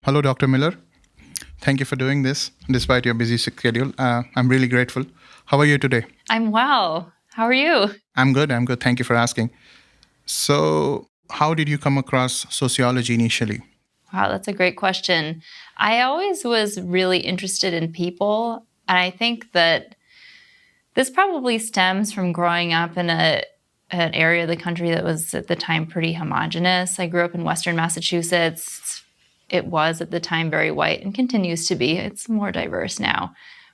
Hello, Dr. Miller. Thank you for doing this despite your busy schedule. I'm really grateful. How are you today? I'm well. How are you? I'm good. I'm good. Thank you for asking. So, how did you come across sociology initially? Wow, that's a great question. I always was really interested in people. And I think that this probably stems from growing up in an area of the country that was at the time pretty homogenous. I grew up in Western Massachusetts. It was at the time very white and continues to be. It's more diverse now.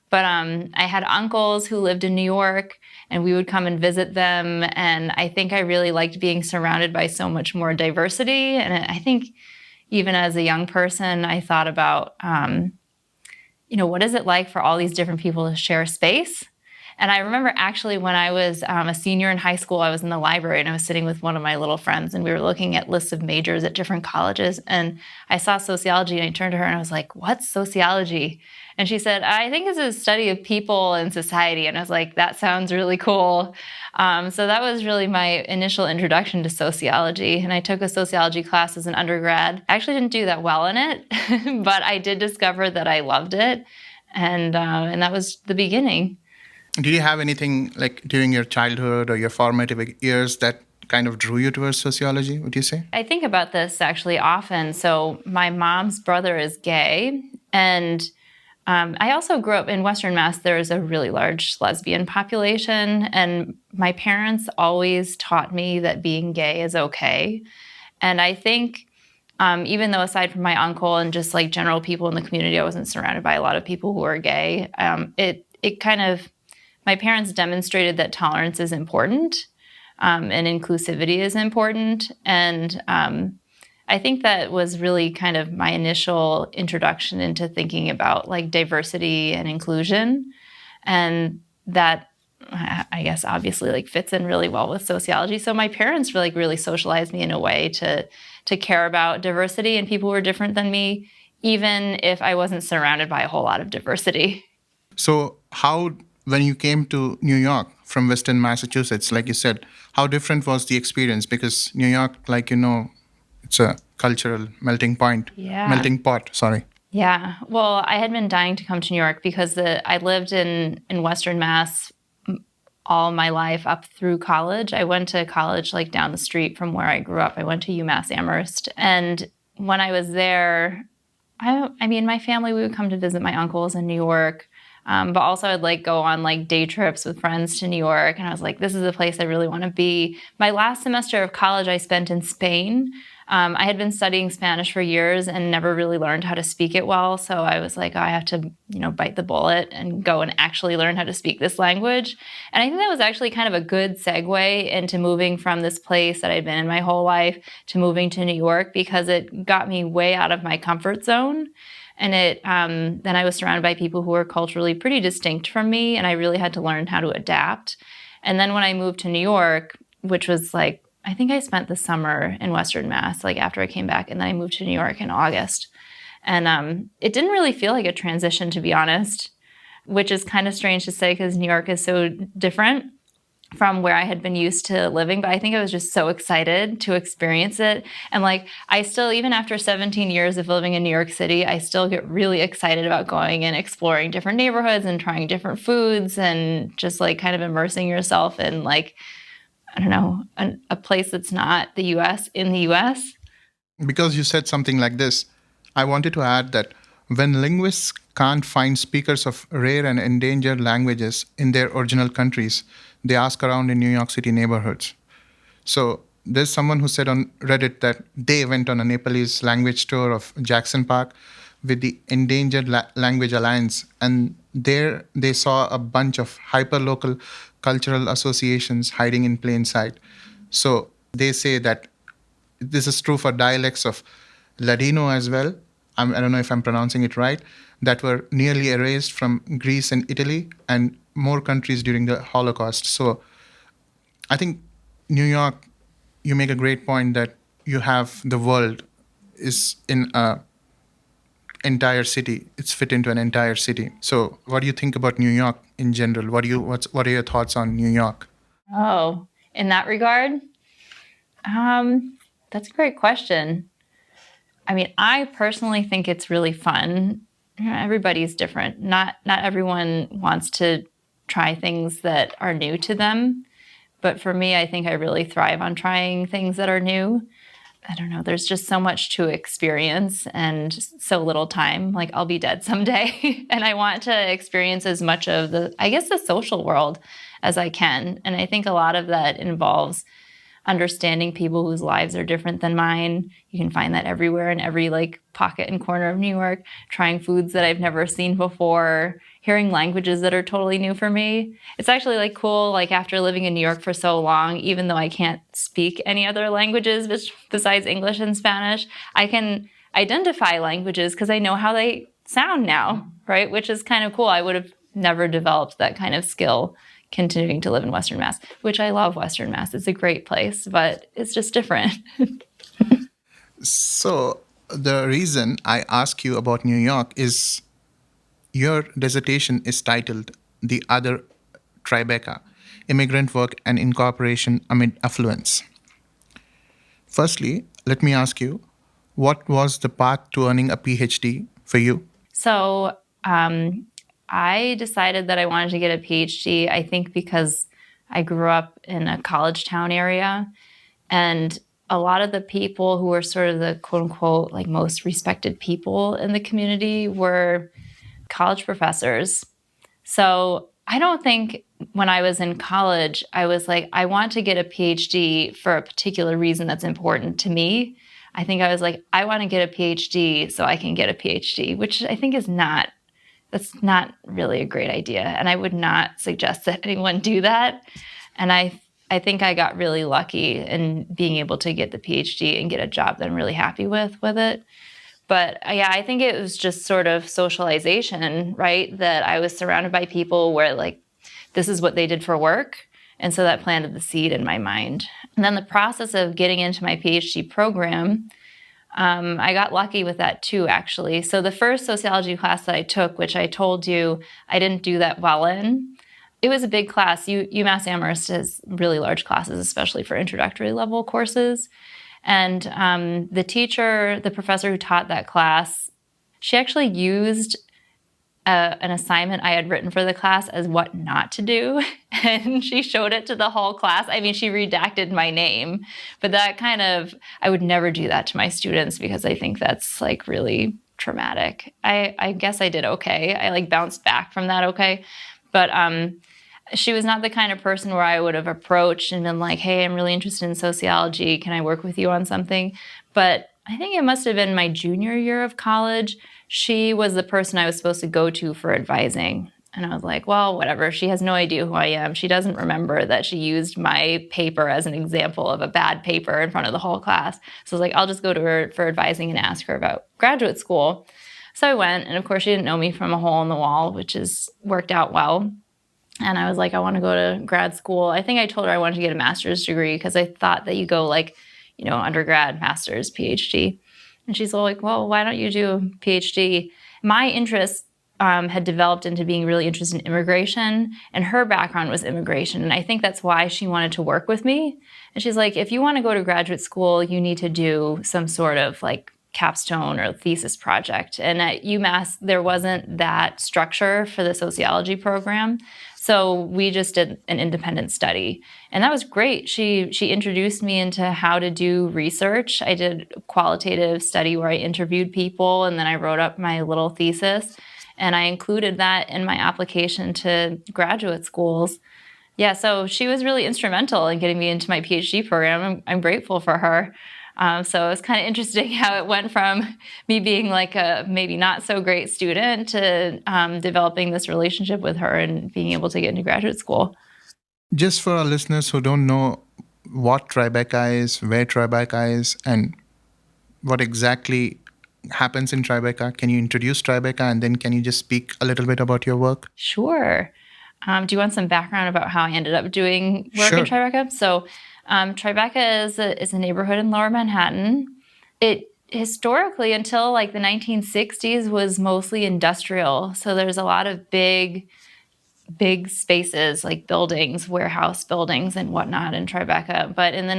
But I had uncles who lived in New York, and we would come and visit them. And I think I really liked being surrounded by so much more diversity. And I think even as a young person, I thought about, what is it like for all these different people to share space? And I remember actually when I was a senior in high school, I was in the library and I was sitting with one of my little friends and we were looking at lists of majors at different colleges. And I saw sociology and I turned to her and I was like, what's sociology? And she said, I think it's a study of people and society. And I was like, that sounds really cool. So that was really my initial introduction to sociology. And I took a sociology class as an undergrad. I actually didn't do that well in it, but I did discover that I loved it. And that was the beginning. Did you have anything like during your childhood or your formative years that kind of drew you towards sociology, would you say? I think about this actually often. So, my mom's brother is gay, and I also grew up in Western Mass. There's a really large lesbian population, and my parents always taught me that being gay is okay. And I think, even though aside from my uncle and just like general people in the community, I wasn't surrounded by a lot of people who are gay. It kind of my parents demonstrated that tolerance is important and inclusivity is important. And I think that was really kind of my initial introduction into thinking about like diversity and inclusion. And that, I guess, obviously like fits in really well with sociology. So my parents really socialized me in a way to care about diversity and people who were different than me, even if I wasn't surrounded by a whole lot of diversity. So, when you came to New York from Western Massachusetts, like you said, how different was the experience? Because New York, it's a cultural Yeah. melting pot, sorry. Yeah. Well, I had been dying to come to New York because I lived in Western Mass all my life up through college. I went to college like down the street from where I grew up. I went to UMass Amherst. And when I was there, I mean, my family, we would come to visit my uncles in New York. But also I'd like go on like day trips with friends to New York. And I was like, this is a place I really want to be. My last semester of college I spent in Spain. I had been studying Spanish for years and never really learned how to speak it well. So I was like, oh, I have to, bite the bullet and go and actually learn how to speak this language. And I think that was actually kind of a good segue into moving from this place that I'd been in my whole life to moving to New York because it got me way out of my comfort zone. And then I was surrounded by people who were culturally pretty distinct from me, and I really had to learn how to adapt. And then when I moved to New York, which was like, I think I spent the summer in Western Mass, like after I came back, and then I moved to New York in August. And it didn't really feel like a transition, to be honest, which is kind of strange to say because New York is so different from where I had been used to living, but I think I was just so excited to experience it. And like, I still, even after 17 years of living in New York City, I still get really excited about going and exploring different neighborhoods and trying different foods and just like kind of immersing yourself in like, I don't know, a place that's not the US in the US. Because you said something like this, I wanted to add that when linguists can't find speakers of rare and endangered languages in their original countries, they ask around in New York City neighborhoods. So there's someone who said on Reddit that they went on a Nepalese language tour of Jackson Park with the Endangered Language Alliance, and there they saw a bunch of hyperlocal cultural associations hiding in plain sight. So they say that this is true for dialects of Ladino as well. I don't know if I'm pronouncing it right, that were nearly erased from Greece and Italy and more countries during the Holocaust. So I think New York, you make a great point that you have the world is in a entire city. It's fit into an entire city. So what do you think about New York in general? What are your thoughts on New York? Oh, in that regard, that's a great question. I mean, I personally think it's really fun. Everybody's different. Not everyone wants to try things that are new to them. But for me, I think I really thrive on trying things that are new. I don't know, there's just so much to experience and so little time. Like, I'll be dead someday. And I want to experience as much of the social world as I can. And I think a lot of that involves understanding people whose lives are different than mine. You can find that everywhere in every like pocket and corner of New York, trying foods that I've never seen before, hearing languages that are totally new for me. It's actually like cool, like after living in New York for so long, even though I can't speak any other languages besides English and Spanish, I can identify languages because I know how they sound now, right? Which is kind of cool. I would have never developed that kind of skill continuing to live in Western Mass, which I love Western Mass. It's a great place, but it's just different. So, the reason I ask you about New York is your dissertation is titled The Other Tribeca: Immigrant Work and Incorporation Amid Affluence. Firstly, let me ask you, what was the path to earning a PhD for you? So I decided that I wanted to get a PhD, I think because I grew up in a college town area, and a lot of the people who were sort of the quote unquote like most respected people in the community were college professors. So I don't think when I was in college, I was like, I want to get a PhD for a particular reason that's important to me. I think I was like, I want to get a PhD so I can get a PhD, which I think that's not really a great idea. And I would not suggest that anyone do that. And I think I got really lucky in being able to get the PhD and get a job that I'm really happy with it. But yeah, I think it was just sort of socialization, right? That I was surrounded by people where like, this is what they did for work. And so that planted the seed in my mind. And then the process of getting into my PhD program, I got lucky with that too, actually. So the first sociology class that I took, which I told you I didn't do that well in, it was a big class. UMass Amherst has really large classes, especially for introductory level courses. And the professor who taught that class, she actually used an assignment I had written for the class as what not to do. And she showed it to the whole class. I mean, she redacted my name, but I would never do that to my students because I think that's like really traumatic. I guess I did okay. I like bounced back from that okay. But she was not the kind of person where I would have approached and been like, hey, I'm really interested in sociology. Can I work with you on something? But I think it must have been my junior year of college. She was the person I was supposed to go to for advising. And I was like, well, whatever. She has no idea who I am. She doesn't remember that she used my paper as an example of a bad paper in front of the whole class. So I was like, I'll just go to her for advising and ask her about graduate school. So I went, and of course, she didn't know me from a hole in the wall, which has worked out well. And I was like, I want to go to grad school. I think I told her I wanted to get a master's degree because I thought that you go like, undergrad, master's, PhD. And she's all like, well, why don't you do a PhD? My interest had developed into being really interested in immigration, and her background was immigration. And I think that's why she wanted to work with me. And she's like, if you want to go to graduate school, you need to do some sort of like capstone or thesis project. And at UMass, there wasn't that structure for the sociology program. So we just did an independent study. And that was great. She introduced me into how to do research. I did a qualitative study where I interviewed people, and then I wrote up my little thesis. And I included that in my application to graduate schools. Yeah, so she was really instrumental in getting me into my PhD program. I'm grateful for her. So it was kind of interesting how it went from me being like a maybe not so great student to developing this relationship with her and being able to get into graduate school. Just for our listeners who don't know what Tribeca is, where Tribeca is, and what exactly happens in Tribeca, can you introduce Tribeca, and then can you just speak a little bit about your work? Sure. Do you want some background about how I ended up doing work in Tribeca? So Tribeca is a neighborhood in Lower Manhattan. It historically, until like the 1960s, was mostly industrial. So there's a lot of big spaces like buildings, warehouse buildings and whatnot in Tribeca. But in the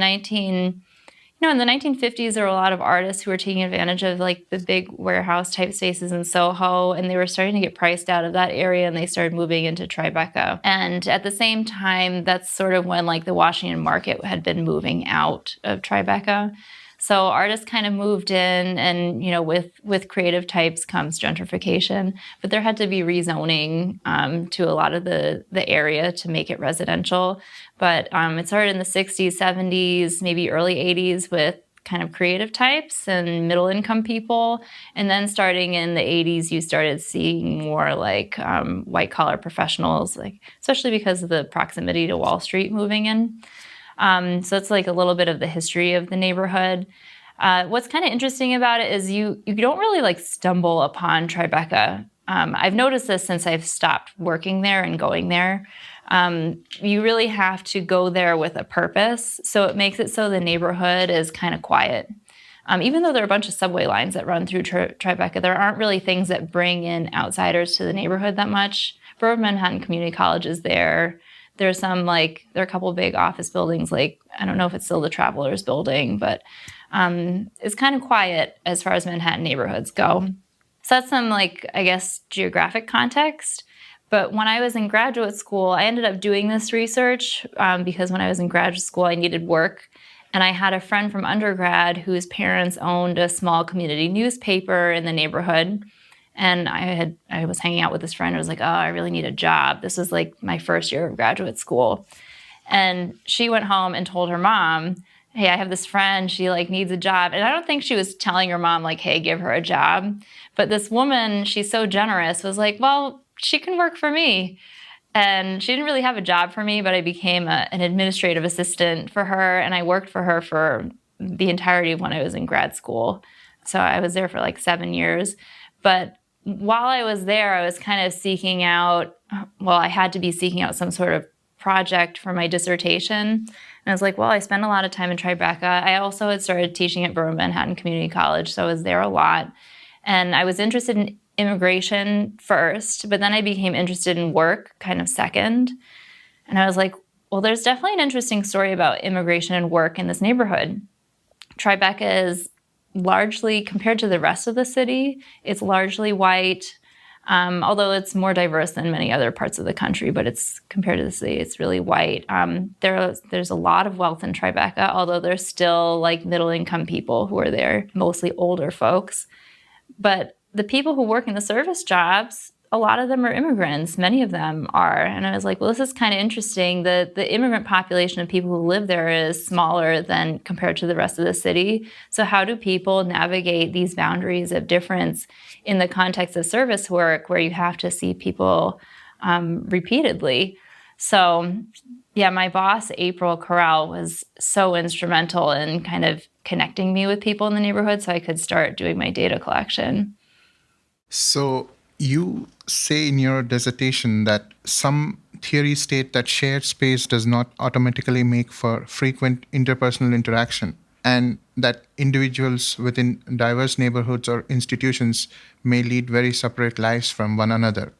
In the 1950s, there were a lot of artists who were taking advantage of like the big warehouse type spaces in Soho, and they were starting to get priced out of that area, and they started moving into Tribeca. And at the same time, that's sort of when like the Washington Market had been moving out of Tribeca. So artists kind of moved in, and with creative types comes gentrification. But there had to be rezoning to a lot of the area to make it residential. But it started in the 60s, 70s, maybe early 80s with kind of creative types and middle income people. And then starting in the 80s, you started seeing more like white collar professionals, like especially because of the proximity to Wall Street moving in. So it's like a little bit of the history of the neighborhood. What's kind of interesting about it is you don't really like stumble upon Tribeca. I've noticed this since I've stopped working there and going there. You really have to go there with a purpose. So it makes it so the neighborhood is kind of quiet. Even though there are a bunch of subway lines that run through Tribeca, there aren't really things that bring in outsiders to the neighborhood that much. Borough of Manhattan Community College is there. There's there are a couple of big office buildings, like, I don't know if it's still the Travelers building, but it's kind of quiet as far as Manhattan neighborhoods go. So that's some, like, I guess, geographic context. But when I was in graduate school, I ended up doing this research because when I was in graduate school, I needed work. And I had a friend from undergrad whose parents owned a small community newspaper in the neighborhood. And I was hanging out with this friend. I was like, oh, I really need a job. This was like my first year of graduate school. And she went home and told her mom, hey, I have this friend. She like needs a job. And I don't think she was telling her mom like, hey, give her a job. But this woman, she's so generous, was like, well, she can work for me. And she didn't really have a job for me, but I became an administrative assistant for her. And I worked for her for the entirety of when I was in grad school. So I was there for like 7 years. But while I was there, I was kind of I had to be seeking out some sort of project for my dissertation. And I was like, well, I spent a lot of time in Tribeca. I also had started teaching at Borough of Manhattan Community College, so I was there a lot. And I was interested in immigration first, but then I became interested in work kind of second. And I was like, well, there's definitely an interesting story about immigration and work in this neighborhood. Tribeca is largely, compared to the rest of the city, it's largely white, although it's more diverse than many other parts of the country, but it's compared to the city, it's really white. There's a lot of wealth in Tribeca, although there's still like middle income people who are there, mostly older folks. But the people who work in the service jobs, a lot of them are immigrants. Many of them are. And I was like, well, this is kind of interesting. The immigrant population of people who live there is smaller than compared to the rest of the city. So how do people navigate these boundaries of difference in the context of service work where you have to see people repeatedly? So yeah, my boss, April Corral, was so instrumental in kind of connecting me with people in the neighborhood so I could start doing my data collection. So you say in your dissertation that some theories state that shared space does not automatically make for frequent interpersonal interaction, and that individuals within diverse neighborhoods or institutions may lead very separate lives from one another.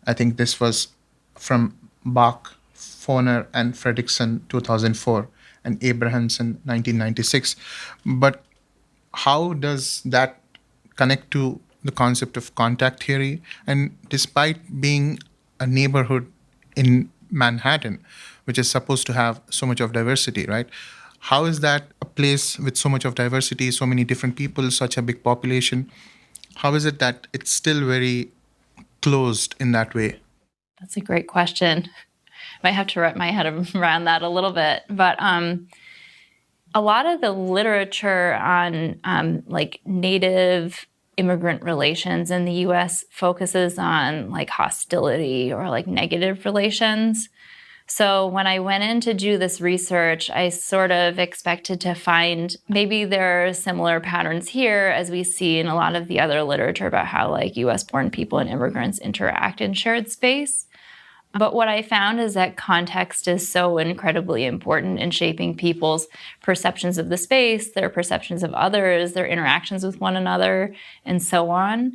I think this was from Bach, Foner, and Fredrickson, 2004, and Abrahamson, 1996. But how does that connect to the concept of contact theory? And despite being a neighborhood in Manhattan, which is supposed to have so much of diversity, right? How is that a place with so much of diversity, so many different people, such a big population? How is it that it's still very closed in that way? That's a great question. Might have to wrap my head around that a little bit. But a lot of the literature on like Native immigrant relations in the US focuses on like hostility or like negative relations. So when I went in to do this research, I sort of expected to find maybe there are similar patterns here as we see in a lot of the other literature about how like US born people and immigrants interact in shared space. But what I found is that context is so incredibly important in shaping people's perceptions of the space, their perceptions of others, their interactions with one another, and so on.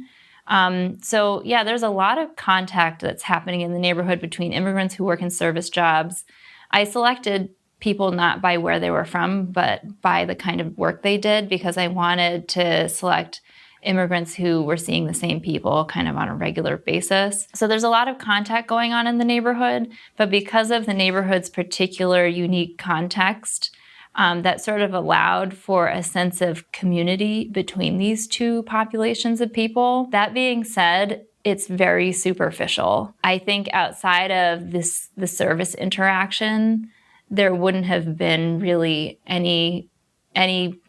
So yeah, there's a lot of contact that's happening in the neighborhood between immigrants who work in service jobs. I selected people not by where they were from, but by the kind of work they did, because I wanted to select immigrants who were seeing the same people kind of on a regular basis. So there's a lot of contact going on in the neighborhood, but because of the neighborhood's particular unique context, that sort of allowed for a sense of community between these two populations of people. That being said, it's very superficial. I think outside of the service interaction, there wouldn't have been really any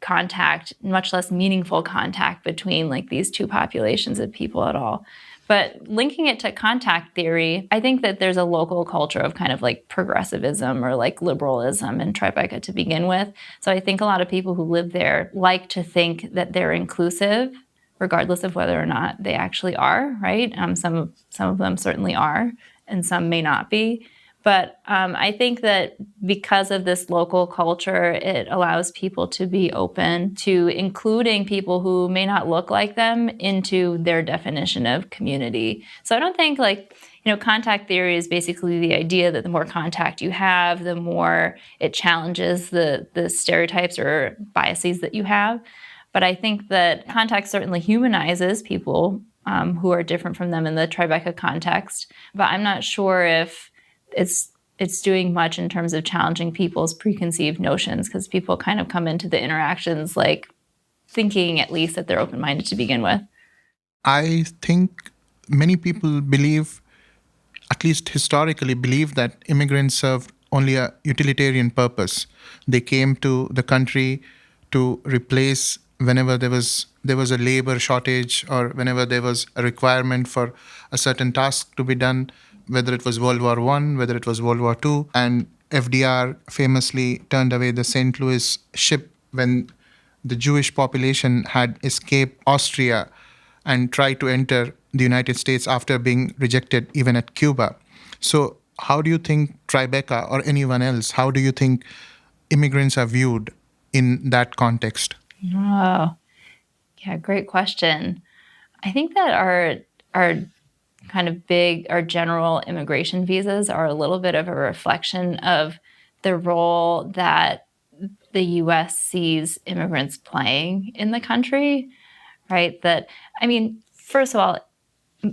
contact, much less meaningful contact between like these two populations of people at all. But linking it to contact theory, I think that there's a local culture of kind of like progressivism or like liberalism in Tribeca to begin with. So I think a lot of people who live there like to think that they're inclusive, regardless of whether or not they actually are, right? Some of them certainly are, and some may not be. But I think that because of this local culture, it allows people to be open to including people who may not look like them into their definition of community. So I don't think contact theory is basically the idea that the more contact you have, the more it challenges the stereotypes or biases that you have. But I think that contact certainly humanizes people who are different from them in the Tribeca context. But I'm not sure if it's doing much in terms of challenging people's preconceived notions, because people kind of come into the interactions like thinking at least that they're open-minded to begin with. I think many people believe, at least historically, believe that immigrants served only a utilitarian purpose. They came to the country to replace whenever there was a labor shortage or whenever there was a requirement for a certain task to be done, whether it was World War I, whether it was World War II. And FDR famously turned away the St. Louis ship when the Jewish population had escaped Austria and tried to enter the United States after being rejected even at Cuba. So how do you think Tribeca or anyone else, how do you think immigrants are viewed in that context? Oh, yeah, great question. I think that our kind of our general immigration visas are a little bit of a reflection of the role that the U.S. sees immigrants playing in the country, right? First of all,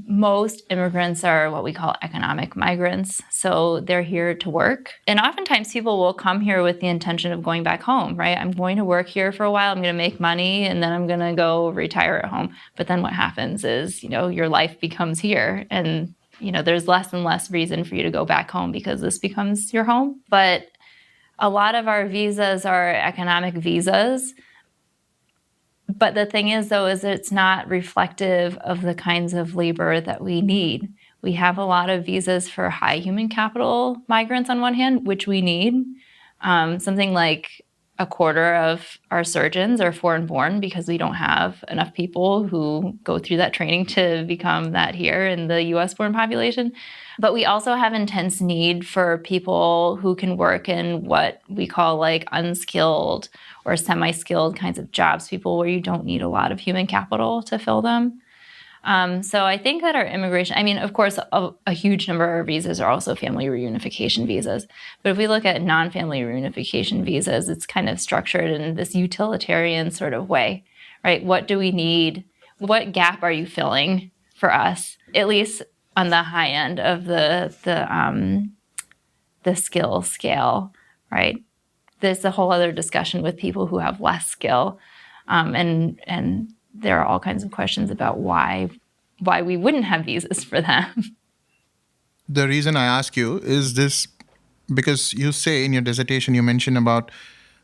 most immigrants are what we call economic migrants. So they're here to work. And oftentimes people will come here with the intention of going back home, right? I'm going to work here for a while. I'm going to make money and then I'm going to go retire at home. But then what happens is, your life becomes here and, there's less and less reason for you to go back home because this becomes your home. But a lot of our visas are economic visas. But the thing is, though, is it's not reflective of the kinds of labor that we need. We have a lot of visas for high human capital migrants on one hand, which we need. Something like a quarter of our surgeons are foreign-born because we don't have enough people who go through that training to become that here in the U.S.-born population. But we also have intense need for people who can work in what we call like unskilled or semi-skilled kinds of jobs, people where you don't need a lot of human capital to fill them. So I think that our immigration, of course, a huge number of our visas are also family reunification visas. But if we look at non-family reunification visas, it's kind of structured in this utilitarian sort of way, right? What do we need? What gap are you filling for us? At least on the high end of the skill scale, right? There's a whole other discussion with people who have less skill, and there are all kinds of questions about why we wouldn't have visas for them. The reason I ask you is this, because you say in your dissertation, you mention about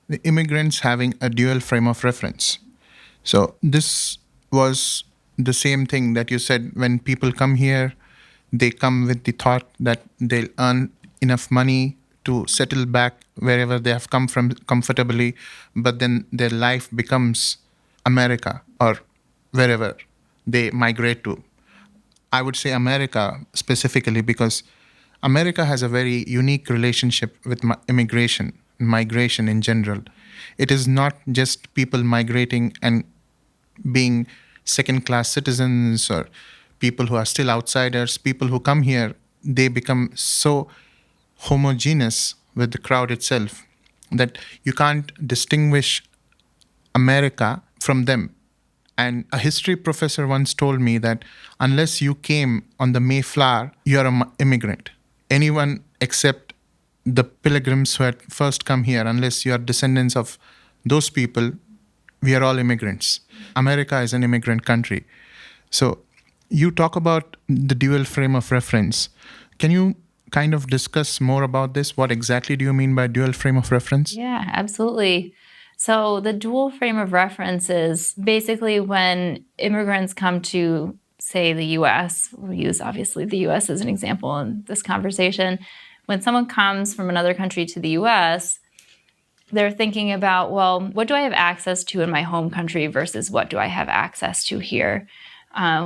the immigrants having a dual frame of reference. So this was the same thing that you said. When people come here, they come with the thought that they'll earn enough money to settle back wherever they have come from comfortably, but then their life becomes America or wherever they migrate to. I would say America specifically because America has a very unique relationship with migration in general. It is not just people migrating and being second-class citizens or people who are still outsiders. People who come here, they become so homogeneous with the crowd itself. that you can't distinguish America from them. And a history professor once told me that unless you came on the Mayflower, you're an immigrant. Anyone except the pilgrims who had first come here, unless you are descendants of those people, we are all immigrants. America is an immigrant country. So you talk about the dual frame of reference. Can you kind of discuss more about this? What exactly do you mean by dual frame of reference? Yeah, absolutely. So the dual frame of reference is basically when immigrants come to, say, the US, we'll use obviously the US as an example in this conversation. When someone comes from another country to the US, they're thinking about, well, what do I have access to in my home country versus what do I have access to here?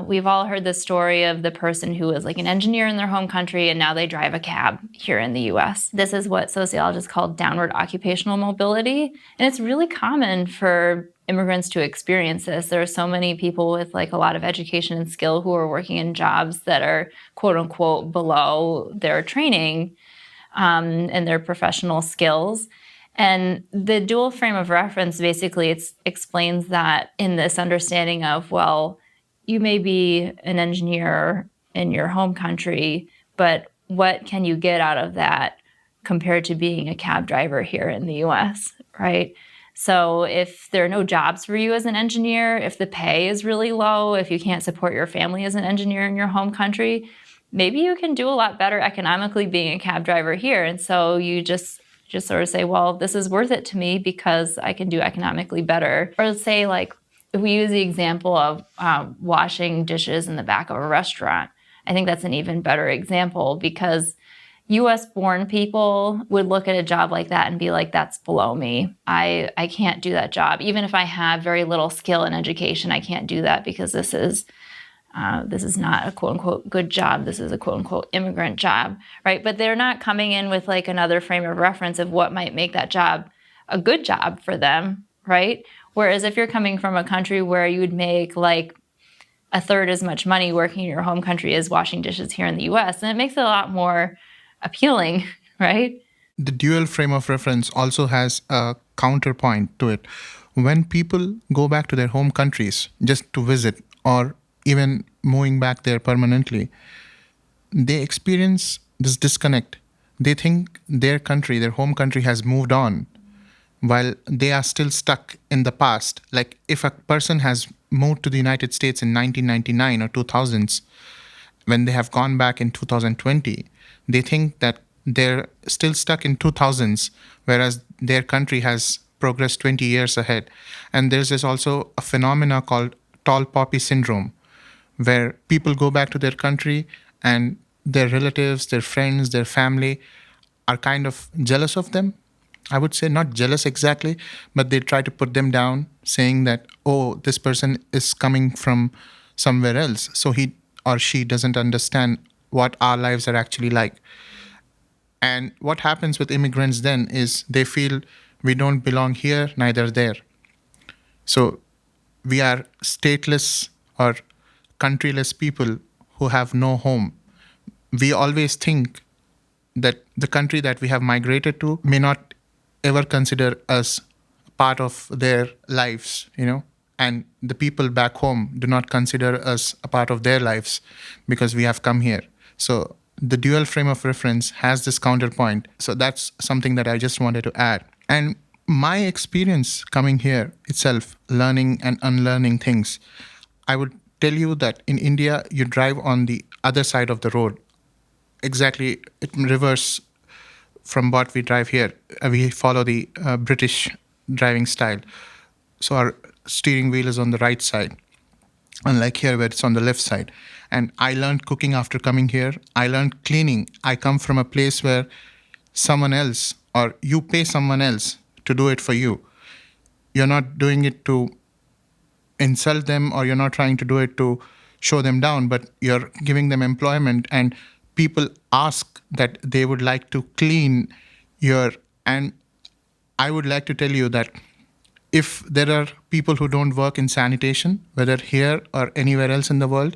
We've all heard the story of the person who was like an engineer in their home country and now they drive a cab here in the US. This is what sociologists call downward occupational mobility. And it's really common for immigrants to experience this. There are so many people with like a lot of education and skill who are working in jobs that are quote unquote below their training and their professional skills. And the dual frame of reference basically explains that in this understanding of, well, you may be an engineer in your home country, but what can you get out of that compared to being a cab driver here in the US, right? So if there are no jobs for you as an engineer, if the pay is really low, if you can't support your family as an engineer in your home country, maybe you can do a lot better economically being a cab driver here. And so you just sort of say, well, this is worth it to me because I can do economically better. Or let's say like, if we use the example of washing dishes in the back of a restaurant, I think that's an even better example because US-born people would look at a job like that and be like, that's below me. I can't do that job. Even if I have very little skill in education, I can't do that because this is not a quote-unquote good job. This is a quote-unquote immigrant job, right? But they're not coming in with like another frame of reference of what might make that job a good job for them, right? Whereas if you're coming from a country where you would make like a third as much money working in your home country as washing dishes here in the US, then it makes it a lot more appealing, right? The dual frame of reference also has a counterpoint to it. When people go back to their home countries just to visit or even moving back there permanently, they experience this disconnect. They think their country, their home country has moved on while they are still stuck in the past. Like if a person has moved to the United States in 1999 or 2000s, when they have gone back in 2020, they think that they're still stuck in 2000s, whereas their country has progressed 20 years ahead. And there's also a phenomena called tall poppy syndrome, where people go back to their country and their relatives, their friends, their family are kind of jealous of them. I would say not jealous exactly, but they try to put them down, saying that, oh, this person is coming from somewhere else, so he or she doesn't understand what our lives are actually like. And what happens with immigrants then is they feel we don't belong here, neither there. So we are stateless or countryless people who have no home. We always think that the country that we have migrated to may not ever consider us part of their lives, and the people back home do not consider us a part of their lives because we have come here. So the dual frame of reference has this counterpoint. So that's something that I just wanted to add. And my experience coming here itself, learning and unlearning things, I would tell you that in India, you drive on the other side of the road. Exactly, it reverse from what we drive here. We follow the British driving style. So our steering wheel is on the right side, unlike here where it's on the left side. And I learned cooking after coming here. I learned cleaning. I come from a place where someone else, or you pay someone else to do it for you. You're not doing it to insult them, or you're not trying to do it to show them down, but you're giving them employment, and people ask that they would like to clean and I would like to tell you that if there are people who don't work in sanitation, whether here or anywhere else in the world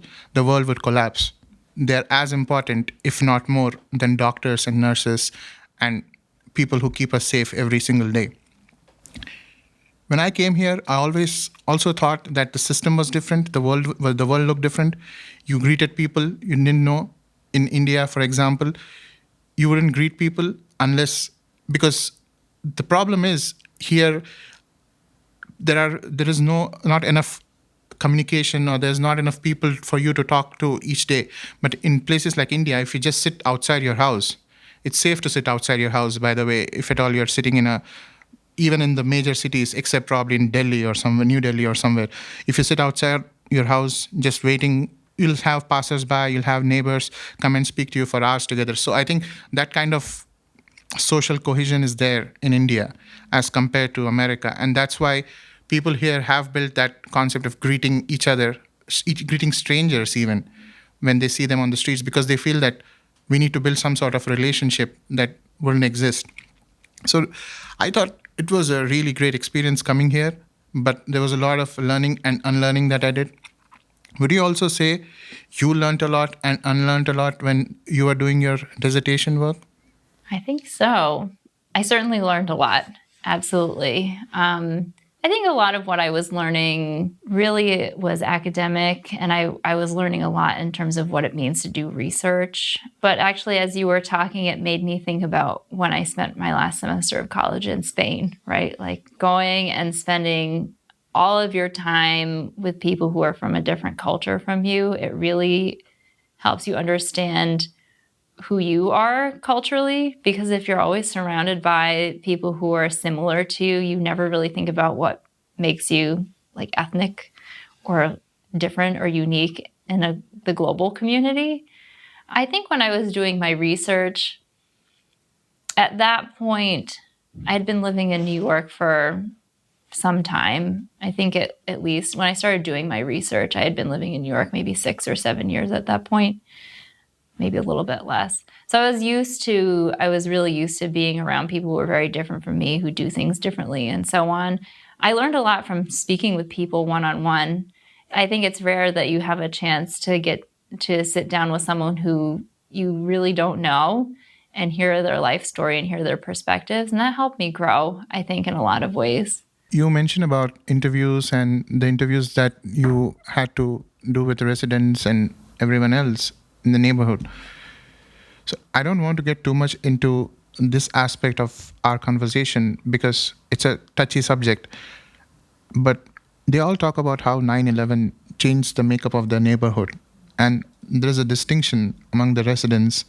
would collapse. They're as important, if not more, than doctors and nurses and people who keep us safe every single day. When I came here, I always also thought that the system was different. The world looked different. You greeted people you didn't know. In India, for example, you wouldn't greet people unless, because the problem is here there is not enough communication, or there's not enough people for you to talk to each day. But in places like India, if you just sit outside your house, it's safe to sit outside your house, by the way, if at all you're sitting even in the major cities, except probably in Delhi or somewhere, New Delhi or somewhere. If you sit outside your house just waiting, you'll have passers-by, you'll have neighbors come and speak to you for hours together. So I think that kind of social cohesion is there in India as compared to America. And that's why people here have built that concept of greeting each other, greeting strangers even when they see them on the streets, because they feel that we need to build some sort of relationship that wouldn't exist. So I thought it was a really great experience coming here, but there was a lot of learning and unlearning that I did. Would you also say you learned a lot and unlearned a lot when you were doing your dissertation work? I think so. I certainly learned a lot. Absolutely. I think a lot of what I was learning really was academic, and I was learning a lot in terms of what it means to do research. But actually, as you were talking, it made me think about when I spent my last semester of college in Spain, right? Like going and spending all of your time with people who are from a different culture from you. It really helps you understand who you are culturally, because if you're always surrounded by people who are similar to you, you never really think about what makes you like ethnic or different or unique in the global community. I think when I was doing my research, at that point, I had been living in New York for some time. I think at least when I started doing my research, I had been living in New York maybe 6 or 7 years at that point. Maybe a little bit less. So I was really used to being around people who were very different from me, who do things differently and so on. I learned a lot from speaking with people one-on-one. I think it's rare that you have a chance to get to sit down with someone who you really don't know and hear their life story and hear their perspectives. And that helped me grow, I think, in a lot of ways. You mentioned about interviews and the interviews that you had to do with the residents and everyone else in the neighborhood. So I don't want to get too much into this aspect of our conversation because it's a touchy subject. But they all talk about how 9/11 changed the makeup of the neighborhood. And there's a distinction among the residents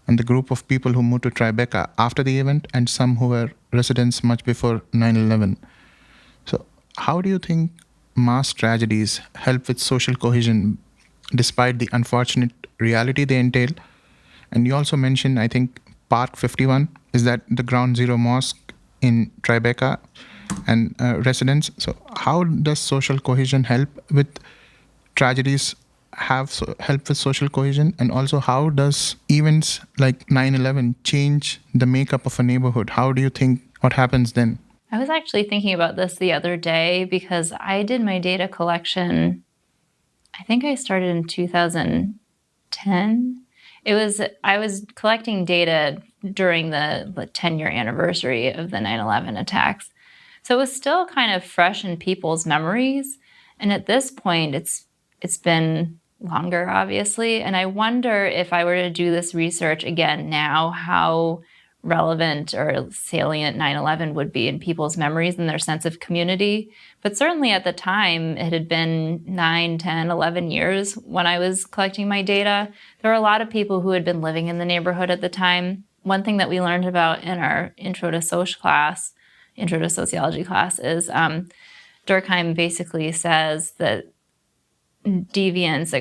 and the group of people who moved to Tribeca after the event and some who were residents much before 9/11. So how do you think mass tragedies help with social cohesion despite the unfortunate reality they entail? And you also mentioned, I think, Park 51, is that the ground zero mosque in Tribeca and residents. So how does social cohesion help with tragedies, help with social cohesion? And also, how does events like 9/11 change the makeup of a neighborhood? How do you think, what happens then? I was actually thinking about this the other day because I did my data collection, I think I started in 2010. I was collecting data during the 10-year anniversary of the 9/11 attacks. So it was still kind of fresh in people's memories. And at this point, it's been longer, obviously. And I wonder if I were to do this research again now, how relevant or salient 9/11 would be in people's memories and their sense of community. But certainly at the time, it had been 9, 10, 11 years when I was collecting my data. There were a lot of people who had been living in the neighborhood at the time. One thing that we learned about in our Intro to Sociology class is Durkheim basically says that deviance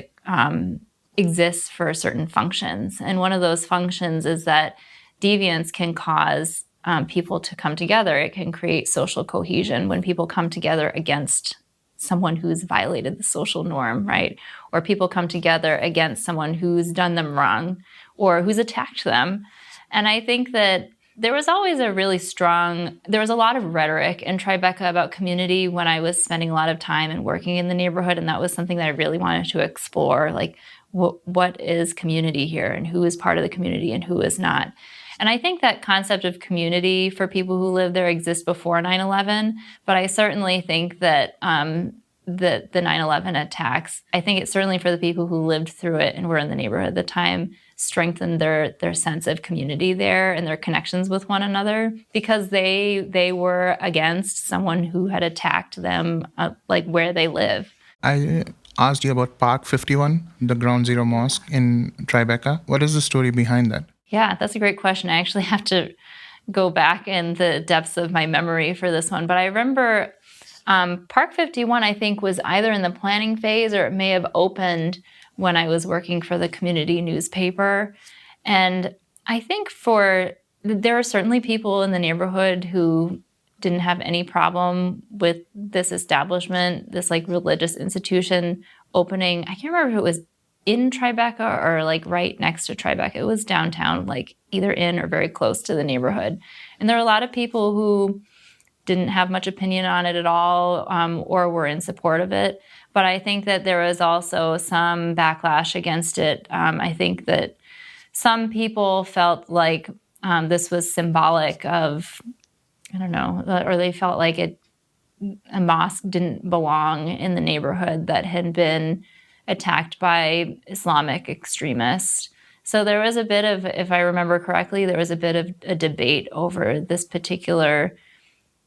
exists for certain functions. And one of those functions is that deviance can cause people to come together. It can create social cohesion when people come together against someone who's violated the social norm, right? Or people come together against someone who's done them wrong or who's attacked them. And I think that there was always there was a lot of rhetoric in Tribeca about community when I was spending a lot of time and working in the neighborhood. And that was something that I really wanted to explore, like what is community here and who is part of the community and who is not. And I think that concept of community for people who live there exists before 9/11, but I certainly think that the 9/11 attacks, I think it's certainly for the people who lived through it and were in the neighborhood at the time, strengthened their sense of community there and their connections with one another, because they were against someone who had attacked them like where they live. I asked you about Park 51, the Ground Zero Mosque in Tribeca. What is the story behind that? Yeah, that's a great question. I actually have to go back in the depths of my memory for this one. But I remember Park 51, I think, was either in the planning phase or it may have opened when I was working for the community newspaper. And I think there are certainly people in the neighborhood who didn't have any problem with this establishment, this like religious institution opening. I can't remember if it was in Tribeca or like right next to Tribeca. It was downtown, like either in or very close to the neighborhood. And there are a lot of people who didn't have much opinion on it at all, or were in support of it. But I think that there was also some backlash against it. I think that some people felt like this was symbolic of, I don't know, or they felt like a mosque didn't belong in the neighborhood that had been attacked by Islamic extremists. So there was a bit of, if I remember correctly, there was a bit of a debate over this particular,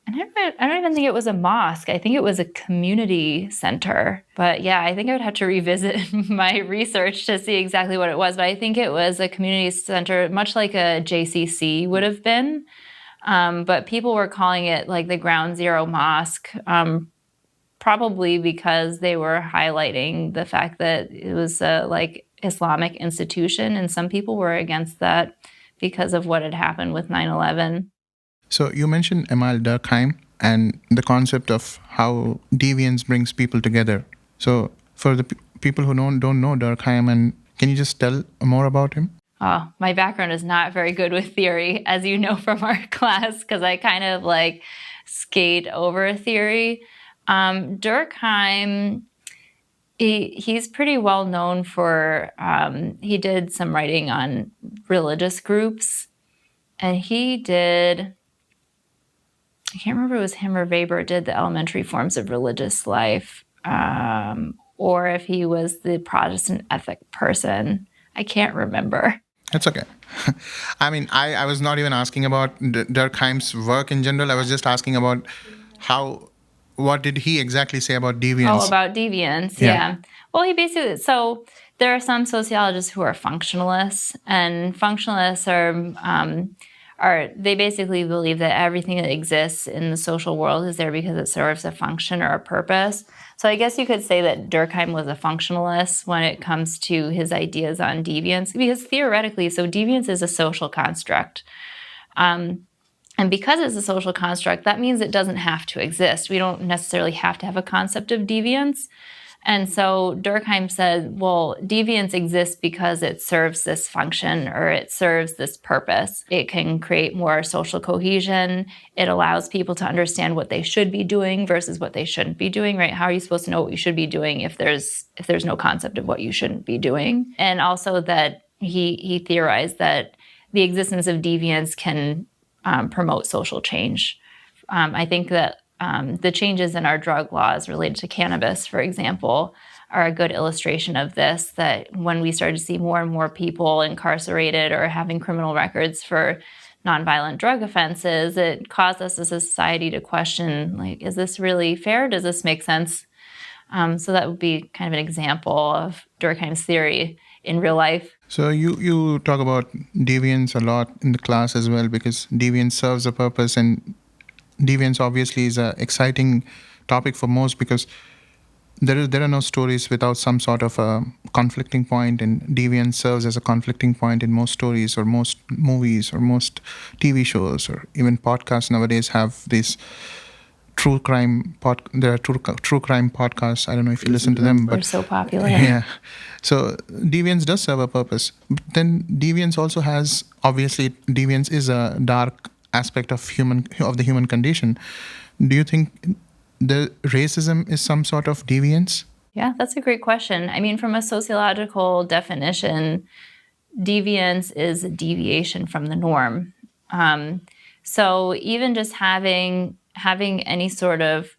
and I don't even think it was a mosque. I think it was a community center. But yeah, I think I would have to revisit my research to see exactly what it was. But I think it was a community center, much like a JCC would have been. But people were calling it like the Ground Zero Mosque, probably because they were highlighting the fact that it was a like Islamic institution, and some people were against that because of what had happened with 9/11. So you mentioned Emile Durkheim and the concept of how deviance brings people together. So for the people who don't know Durkheim, and can you just tell more about him? Oh, my background is not very good with theory, as you know from our class, because I kind of like skate over theory. Durkheim, he's pretty well known for, he did some writing on religious groups, and he did, I can't remember if it was him or Weber did the elementary forms of religious life, or if he was the Protestant ethic person. I can't remember. That's okay. I mean, I was not even asking about Durkheim's work in general. I was just asking about what did he exactly say about deviance? Oh, about deviance, yeah. Well, he basically, so there are some sociologists who are functionalists, and functionalists they basically believe that everything that exists in the social world is there because it serves a function or a purpose. So I guess you could say that Durkheim was a functionalist when it comes to his ideas on deviance, because theoretically, so deviance is a social construct. And because it's a social construct, that means it doesn't have to exist. We don't necessarily have to have a concept of deviance. And so Durkheim said, well, deviance exists because it serves this function or it serves this purpose. It can create more social cohesion. It allows people to understand what they should be doing versus what they shouldn't be doing, right? How are you supposed to know what you should be doing if there's no concept of what you shouldn't be doing? And also that he theorized that the existence of deviance can promote social change. I think that the changes in our drug laws related to cannabis, for example, are a good illustration of this, that when we started to see more and more people incarcerated or having criminal records for nonviolent drug offenses, it caused us as a society to question, like, is this really fair? Does this make sense? So that would be kind of an example of Durkheim's theory in real life. So you talk about deviance a lot in the class as well, because deviance serves a purpose, and deviance obviously is an exciting topic for most, because there are no stories without some sort of a conflicting point, and deviance serves as a conflicting point in most stories or most movies or most TV shows, or even podcasts nowadays have these true crime there are true crime podcasts. I don't know if you listen to them, but they're so popular. Yeah. So deviance does serve a purpose. But then deviance also has, obviously, deviance is a dark aspect of the human condition. Do you think the racism is some sort of deviance? Yeah, that's a great question. I mean, from a sociological definition, deviance is a deviation from the norm. So even just having any sort of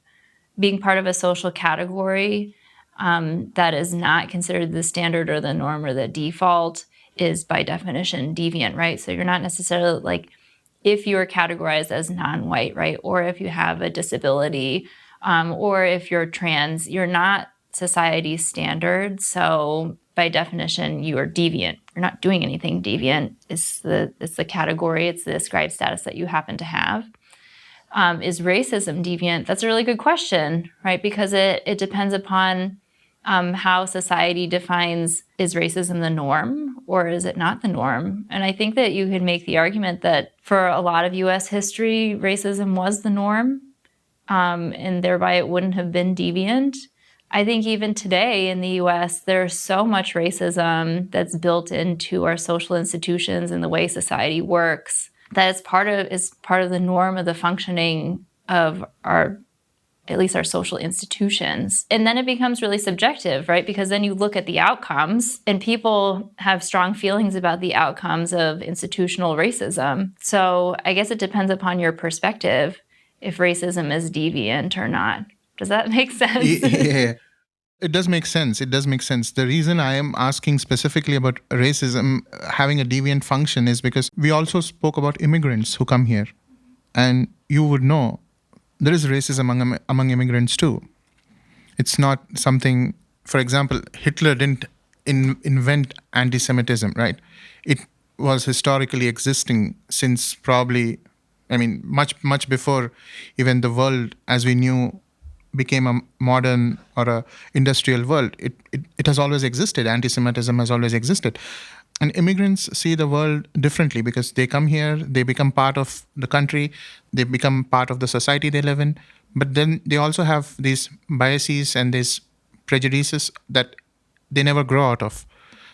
being part of a social category that is not considered the standard or the norm or the default is by definition deviant, right? So you're not necessarily like, if you're categorized as non-white, right? Or if you have a disability, or if you're trans, you're not society's standard. So by definition, you are deviant. You're not doing anything deviant. It's the category, it's the ascribed status that you happen to have. Is racism deviant? That's a really good question, right? Because it depends upon how society defines, is racism the norm or is it not the norm? And I think that you could make the argument that for a lot of US history, racism was the norm, and thereby it wouldn't have been deviant. I think even today in the US, there's so much racism that's built into our social institutions and the way society works that is part of the norm of the functioning of at least our social institutions. And then it becomes really subjective, right? Because then you look at the outcomes and people have strong feelings about the outcomes of institutional racism. So I guess it depends upon your perspective if racism is deviant or not. Does that make sense? Yeah. It does make sense. It does make sense. The reason I am asking specifically about racism having a deviant function is because we also spoke about immigrants who come here. And you would know there is racism among immigrants too. It's not something, for example, Hitler didn't invent anti-Semitism, right? It was historically existing since probably, much before even the world as we knew became a modern or a industrial world. It has always existed. Anti-Semitism has always existed. And immigrants see the world differently because they come here, they become part of the country, they become part of the society they live in. But then they also have these biases and these prejudices that they never grow out of.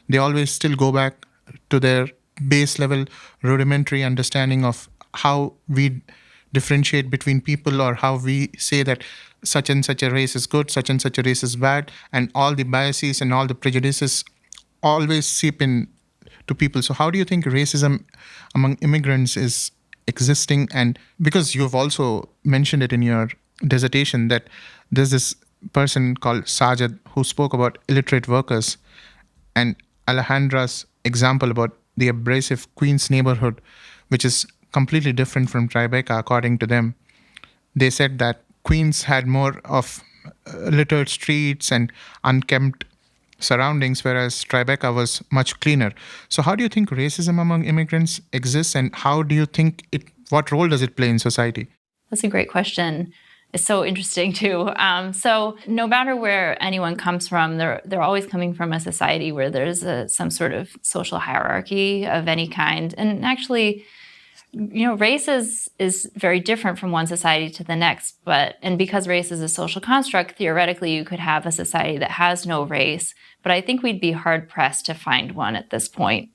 They always still go back to their base level, rudimentary understanding of how we differentiate between people or how we say that such and such a race is good, such and such a race is bad, and all the biases and all the prejudices always seep in to people. So how do you think racism among immigrants is existing? And because you've also mentioned it in your dissertation that there's this person called Sajid who spoke about illiterate workers, and Alejandra's example about the abrasive Queens neighborhood, which is completely different from Tribeca according to them. They said that Queens had more of littered streets and unkempt surroundings, whereas Tribeca was much cleaner. So how do you think racism among immigrants exists, and how do you think what role does it play in society? That's a great question. It's so interesting too. So no matter where anyone comes from, they're always coming from a society where there's some sort of social hierarchy of any kind. And actually, race is very different from one society to the next. And because race is a social construct, theoretically, you could have a society that has no race. But I think we'd be hard pressed to find one at this point.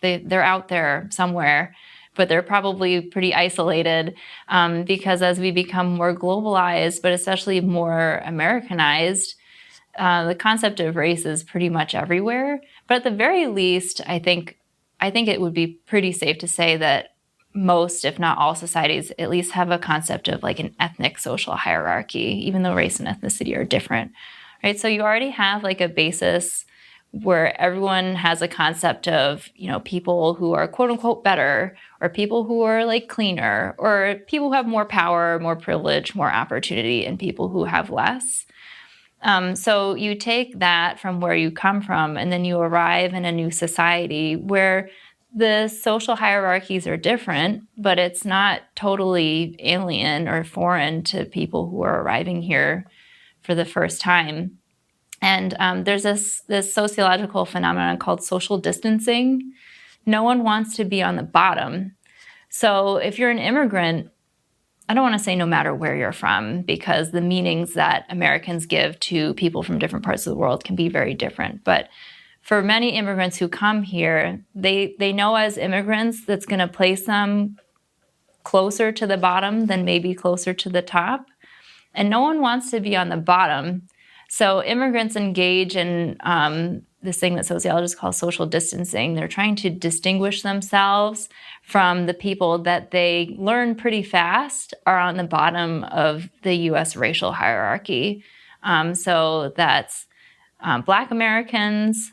They're out there somewhere, but they're probably pretty isolated because as we become more globalized, but especially more Americanized, the concept of race is pretty much everywhere. But at the very least, I think it would be pretty safe to say that most, if not all societies, at least have a concept of like an ethnic social hierarchy, even though race and ethnicity are different, right? So you already have like a basis where everyone has a concept of, people who are quote unquote better, or people who are like cleaner, or people who have more power, more privilege, more opportunity, and people who have less. So you take that from where you come from, and then you arrive in a new society where the social hierarchies are different, but it's not totally alien or foreign to people who are arriving here for the first time. And there's this sociological phenomenon called social distancing. No one wants to be on the bottom. So if you're an immigrant, I don't want to say no matter where you're from, because the meanings that Americans give to people from different parts of the world can be very different. But for many immigrants who come here, they know as immigrants that's going to place them closer to the bottom than maybe closer to the top. And no one wants to be on the bottom. So immigrants engage in this thing that sociologists call social distancing. They're trying to distinguish themselves from the people that they learn pretty fast are on the bottom of the US racial hierarchy. So that's Black Americans,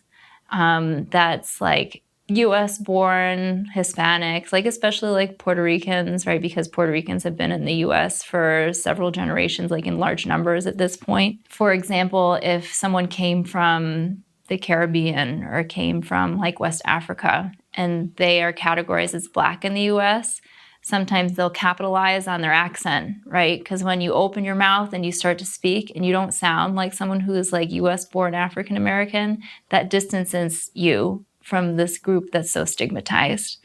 that's like US born Hispanics, like especially like Puerto Ricans, right? Because Puerto Ricans have been in the US for several generations, like in large numbers at this point. For example, if someone came from the Caribbean or came from like West Africa and they are categorized as Black in the US, sometimes they'll capitalize on their accent, right? Because when you open your mouth and you start to speak and you don't sound like someone who is like US born African American, that distances you from this group that's so stigmatized.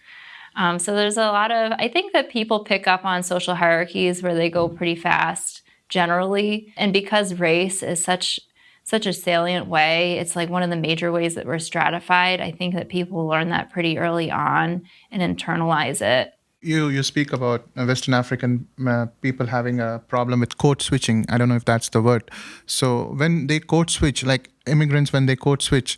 So there's a lot of, I think that people pick up on social hierarchies where they go pretty fast generally. And because race is such a salient way, it's like one of the major ways that we're stratified. I think that people learn that pretty early on and internalize it. You speak about Western African people having a problem with code switching. I don't know if that's the word. So when they code switch, like immigrants, when they code switch,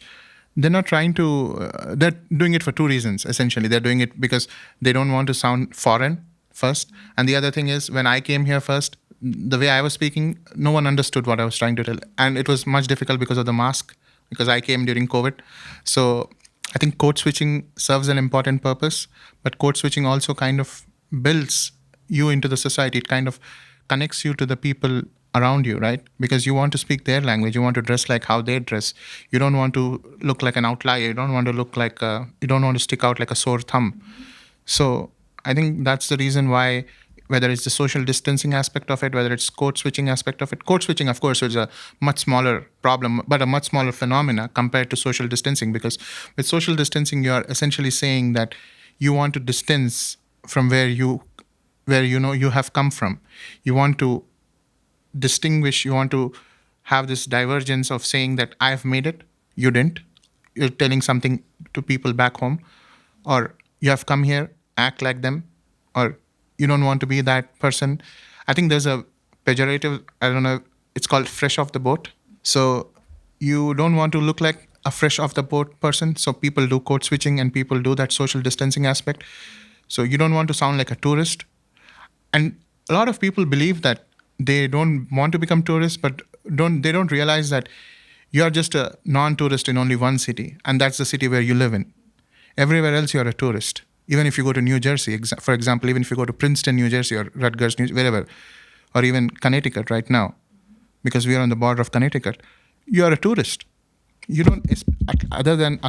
they're not trying to, they're doing it for two reasons, essentially. They're doing it because they don't want to sound foreign first. And the other thing is, when I came here first, the way I was speaking, no one understood what I was trying to tell. And it was much difficult because of the mask, because I came during COVID. So I think code switching serves an important purpose, but code switching also kind of builds you into the society. It kind of connects you to the people around you, right? Because you want to speak their language. You want to dress like how they dress. You don't want to look like an outlier. You don't want to look like you don't want to stick out like a sore thumb. So I think that's the reason why, whether it's the social distancing aspect of it, whether it's code switching aspect of it. Code switching, of course, is a much smaller problem, but a much smaller phenomena compared to social distancing, because with social distancing, you're essentially saying that you want to distance from where you know you have come from. You want to distinguish, you want to have this divergence of saying that I've made it, you didn't. You're telling something to people back home, or you have come here, act like them, or you don't want to be that person. I think there's a pejorative, I don't know, it's called fresh off the boat. So you don't want to look like a fresh off the boat person. So people do code switching and people do that social distancing aspect. So you don't want to sound like a tourist. And a lot of people believe that they don't want to become tourists, but they don't realize that you're just a non-tourist in only one city, and that's the city where you live in. Everywhere else, you're a tourist. Even if you go to New Jersey, for example, even if you go to Princeton, New Jersey, or Rutgers, wherever, or even Connecticut right now, because we are on the border of Connecticut, you are a tourist. You don't, other than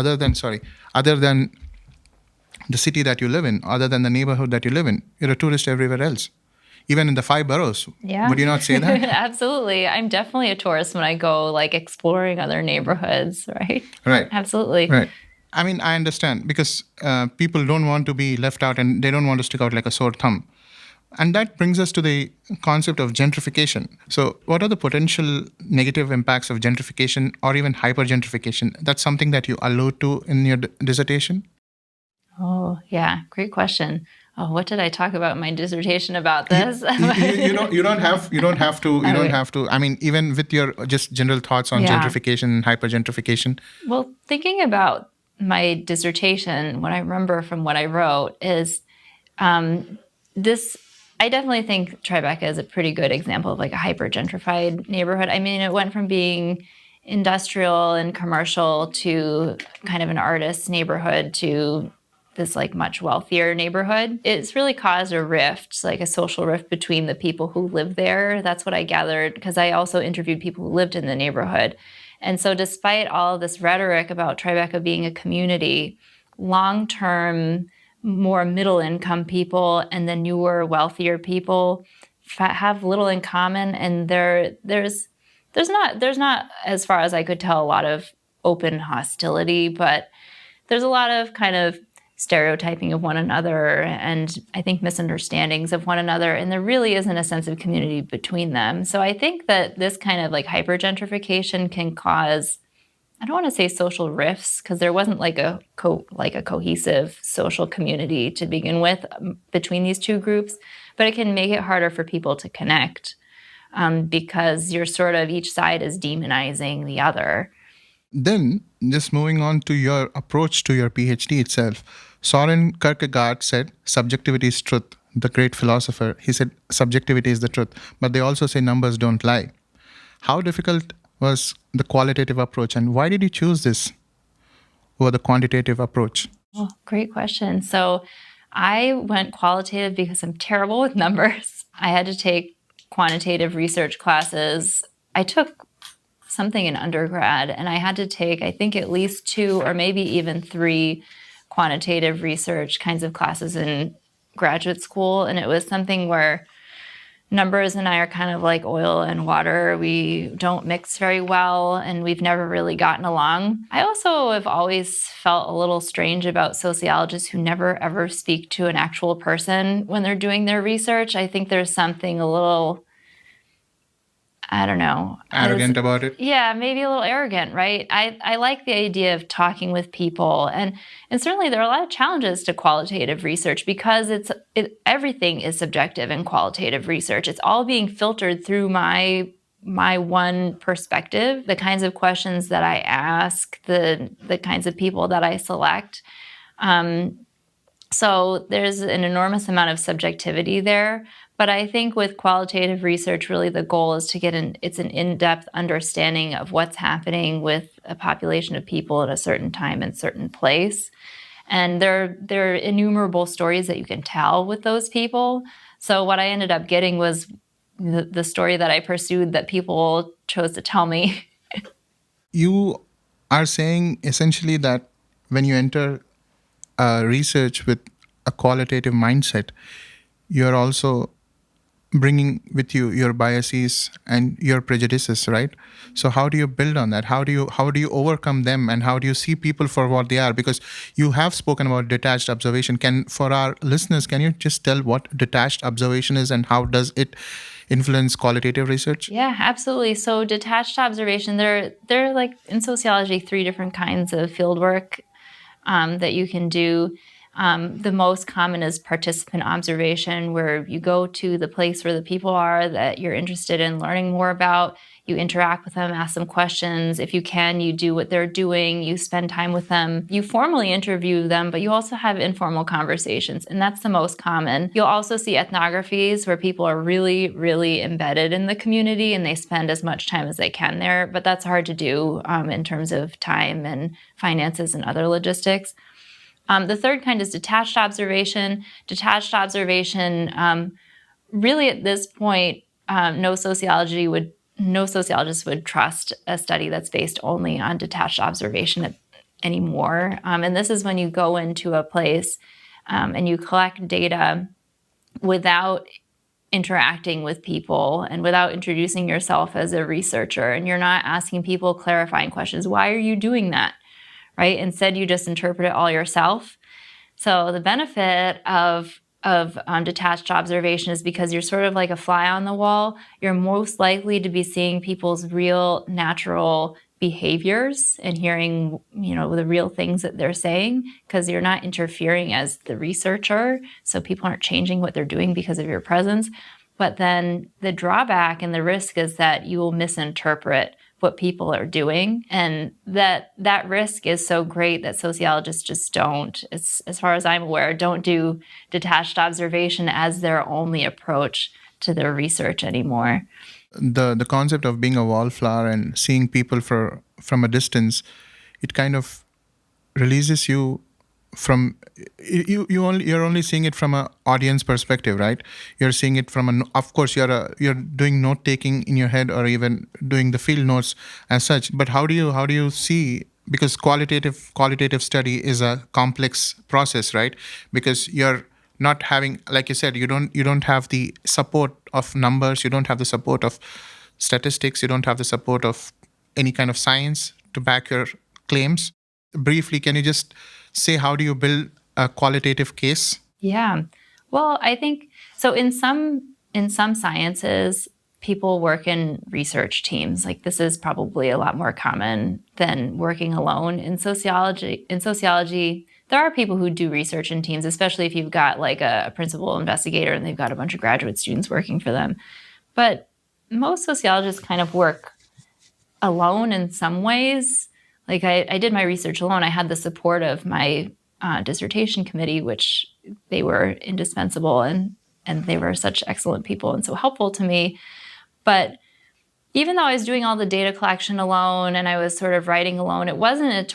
the city that you live in, other than the neighborhood that you live in, you're a tourist everywhere else. Even in the 5 boroughs. Yeah. Would you not say that? Absolutely. I'm definitely a tourist when I go like exploring other neighborhoods, right? Right. Absolutely. Right. I mean, I understand, because people don't want to be left out and they don't want to stick out like a sore thumb. And that brings us to the concept of gentrification. So what are the potential negative impacts of gentrification or even hypergentrification? That's something that you allude to in your dissertation? Oh, yeah. Great question. Oh, what did I talk about in my dissertation about this? You don't have to. I mean, even with your just general thoughts on gentrification and hypergentrification. Well, thinking about my dissertation, what I remember from what I wrote is this. I definitely think Tribeca is a pretty good example of like a hyper-gentrified neighborhood. I mean, it went from being industrial and commercial to kind of an artist's neighborhood to this like much wealthier neighborhood. It's really caused a rift, like a social rift between the people who live there. That's what I gathered, because I also interviewed people who lived in the neighborhood. And so despite all of this rhetoric about Tribeca being a community, long-term, more middle-income people and the newer, wealthier people have little in common. And there's not, as far as I could tell, a lot of open hostility, but there's a lot of kind of stereotyping of one another and I think misunderstandings of one another. And there really isn't a sense of community between them. So I think that this kind of like hypergentrification can cause, I don't want to say social rifts, because there wasn't like a cohesive social community to begin with between these two groups, but it can make it harder for people to connect because you're sort of, each side is demonizing the other. Then, just moving on to your approach to your PhD itself, Soren Kierkegaard said, subjectivity is truth. The great philosopher, he said, subjectivity is the truth. But they also say numbers don't lie. How difficult was the qualitative approach, and why did you choose this over the quantitative approach? Oh, great question. So I went qualitative because I'm terrible with numbers. I had to take quantitative research classes. I took something in undergrad, and I had to take, I think, at least 2 or maybe even 3 quantitative research kinds of classes in graduate school. And it was something where numbers and I are kind of like oil and water. We don't mix very well, and we've never really gotten along. I also have always felt a little strange about sociologists who never ever speak to an actual person when they're doing their research. I think there's something a little, I don't know. Arrogant about it? Yeah, maybe a little arrogant, right? I like the idea of talking with people, and certainly there are a lot of challenges to qualitative research because everything is subjective in qualitative research. It's all being filtered through my one perspective, the kinds of questions that I ask, the kinds of people that I select. So there's an enormous amount of subjectivity there. But I think with qualitative research, really the goal is to get an in-depth understanding of what's happening with a population of people at a certain time and certain place. And there are innumerable stories that you can tell with those people. So what I ended up getting was the story that I pursued that people chose to tell me. You are saying essentially that when you enter research with a qualitative mindset, you're also bringing with you your biases and your prejudices, right? So how do you build on that? How do you overcome them, and how do you see people for what they are? Because you have spoken about detached observation. For our listeners, can you just tell what detached observation is and how does it influence qualitative research? Yeah, absolutely. So detached observation, there are like in sociology 3 different kinds of fieldwork that you can do. The most common is participant observation, where you go to the place where the people are that you're interested in learning more about. You interact with them, ask them questions. If you can, you do what they're doing. You spend time with them. You formally interview them, but you also have informal conversations, and that's the most common. You'll also see ethnographies where people are really, really embedded in the community and they spend as much time as they can there, but that's hard to do in terms of time and finances and other logistics. The third kind is detached observation. Detached observation, really at this point, no sociologist would trust a study that's based only on detached observation anymore. And this is when you go into a place and you collect data without interacting with people and without introducing yourself as a researcher. And you're not asking people clarifying questions. Why are you doing that? Right? Instead, you just interpret it all yourself. So the benefit of detached observation is because you're sort of like a fly on the wall. You're most likely to be seeing people's real natural behaviors and hearing, the real things that they're saying, because you're not interfering as the researcher. So people aren't changing what they're doing because of your presence. But then the drawback and the risk is that you will misinterpret what people are doing. And that risk is so great that sociologists just don't, as far as I'm aware, don't do detached observation as their only approach to their research anymore. The concept of being a wallflower and seeing people from a distance, it kind of releases you from you're only seeing it from an audience perspective, right? You're seeing it from of course you're doing note taking in your head or even doing the field notes as such, but how do you see, because qualitative study is a complex process, right? Because you're not having, like you said, you don't have the support of numbers, you don't have the support of statistics, you don't have the support of any kind of science to back your claims. Briefly, can you just say how do you build a qualitative case? Yeah. Well, I think so in some sciences, people work in research teams. Like this is probably a lot more common than working alone. In sociology, there are people who do research in teams, especially if you've got like a principal investigator and they've got a bunch of graduate students working for them. But most sociologists kind of work alone in some ways. Like I did my research alone. I had the support of my dissertation committee, which they were indispensable, and they were such excellent people and so helpful to me. But even though I was doing all the data collection alone and I was sort of writing alone, I wasn't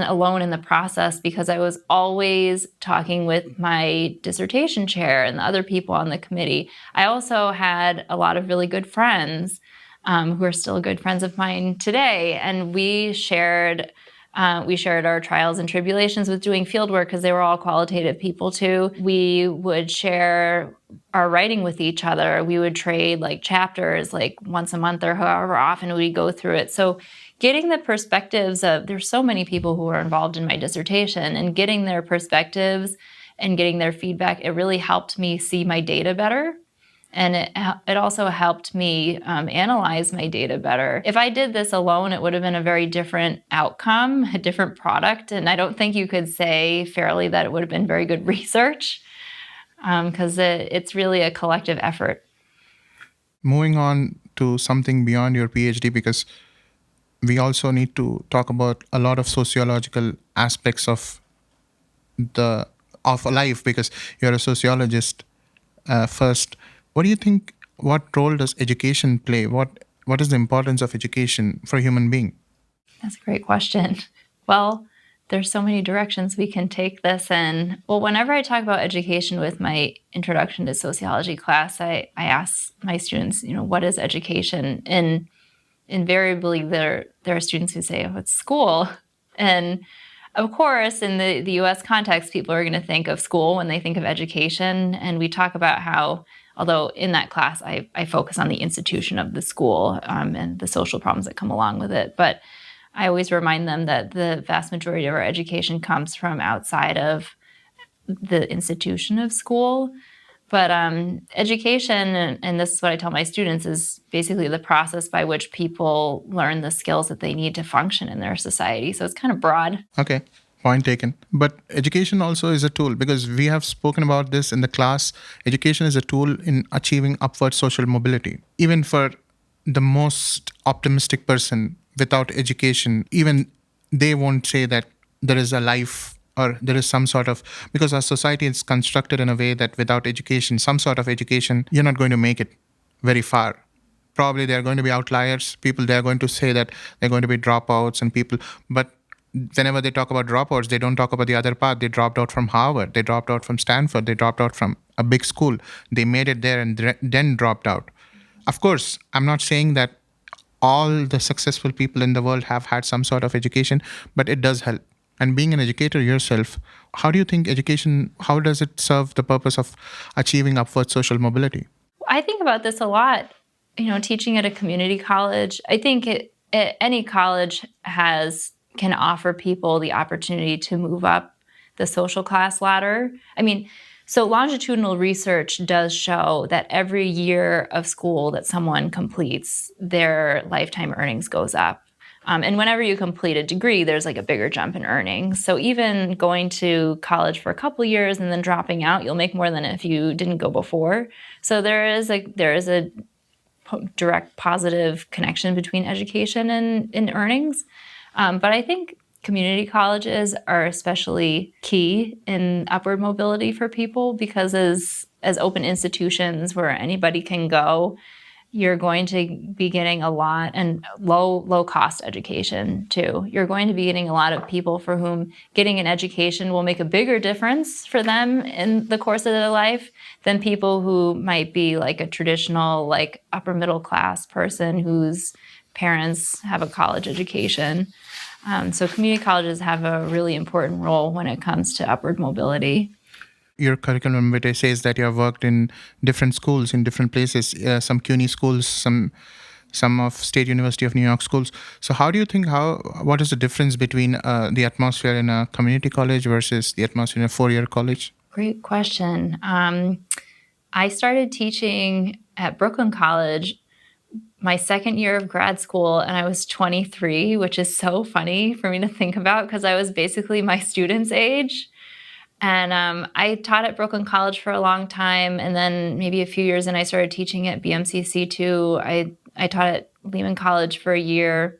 alone in the process because I was always talking with my dissertation chair and the other people on the committee. I also had a lot of really good friends who are still good friends of mine today, and we shared our trials and tribulations with doing field work because they were all qualitative people too. We would share our writing with each other. We would trade like chapters, like once a month or however often we go through it. So getting the perspectives of, there's so many people who are involved in my dissertation, and getting their perspectives and getting their feedback, it really helped me see my data better. And it also helped me analyze my data better. If I did this alone, it would have been a very different outcome, a different product. And I don't think you could say fairly that it would have been very good research because it's really a collective effort. Moving on to something beyond your PhD, because we also need to talk about a lot of sociological aspects of life, because you're a sociologist first. What do you think? What role does education play? What is the importance of education for a human being? That's a great question. Well, there's so many directions we can take this in. Well, whenever I talk about education with my introduction to sociology class, I ask my students, what is education? And invariably, there are students who say, oh, it's school. And of course, in the US context, people are going to think of school when they think of education. And we talk about how, although in that class, I focus on the institution of the school and the social problems that come along with it. But I always remind them that the vast majority of our education comes from outside of the institution of school. But education, and this is what I tell my students, is basically the process by which people learn the skills that they need to function in their society. So it's kind of broad. Okay, point taken. But education also is a tool, because we have spoken about this in the class. Education is a tool in achieving upward social mobility. Even for the most optimistic person, without education, even they won't say that there is a life or there is some sort of, because our society is constructed in a way that without education, some sort of education, you're not going to make it very far. Probably there are going to be outliers, people, they're going to say that they're going to be dropouts and people, but whenever they talk about dropouts, they don't talk about the other part. They dropped out from Harvard, they dropped out from Stanford, they dropped out from a big school. They made it there and then dropped out. Of course, I'm not saying that all the successful people in the world have had some sort of education, but it does help. And being an educator yourself, how do you think education, how does it serve the purpose of achieving upward social mobility? I think about this a lot, teaching at a community college. I think any college can offer people the opportunity to move up the social class ladder. So longitudinal research does show that every year of school that someone completes, their lifetime earnings goes up. And whenever you complete a degree, there's like a bigger jump in earnings. So even going to college for a couple of years and then dropping out, you'll make more than if you didn't go before. So there is a direct positive connection between education and earnings. But I think community colleges are especially key in upward mobility for people, because as open institutions where anybody can go, you're going to be getting a lot, and low cost education too. You're going to be getting a lot of people for whom getting an education will make a bigger difference for them in the course of their life than people who might be like a traditional, like upper middle class person whose parents have a college education. So community colleges have a really important role when it comes to upward mobility. Your curriculum says that you have worked in different schools in different places, some CUNY schools, some of State University of New York schools. So how do you think, what is the difference between the atmosphere in a community college versus the atmosphere in a four-year college? Great question. I started teaching at Brooklyn College my second year of grad school, and I was 23, which is so funny for me to think about because I was basically my students' age. And I taught at Brooklyn College for a long time, and then maybe a few years, and I started teaching at BMCC too. I taught at Lehman College for a year,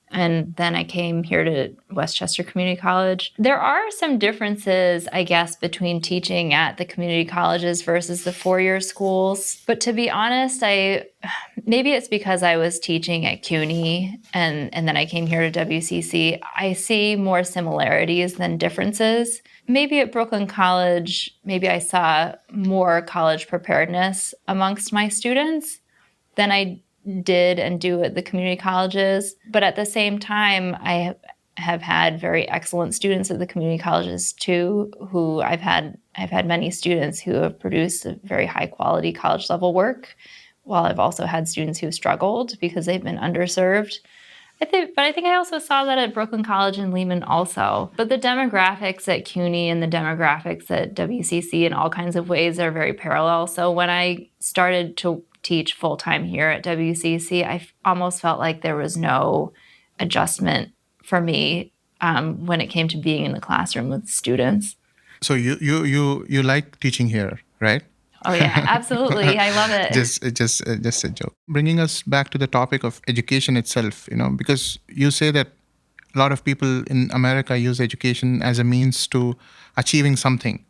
And then I came here to Westchester Community College. There are some differences, I guess, between teaching at the community colleges versus the four-year schools. But to be honest, maybe it's because I was teaching at CUNY and then I came here to WCC. I see more similarities than differences. Maybe at Brooklyn College, maybe I saw more college preparedness amongst my students than I did and do at the community colleges. But at the same time, I have had very excellent students at the community colleges too, who I've had many students who have produced very high quality college level work, while I've also had students who've struggled because they've been underserved. I think I also saw that at Brooklyn College and Lehman also. But the demographics at CUNY and the demographics at WCC in all kinds of ways are very parallel. So when I started to teach full-time here at WCC, I almost felt like there was no adjustment for me when it came to being in the classroom with students. So you like teaching here, right? Oh yeah, absolutely. I love it. Just a joke. Bringing us back to the topic of education itself, because you say that a lot of people in America use education as a means to achieving something,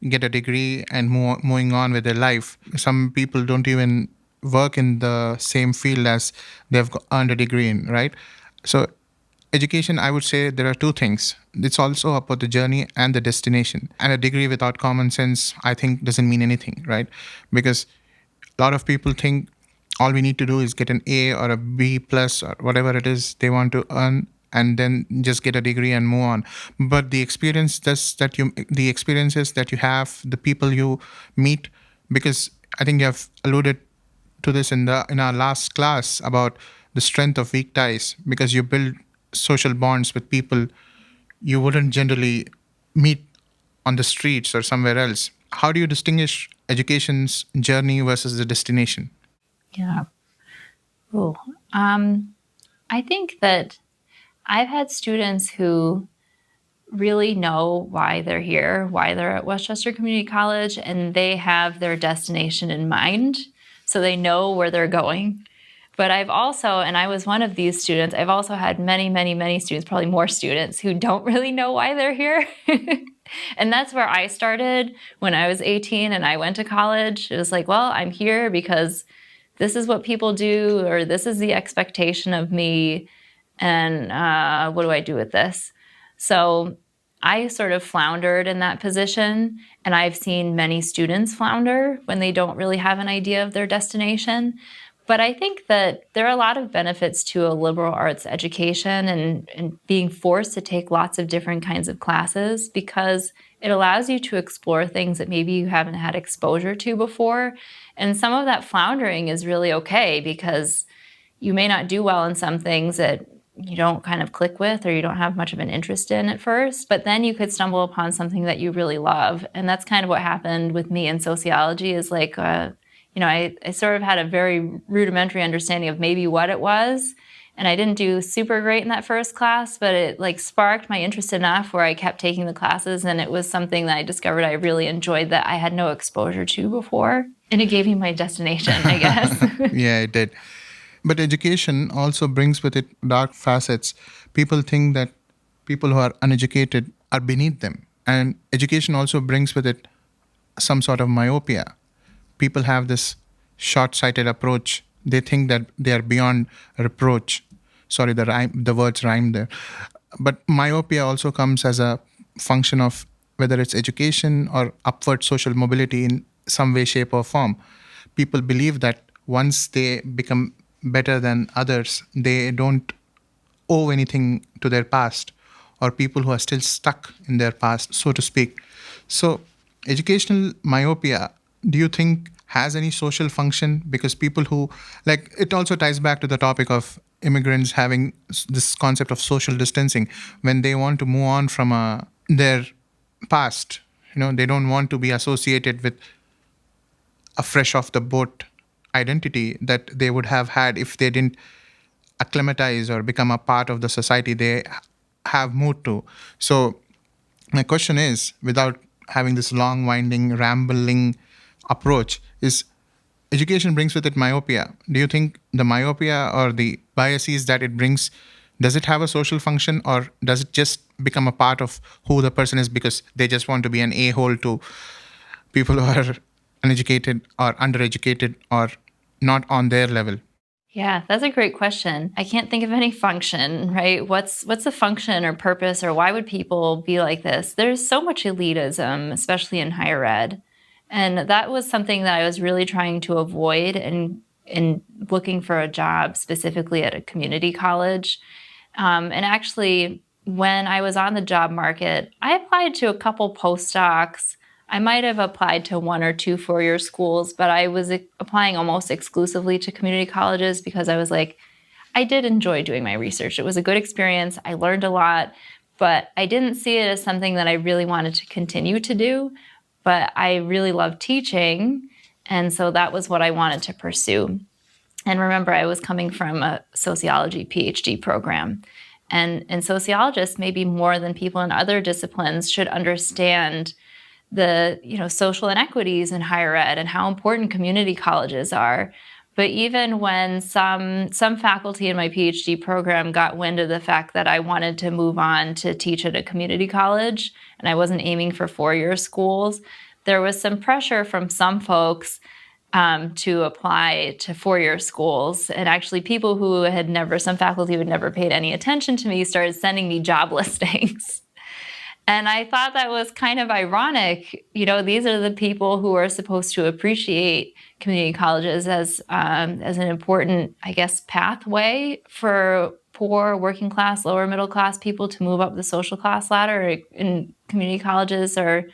get a degree and moving on with their life. Some people don't even work in the same field as they've earned a degree in, right? So education, I would say there are two things. It's also about the journey and the destination. And a degree without common sense, I think, doesn't mean anything, right? Because a lot of people think all we need to do is get an A or a B plus or whatever it is they want to earn, and then just get a degree and move on. But the experiences that you have, the people you meet, because I think you have alluded to this in our last class about the strength of weak ties, because you build social bonds with people you wouldn't generally meet on the streets or somewhere else. How do you distinguish education's journey versus the destination? Yeah. Ooh. I think that I've had students who really know why they're here, why they're at Westchester Community College, and they have their destination in mind. So they know where they're going. But I've also, and I was one of these students, I've also had many, many, many students, probably more students, who don't really know why they're here. And that's where I started when I was 18 and I went to college. It was like, well, I'm here because this is what people do, or this is the expectation of me. And what do I do with this? So I sort of floundered in that position. And I've seen many students flounder when they don't really have an idea of their destination. But I think that there are a lot of benefits to a liberal arts education and being forced to take lots of different kinds of classes, because it allows you to explore things that maybe you haven't had exposure to before. And some of that floundering is really okay, because you may not do well in some things that you don't kind of click with or you don't have much of an interest in at first, but then you could stumble upon something that you really love. And that's kind of what happened with me in sociology, is like, I sort of had a very rudimentary understanding of maybe what it was. And I didn't do super great in that first class, but it sparked my interest enough where I kept taking the classes. And it was something that I discovered I really enjoyed that I had no exposure to before. And it gave me my destination, I guess. Yeah, it did. But education also brings with it dark facets. People think that people who are uneducated are beneath them. And education also brings with it some sort of myopia. People have this short-sighted approach. They think that they are beyond reproach. Sorry, the words rhyme there. But myopia also comes as a function of whether it's education or upward social mobility in some way, shape, or form. People believe that once they become better than others, they don't owe anything to their past, or people who are still stuck in their past, so to speak. So, educational myopia, do you think has any social function? Because people who, it also ties back to the topic of immigrants having this concept of social distancing. When they want to move on from their past, they don't want to be associated with a fresh off the boat identity that they would have had if they didn't acclimatize or become a part of the society they have moved to. So my question is, without having this long, winding, rambling approach, is education brings with it myopia. Do you think the myopia or the biases that it brings Does it have a social function, or does it just become a part of who the person is because they just want to be an a-hole to people who are uneducated or undereducated or not on their level? Yeah, that's a great question. I can't think of any function, right? What's the function or purpose, or why would people be like this? There's so much elitism, especially in higher ed. And that was something that I was really trying to avoid in looking for a job, specifically at a community college. And actually, when I was on the job market, I applied to a couple postdocs. I might have applied to one or two four-year schools, but I was applying almost exclusively to community colleges because I was like, I did enjoy doing my research. It was a good experience. I learned a lot, but I didn't see it as something that I really wanted to continue to do. But I really loved teaching, and so that was what I wanted to pursue. And remember, I was coming from a sociology PhD program. And sociologists, maybe more than people in other disciplines, should understand the social inequities in higher ed and how important community colleges are. But even when some faculty in my PhD program got wind of the fact that I wanted to move on to teach at a community college and I wasn't aiming for four-year schools, there was some pressure from some folks to apply to four-year schools. And actually people some faculty who had never paid any attention to me started sending me job listings. And I thought that was kind of ironic. These are the people who are supposed to appreciate community colleges as an important, I guess, pathway for poor, working class, lower middle class people to move up the social class ladder. And community colleges are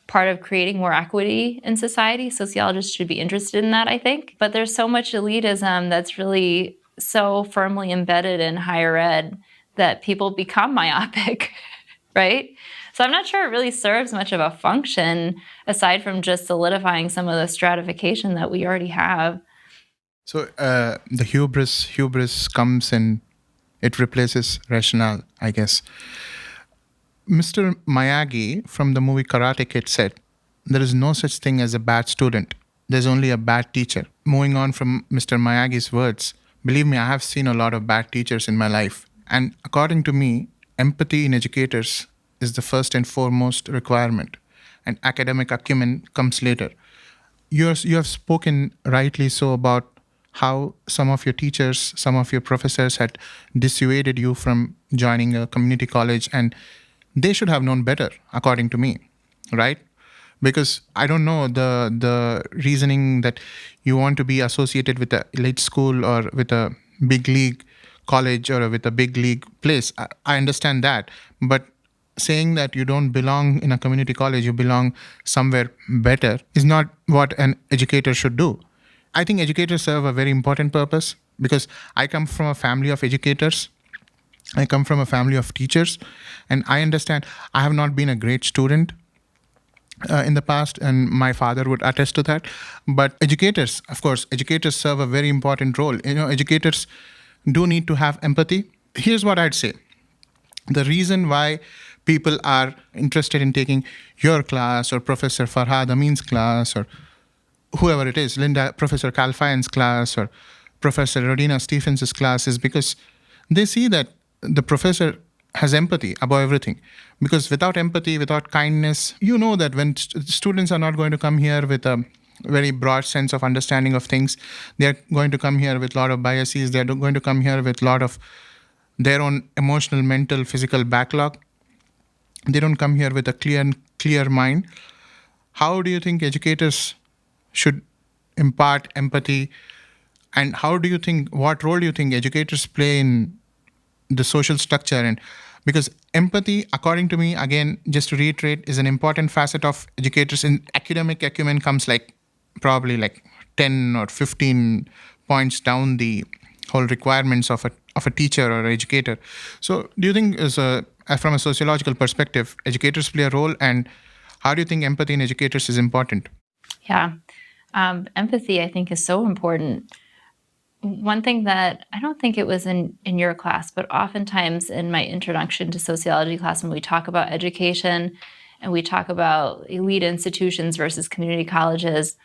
part of creating more equity in society. Sociologists should be interested in that, I think. But there's so much elitism that's really so firmly embedded in higher ed that people become myopic, right? So I'm not sure it really serves much of a function aside from just solidifying some of the stratification that we already have. So the hubris comes and it replaces rationale, I guess. Mr. Miyagi from the movie Karate Kid said, "There is no such thing as a bad student. There's only a bad teacher." Moving on from Mr. Miyagi's words, believe me, I have seen a lot of bad teachers in my life. And according to me, empathy in educators is the first and foremost requirement, and academic acumen comes later. You have spoken rightly so about how some of your teachers, some of your professors had dissuaded you from joining a community college, and they should have known better, according to me, right? Because I don't know the reasoning that you want to be associated with an elite school or with a big league college or with a big league place. I understand that, but saying that you don't belong in a community college, you belong somewhere better, is not what an educator should do. I think educators serve a very important purpose because I come from a family of educators. I come from a family of teachers, and I understand I have not been a great student in the past, and my father would attest to that. But educators, of course, educators serve a very important role. Educators do need to have empathy. Here's what I'd say. The reason why people are interested in taking your class or Professor Farhad Amin's class or whoever it is, Professor Kalfayan's class or Professor Rodina Stephens' class is because they see that the professor has empathy above everything. Because without empathy, without kindness, you know that when students are not going to come here with a very broad sense of understanding of things, they're going to come here with a lot of biases, they're going to come here with a lot of their own emotional, mental, physical backlog. They don't come here with a clear mind. How do you think educators should impart empathy? And what role do you think educators play in the social structure? And because empathy, according to me, again, just to reiterate, is an important facet of educators. In academic acumen comes probably 10 or 15 points down the whole requirements of a teacher or educator. So do you think from a sociological perspective, educators play a role, and how do you think empathy in educators is important? Yeah. Empathy, I think, is so important. One thing that I don't think it was in your class, but oftentimes in my introduction to sociology class, when we talk about education and we talk about elite institutions versus community colleges,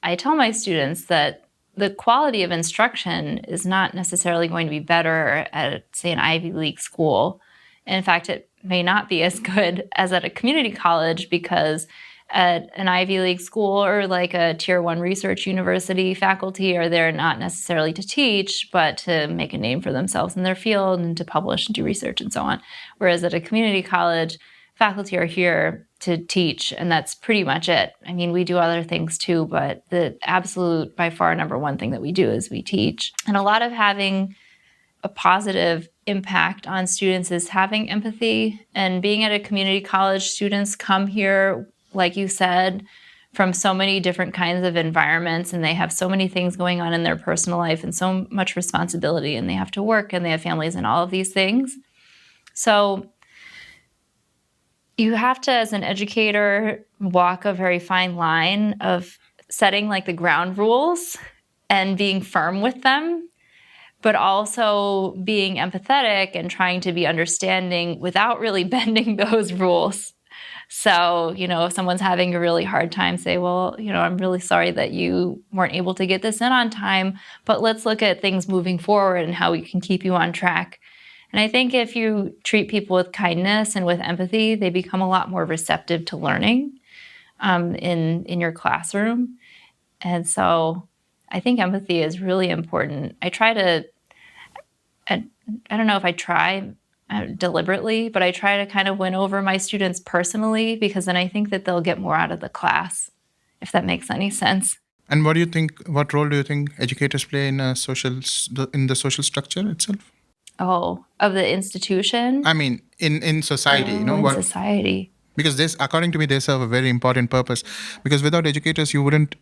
I tell my students that the quality of instruction is not necessarily going to be better at, say, an Ivy League school. In fact, it may not be as good as at a community college, because at an Ivy League school or like a tier 1 research university, faculty are there not necessarily to teach, but to make a name for themselves in their field and to publish and do research and so on. Whereas at a community college, faculty are here to teach, and that's pretty much it. I mean, we do other things too, but the absolute, by far, number one thing that we do is we teach. And a lot of having a positive impact on students is having empathy. And being at a community college, students come here, like you said, from so many different kinds of environments, and they have so many things going on in their personal life and so much responsibility, and they have to work and they have families and all of these things. So you have to, as an educator, walk a very fine line of setting like the ground rules and being firm with them, but also being empathetic and trying to be understanding without really bending those rules. So, if someone's having a really hard time, say, well, I'm really sorry that you weren't able to get this in on time, but let's look at things moving forward and how we can keep you on track. And I think if you treat people with kindness and with empathy, they become a lot more receptive to learning in your classroom. And so I think empathy is really important. I don't know if I try deliberately, but I try to kind of win over my students personally, because then I think that they'll get more out of the class, if that makes any sense. And what role do you think educators play in the social structure itself? Oh, of the institution? I mean, in society, in society. Because this, according to me, they serve a very important purpose. Because without educators, you wouldn't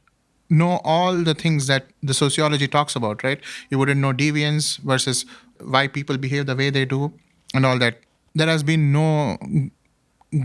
know all the things that the sociology talks about, right? You wouldn't know deviance versus why people behave the way they do and all that. There has been no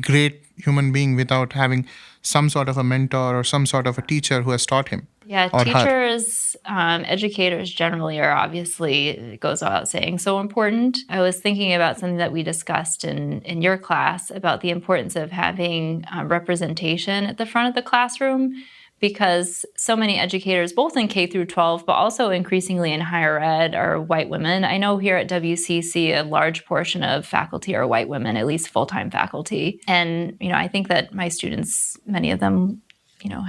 great human being without having some sort of a mentor or some sort of a teacher who has taught him. Yeah, teachers, educators generally are obviously, it goes without saying, so important. I was thinking about something that we discussed in your class about the importance of having representation at the front of the classroom, because so many educators, both in K through 12, but also increasingly in higher ed, are white women. I know here at WCC, a large portion of faculty are white women, at least full-time faculty. And, I think that my students, many of them,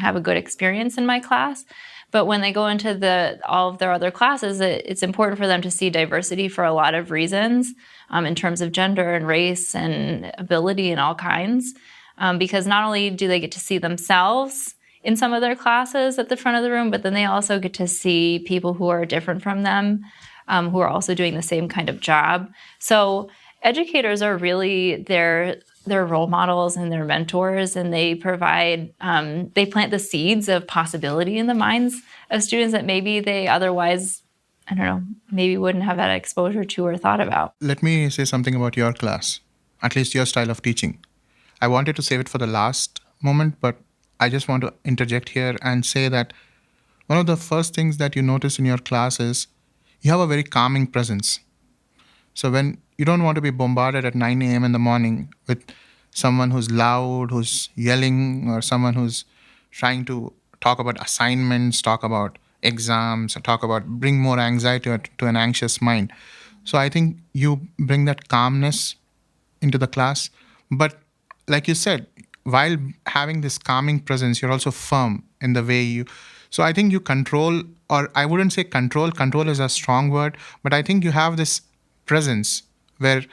have a good experience in my class. But when they go into all of their other classes, it's important for them to see diversity for a lot of reasons, in terms of gender and race and ability and all kinds. Because not only do they get to see themselves in some of their classes at the front of the room, but then they also get to see people who are different from them, who are also doing the same kind of job. So educators are really their role models and their mentors, and they provide, they plant the seeds of possibility in the minds of students that maybe they otherwise, I don't know, maybe wouldn't have had exposure to or thought about. Let me say something about your class, at least your style of teaching. I wanted to save it for the last moment, but I just want to interject here and say that one of the first things that you notice in your class is you have a very calming presence. So when you don't want to be bombarded at 9 a.m. in the morning with someone who's loud, who's yelling, or someone who's trying to talk about assignments, talk about exams, or bring more anxiety to an anxious mind. So I think you bring that calmness into the class. But like you said, while having this calming presence, you're also firm in the way you... So I think you control, or I wouldn't say control is a strong word, but I think you have this presence where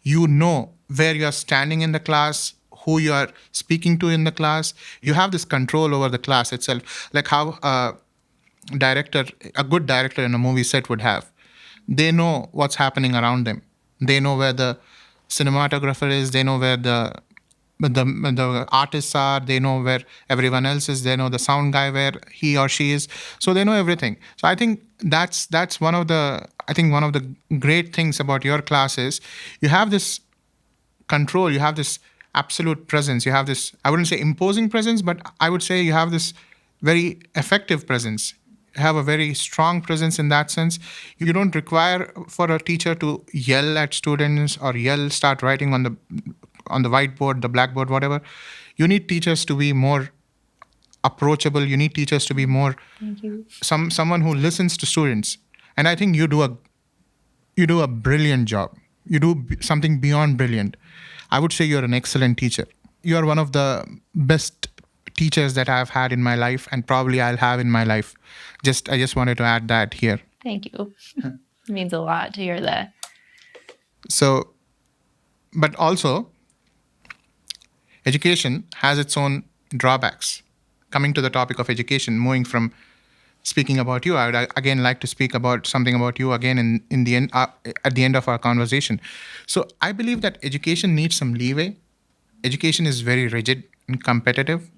you know where you're standing in the class, who you are speaking to in the class. You have this control over the class itself, like how a good director in a movie set would have. They know what's happening around them. They know where the cinematographer is. They know where the artists are. They know where everyone else is. They know the sound guy where he or she is. So they know everything. So I think that's one of the great things about your class is you have this control. You have this absolute presence. You have this, I wouldn't say imposing presence, but I would say you have this very effective presence. You have a very strong presence in that sense. You don't require for a teacher to yell at students or start writing on the whiteboard, the blackboard, whatever. You need teachers to be more approachable. You need teachers to be more Thank you. someone who listens to students. And I think you do a brilliant job. You do something beyond brilliant. I would say you're an excellent teacher. You are one of the best teachers that I've had in my life, and probably I'll have in my life. I just wanted to add that here. Thank you. It means a lot to hear that. So, but also, education has its own drawbacks. Coming to the topic of education, moving from speaking about you, I would again like to speak about something about you again in the end, at the end of our conversation. So I believe that education needs some leeway. Education is very rigid and competitive.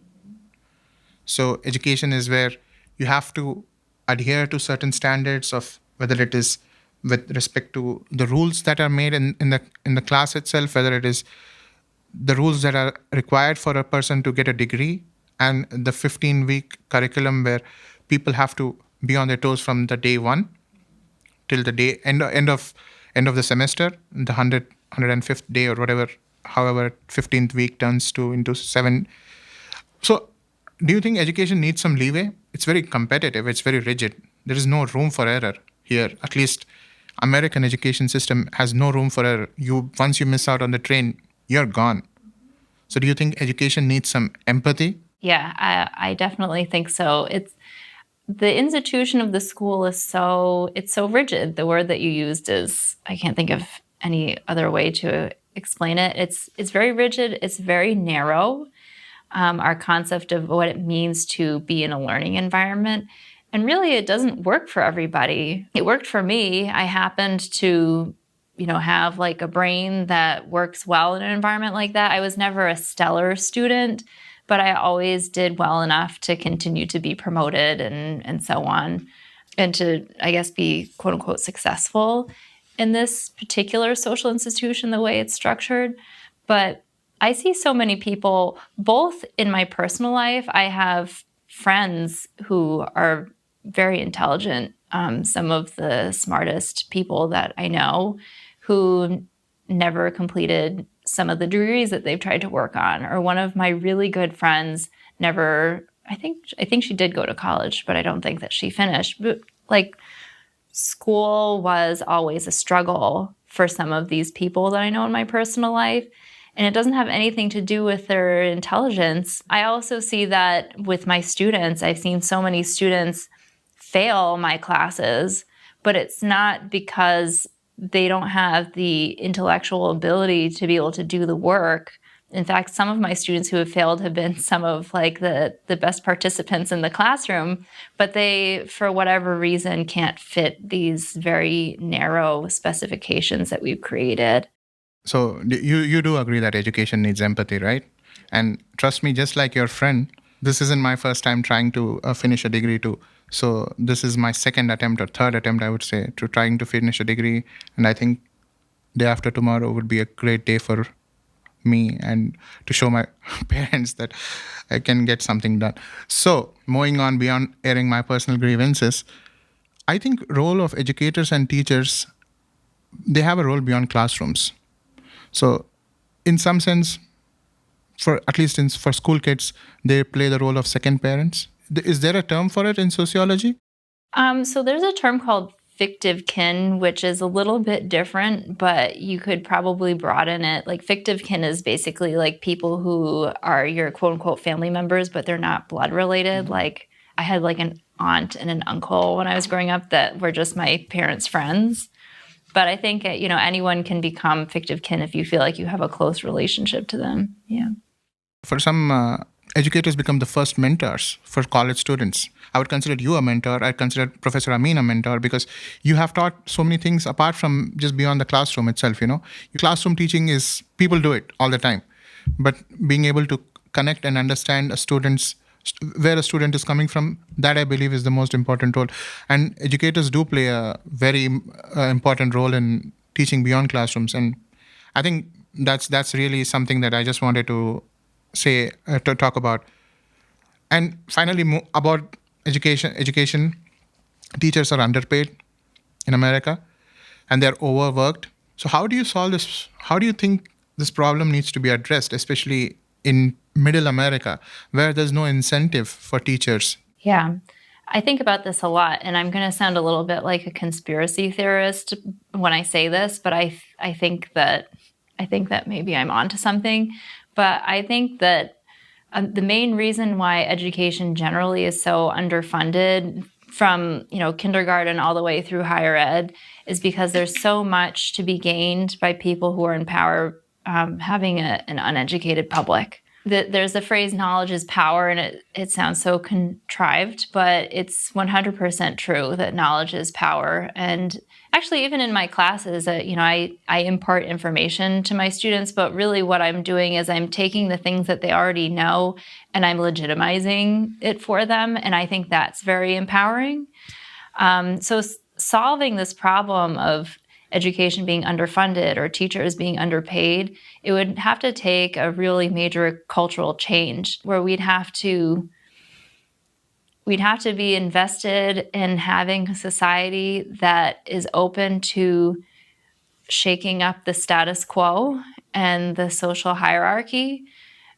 So education is where you have to adhere to certain standards of whether it is with respect to the rules that are made in the class itself, whether it is the rules that are required for a person to get a degree, and the 15-week curriculum where people have to be on their toes from the day one till the end of the semester, the 105th day or whatever, however 15th week turns to into 7. So do you think education needs some leeway? It's very competitive, it's very rigid. There is no room for error here. At least American education system has no room for error. Once you miss out on the train, you're gone. So do you think education needs some empathy? Yeah, I definitely think so. It's the institution of the school is so rigid. The word that you used is, I can't think of any other way to explain it. It's very rigid. It's very narrow. Our concept of what it means to be in a learning environment. And really, it doesn't work for everybody. It worked for me. I happened to, have like a brain that works well in an environment like that. I was never a stellar student, but I always did well enough to continue to be promoted and so on, and to, I guess, be quote unquote successful in this particular social institution, the way it's structured. But I see so many people, both in my personal life. I have friends who are very intelligent, some of the smartest people that I know, who never completed some of the degrees that they've tried to work on. Or one of my really good friends never, I think she did go to college, but I don't think that she finished. But like, school was always a struggle for some of these people that I know in my personal life. And it doesn't have anything to do with their intelligence. I also see that with my students. I've seen so many students fail my classes, but it's not because they don't have the intellectual ability to be able to do the work. In fact, some of my students who have failed have been some of like the best participants in the classroom, but they, for whatever reason, can't fit these very narrow specifications that we've created. So you do agree that education needs empathy, right? And trust me, just like your friend, this isn't my first time trying to finish a degree too. So this is my second attempt or third attempt, I would say, to trying to finish a degree. And I think day after tomorrow would be a great day for me and to show my parents that I can get something done. So moving on beyond airing my personal grievances, I think role of educators and teachers, they have a role beyond classrooms. So in some sense, for at least for school kids, they play the role of second parents. Is there a term for it in sociology? So there's a term called fictive kin, which is a little bit different, but you could probably broaden it. Like, fictive kin is basically like people who are your quote unquote family members, but they're not blood related. Mm-hmm. Like, I had like an aunt and an uncle when I was growing up that were just my parents' friends. But I think, anyone can become fictive kin if you feel like you have a close relationship to them. Yeah. For some educators become the first mentors for college students. I would consider you a mentor. I consider Professor Amin a mentor because you have taught so many things apart from just beyond the classroom itself, Classroom teaching is, people do it all the time. But being able to connect and understand where a student is coming from, that I believe is the most important role. And educators do play a very important role in teaching beyond classrooms. And I think that's really something that I just wanted to say, to talk about. And finally, about education, teachers are underpaid in America and they're overworked. So how do you solve this? How do you think this problem needs to be addressed, especially in middle America, where there's no incentive for teachers. Yeah. I think about this a lot, and I'm going to sound a little bit like a conspiracy theorist when I say this, but I think that maybe I'm onto something. But I think that the main reason why education generally is so underfunded from kindergarten all the way through higher ed is because there's so much to be gained by people who are in power having an uneducated public. There's the phrase "knowledge is power," and it sounds so contrived, but it's 100% true that knowledge is power. And actually, even in my classes, I impart information to my students, but really what I'm doing is I'm taking the things that they already know and I'm legitimizing it for them. And I think that's very empowering. So solving this problem of education being underfunded or teachers being underpaid, it would have to take a really major cultural change where we'd have to be invested in having a society that is open to shaking up the status quo and the social hierarchy.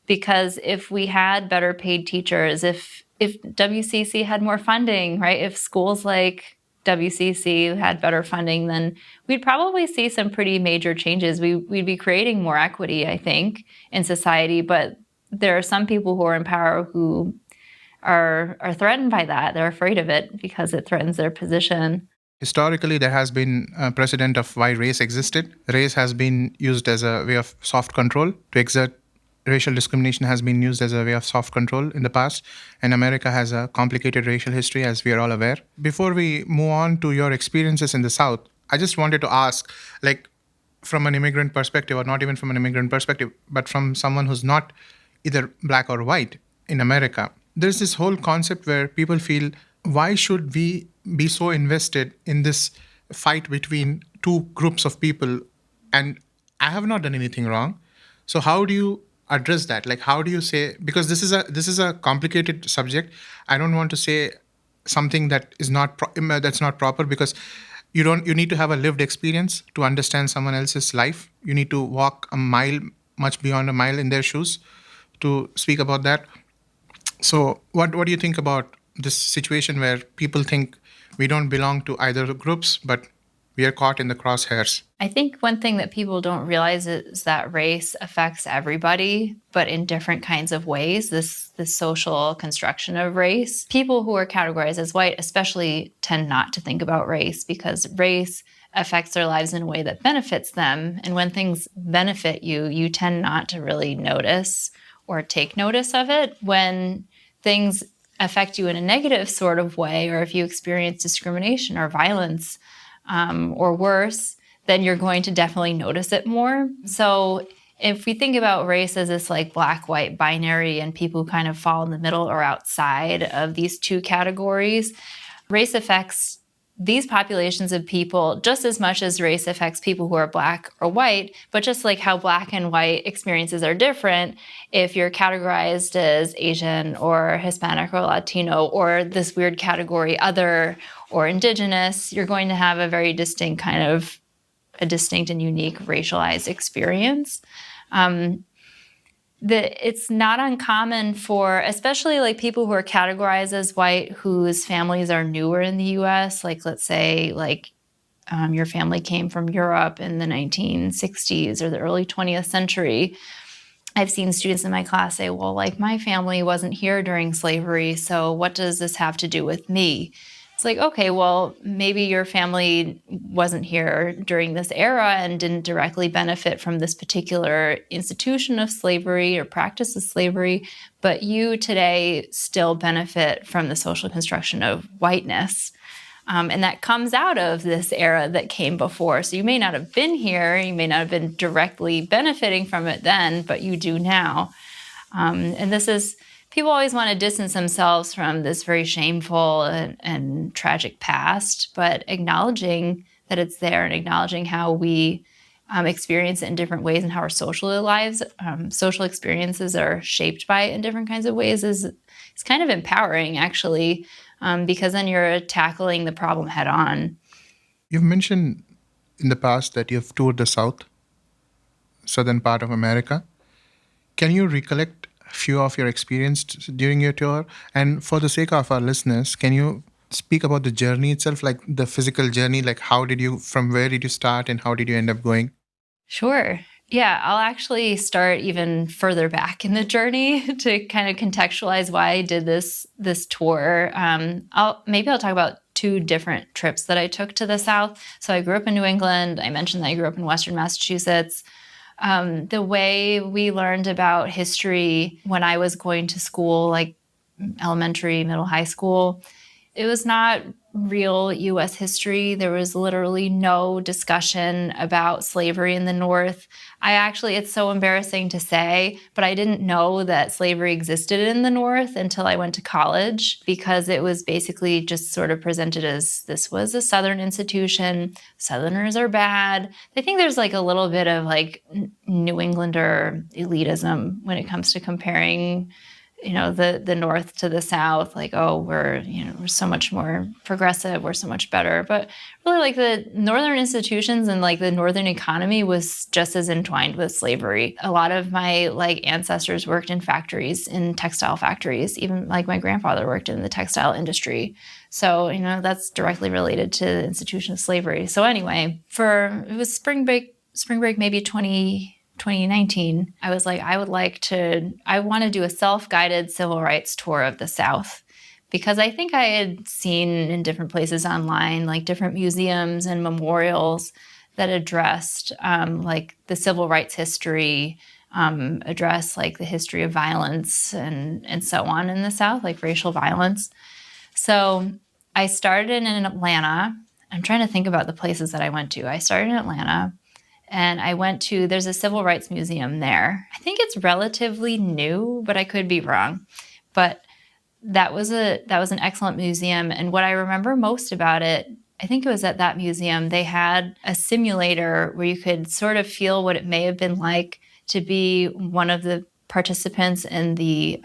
Because if we had better paid teachers, if WCC had more funding, right? If schools like WCC had better funding, then we'd probably see some pretty major changes. We'd be creating more equity, I think, in society. But there are some people who are in power who are threatened by that. They're afraid of it because it threatens their position. Historically, there has been a precedent of why race existed. Race has been used as a way of soft control to exert. Racial discrimination has been used as a way of soft control in the past, and America has a complicated racial history, as we are all aware. Before we move on to your experiences in the South, I just wanted to ask, like, from an immigrant perspective, or not even from an immigrant perspective, but from someone who's not either black or white in America, there's this whole concept where people feel, why should we be so invested in this fight between two groups of people? And I have not done anything wrong. So how do you address that? Like, how do you say, because this is a complicated subject. I don't want to say something that is not that's not proper, because you need to have a lived experience to understand someone else's life. You need to walk a mile, much beyond a mile, in their shoes to speak about that. So what do you think about this situation where people think we don't belong to either groups, but we are caught in the crosshairs? I think one thing that people don't realize is that race affects everybody, but in different kinds of ways. This social construction of race. People who are categorized as white especially tend not to think about race because race affects their lives in a way that benefits them. And when things benefit you, you tend not to really notice or take notice of it. When things affect you in a negative sort of way, or if you experience discrimination or violence, or worse, then you're going to definitely notice it more. So if we think about race as this like black-white binary and people who kind of fall in the middle or outside of these two categories, race affects these populations of people just as much as race affects people who are black or white, but just like how black and white experiences are different, if you're categorized as Asian or Hispanic or Latino or this weird category other or indigenous, you're going to have a very distinct a distinct and unique racialized experience. It's not uncommon for, especially like people who are categorized as white, whose families are newer in the U.S. Like, let's say, your family came from Europe in the 1960s or the early 20th century. I've seen students in my class say, well, like, my family wasn't here during slavery, so what does this have to do with me? It's like, okay, well, maybe your family wasn't here during this era and didn't directly benefit from this particular institution of slavery or practice of slavery, but you today still benefit from the social construction of whiteness. And that comes out of this era that came before. So you may not have been here, you may not have been directly benefiting from it then, but you do now. And this is... People always want to distance themselves from this very shameful and tragic past, but acknowledging that it's there and acknowledging how we experience it in different ways and how our social experiences are shaped by it in different kinds of ways is kind of empowering, actually, because then you're tackling the problem head on. You've mentioned in the past that you've toured the southern part of America. Can you recollect a few of your experience during your tour? And for the sake of our listeners, can you speak about the journey itself, like the physical journey, like from where did you start and how did you end up going? Sure. Yeah, I'll actually start even further back in the journey to kind of contextualize why I did this tour. I'll talk about two different trips that I took to the South. So I grew up in New England. I mentioned that I grew up in Western Massachusetts. The way we learned about history when I was going to school, like elementary, middle, high school, it was not real US history. There was literally no discussion about slavery in the North. It's so embarrassing to say, but I didn't know that slavery existed in the North until I went to college, because it was basically just sort of presented as this was a Southern institution. Southerners are bad. I think there's like a little bit of like New Englander elitism when it comes to comparing the North to the South, like, oh, we're so much more progressive, we're so much better. But really, like, the Northern institutions and like the Northern economy was just as entwined with slavery. A lot of my like ancestors worked in factories, in textile factories. Even like my grandfather worked in the textile industry. So, that's directly related to the institution of slavery. So anyway, it was spring break maybe 2019, I was like, I want to do a self-guided civil rights tour of the South, because I think I had seen in different places online, like different museums and memorials that addressed like the civil rights history, address like the history of violence and so on in the South, like racial violence. So I started in Atlanta. I'm trying to think about the places that I went to. I started in Atlanta. And there's a civil rights museum there. I think it's relatively new, but I could be wrong. But that was an excellent museum. And what I remember most about it, I think it was at that museum, they had a simulator where you could sort of feel what it may have been like to be one of the participants in the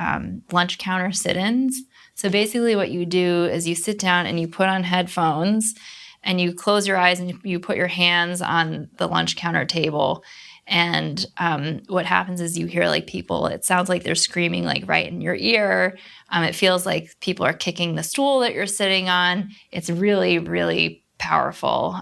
lunch counter sit-ins. So basically what you do is you sit down and you put on headphones and you close your eyes and you put your hands on the lunch counter table. And what happens is you hear like people, it sounds like they're screaming like right in your ear. It feels like people are kicking the stool that you're sitting on. It's really, really powerful.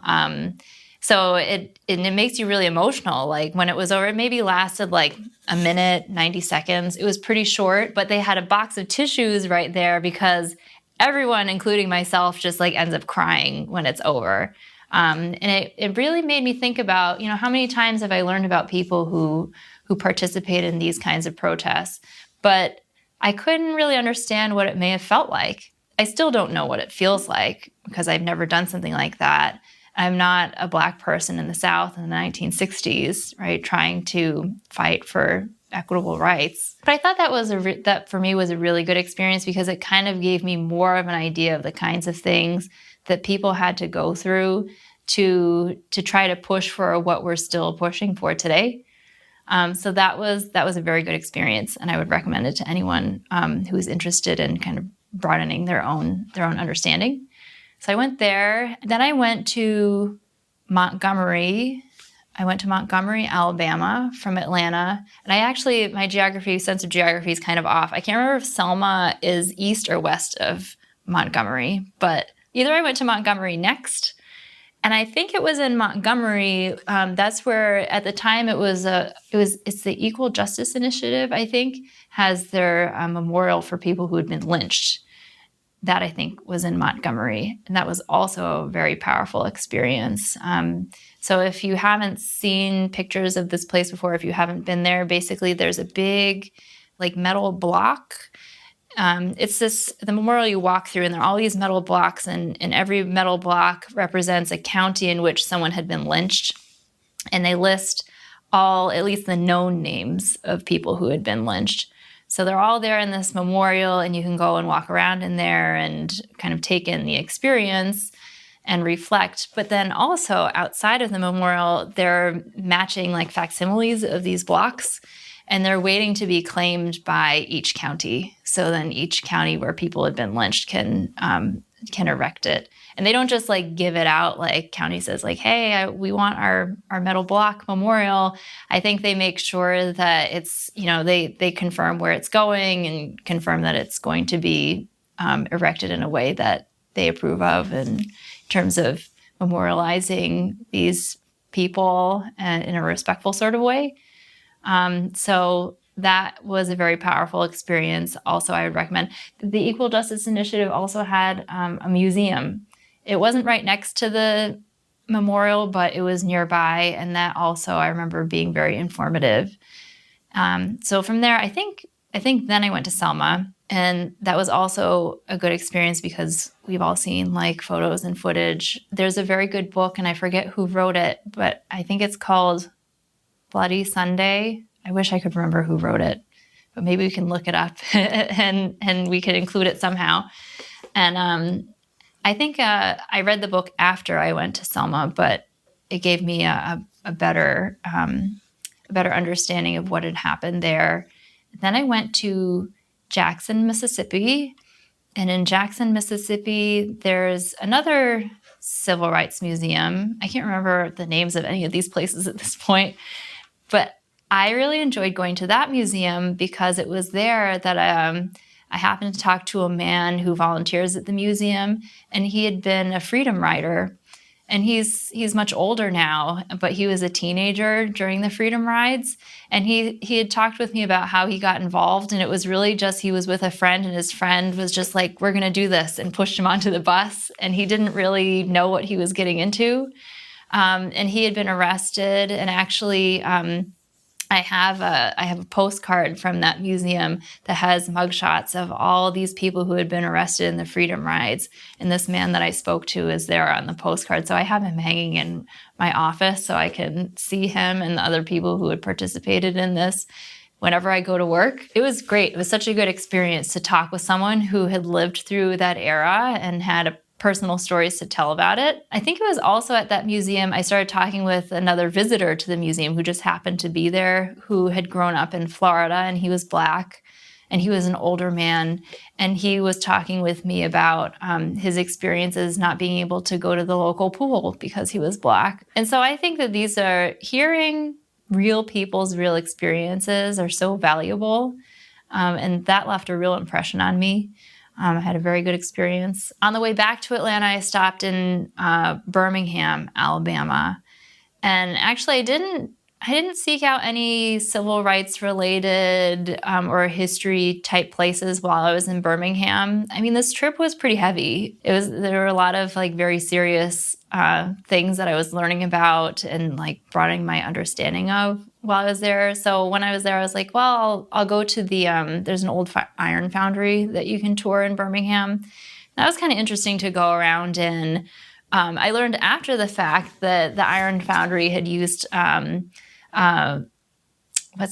So it makes you really emotional. Like when it was over, it maybe lasted like a minute, 90 seconds. It was pretty short, but they had a box of tissues right there because everyone, including myself, just like ends up crying when it's over. And it really made me think about, how many times have I learned about people who participate in these kinds of protests, but I couldn't really understand what it may have felt like. I still don't know what it feels like because I've never done something like that. I'm not a Black person in the South in the 1960s, right, trying to fight for equitable rights. But I thought that for me was a really good experience because it kind of gave me more of an idea of the kinds of things that people had to go through to try to push for what we're still pushing for today. So that was a very good experience, and I would recommend it to anyone who's interested in kind of broadening their own understanding. So I went there. Then I went to Montgomery. Alabama from Atlanta. And my sense of geography is kind of off. I can't remember if Selma is east or west of Montgomery, but either I went to Montgomery next, and I think it was in Montgomery. That's where at the time it's the Equal Justice Initiative, I think, has their memorial for people who had been lynched. That I think was in Montgomery, and that was also a very powerful experience. So if you haven't seen pictures of this place before, if you haven't been there, basically there's a big like metal block. The memorial you walk through, and there are all these metal blocks, and every metal block represents a county in which someone had been lynched. And they list at least the known names of people who had been lynched. So they're all there in this memorial, and you can go and walk around in there and kind of take in the experience and reflect. But then also outside of the memorial, they're matching like facsimiles of these blocks, and they're waiting to be claimed by each county. So then each county where people had been lynched can can erect it. And they don't just like give it out like county says like, hey, we want our metal block memorial. I think they make sure that it's, they confirm where it's going and confirm that it's going to be erected in a way that they approve of in terms of memorializing these people in a respectful sort of way. So that was a very powerful experience. Also, I would recommend. The Equal Justice Initiative also had a museum. It wasn't right next to the memorial, but it was nearby. And that also, I remember being very informative. So from there, I think then I went to Selma. And that was also a good experience because we've all seen like photos and footage. There's a very good book, and I forget who wrote it, but I think it's called Bloody Sunday. I wish I could remember who wrote it, but maybe we can look it up and we could include it somehow. And I think I read the book after I went to Selma, but it gave me a better understanding of what had happened there. Then I went to Jackson, Mississippi. And in Jackson, Mississippi, there's another civil rights museum. I can't remember the names of any of these places at this point, but I really enjoyed going to that museum because it was there that I happened to talk to a man who volunteers at the museum, and he had been a freedom rider. And he's much older now, but he was a teenager during the freedom rides. And he had talked with me about how he got involved. And it was really just he was with a friend, and his friend was just like, we're going to do this, and pushed him onto the bus. And he didn't really know what he was getting into. And he had been arrested. And actually, I have a postcard from that museum that has mugshots of all these people who had been arrested in the freedom rides. And this man that I spoke to is there on the postcard. So I have him hanging in my office so I can see him and the other people who had participated in this whenever I go to work. It was great. It was such a good experience to talk with someone who had lived through that era and had personal stories to tell about it. I think it was also at that museum I started talking with another visitor to the museum who just happened to be there, who had grown up in Florida, and he was Black, and he was an older man, and he was talking with me about his experiences not being able to go to the local pool because he was Black. And so I think that these are hearing real people's real experiences are so valuable, and that left a real impression on me. I had a very good experience. On the way back to Atlanta, I stopped in Birmingham, Alabama. And actually, I didn't seek out any civil rights related or history type places while I was in Birmingham. I mean, this trip was pretty heavy. There were a lot of like very serious things that I was learning about and like broadening my understanding of while I was there. So when I was there, I was like, well, I'll go to the, there's an old iron foundry that you can tour in Birmingham. That was kind of interesting to go around in. I learned after the fact that the iron foundry had used, what's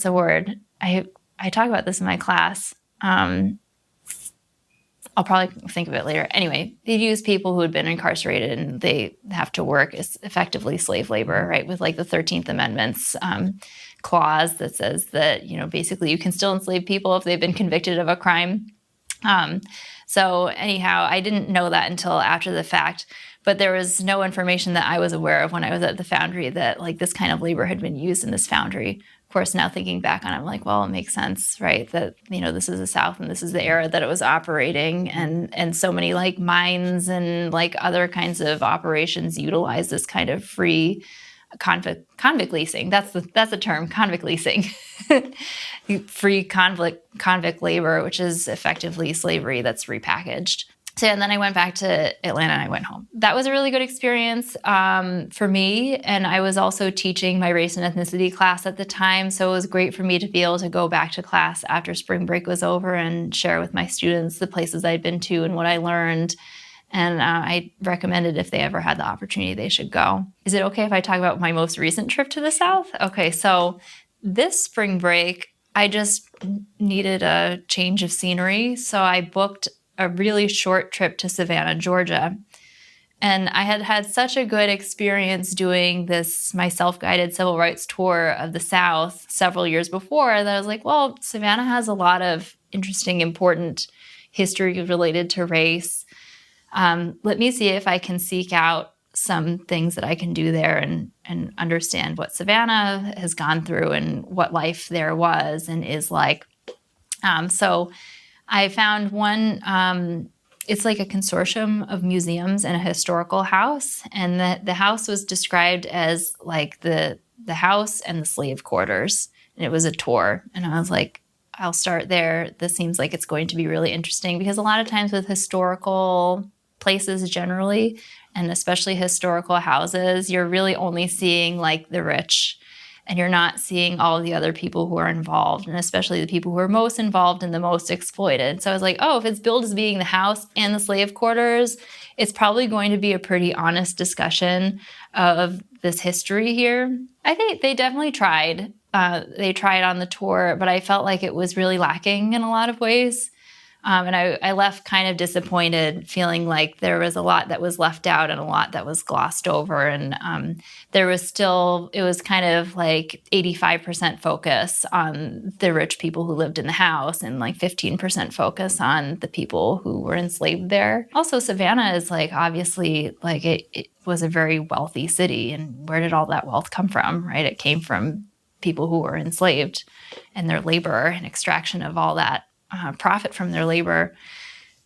the word? I talk about this in my class. I'll probably think of it later. Anyway, they use people who had been incarcerated and they have to work as effectively slave labor, right? With like the 13th Amendment's clause that says that, basically you can still enslave people if they've been convicted of a crime. So anyhow, I didn't know that until after the fact, but there was no information that I was aware of when I was at the foundry that like this kind of labor had been used in this foundry. Of course, now thinking back on it, I'm like, well, it makes sense, right? That, this is the South and this is the era that it was operating. And so many like mines and like other kinds of operations utilize this kind of free convict leasing. That's the term, convict leasing. Free convict labor, which is effectively slavery that's repackaged. So and then I went back to Atlanta and I went home. That was a really good experience for me. And I was also teaching my race and ethnicity class at the time. So it was great for me to be able to go back to class after spring break was over and share with my students the places I'd been to and what I learned. And I recommended if they ever had the opportunity, they should go. Is it okay if I talk about my most recent trip to the South? Okay, so this spring break, I just needed a change of scenery. So I booked a really short trip to Savannah, Georgia. And I had had such a good experience doing this, my self-guided civil rights tour of the South several years before that I was like, well, Savannah has a lot of interesting, important history related to race. Let me see if I can seek out some things that I can do there and understand what Savannah has gone through and what life there was and is like. So I found one, it's like a consortium of museums and a historical house. And the house was described as like the house and the slave quarters. And it was a tour. And I was like, I'll start there. This seems like it's going to be really interesting because a lot of times with historical places generally, and especially historical houses, you're really only seeing like the rich and you're not seeing all of the other people who are involved, and especially the people who are most involved and the most exploited. So I was like, oh, if it's billed as being the house and the slave quarters, it's probably going to be a pretty honest discussion of this history here. I think they definitely tried. They tried on the tour, but I felt like it was really lacking in a lot of ways. And I left kind of disappointed, feeling like there was a lot that was left out and a lot that was glossed over. And there was still, it was kind of like 85% focus on the rich people who lived in the house and like 15% focus on the people who were enslaved there. Also, Savannah is like, obviously, like it was a very wealthy city. And where did all that wealth come from, right? It came from people who were enslaved and their labor and extraction of all that profit from their labor.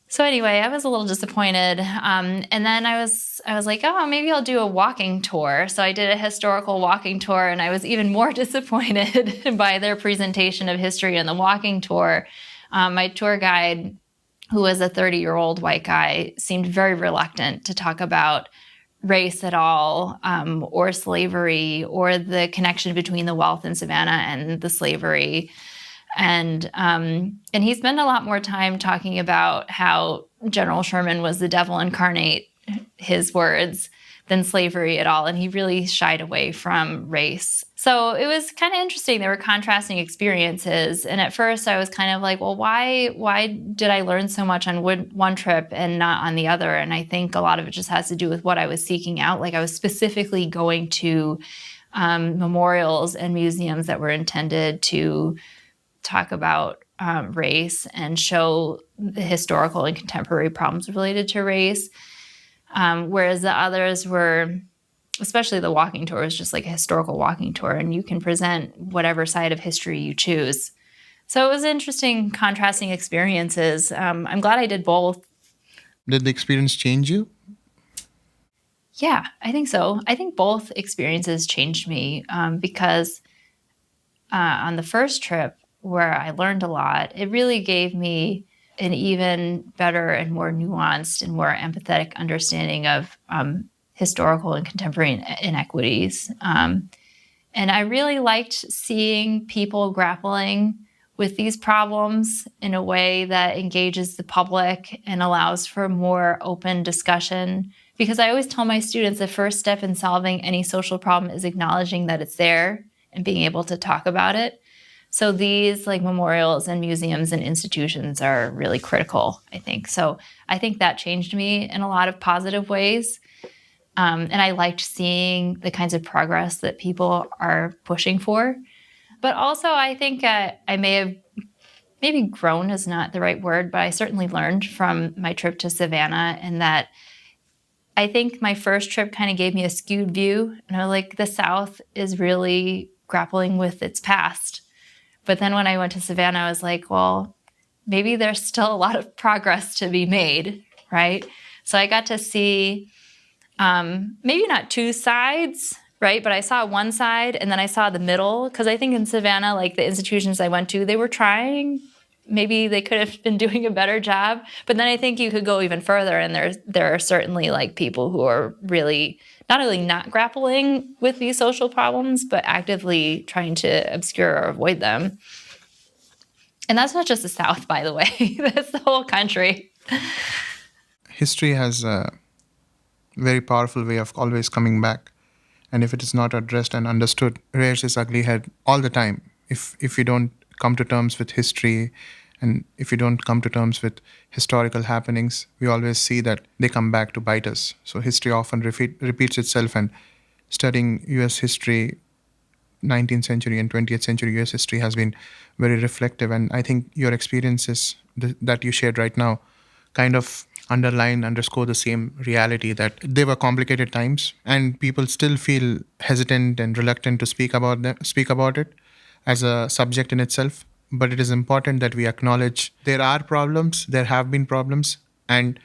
So anyway, I was a little disappointed. And then I was like, oh, maybe I'll do a walking tour. So I did a historical walking tour, and I was even more disappointed by their presentation of history on the walking tour. My tour guide, who was a 30-year-old white guy, seemed very reluctant to talk about race at all, or slavery, or the connection between the wealth in Savannah and the slavery. And he spent a lot more time talking about how General Sherman was the devil incarnate, his words, than slavery at all. And he really shied away from race. So it was kind of interesting. There were contrasting experiences. And at first I was kind of like, well, why did I learn so much on one trip and not on the other? And I think a lot of it just has to do with what I was seeking out. Like I was specifically going to memorials and museums that were intended to talk about race and show the historical and contemporary problems related to race. Whereas the others were, especially the walking tour, was just like a historical walking tour, and you can present whatever side of history you choose. So it was interesting, contrasting experiences. I'm glad I did both. Did the experience change you? Yeah, I think so. I think both experiences changed me because on the first trip, where I learned a lot, it really gave me an even better and more nuanced and more empathetic understanding of historical and contemporary inequities. And I really liked seeing people grappling with these problems in a way that engages the public and allows for more open discussion. Because I always tell my students the first step in solving any social problem is acknowledging that it's there and being able to talk about it. So these like memorials and museums and institutions are really critical, I think. So I think that changed me in a lot of positive ways. And I liked seeing the kinds of progress that people are pushing for. But also I think I may have, maybe grown is not the right word, but I certainly learned from my trip to Savannah, and that I think my first trip kind of gave me a skewed view. And I was like, the South is really grappling with its past. But then when I went to Savannah, I was like, well, maybe there's still a lot of progress to be made, right? So I got to see maybe not two sides, right? But I saw one side and then I saw the middle. Because I think in Savannah, like the institutions I went to, they were trying. Maybe they could have been doing a better job. But then I think you could go even further. And there are certainly like people who are really not only not grappling with these social problems, but actively trying to obscure or avoid them. And that's not just the South, by the way. That's the whole country. History has a very powerful way of always coming back. And if it is not addressed and understood, rears its ugly head all the time. If you don't come to terms with history, and if you don't come to terms with historical happenings, we always see that they come back to bite us. So history often repeats itself, and studying US history, 19th century and 20th century US history has been very reflective. And I think your experiences that you shared right now kind of underscore the same reality that they were complicated times, and people still feel hesitant and reluctant to speak about it as a subject in itself. But it is important that we acknowledge there are problems, there have been problems, and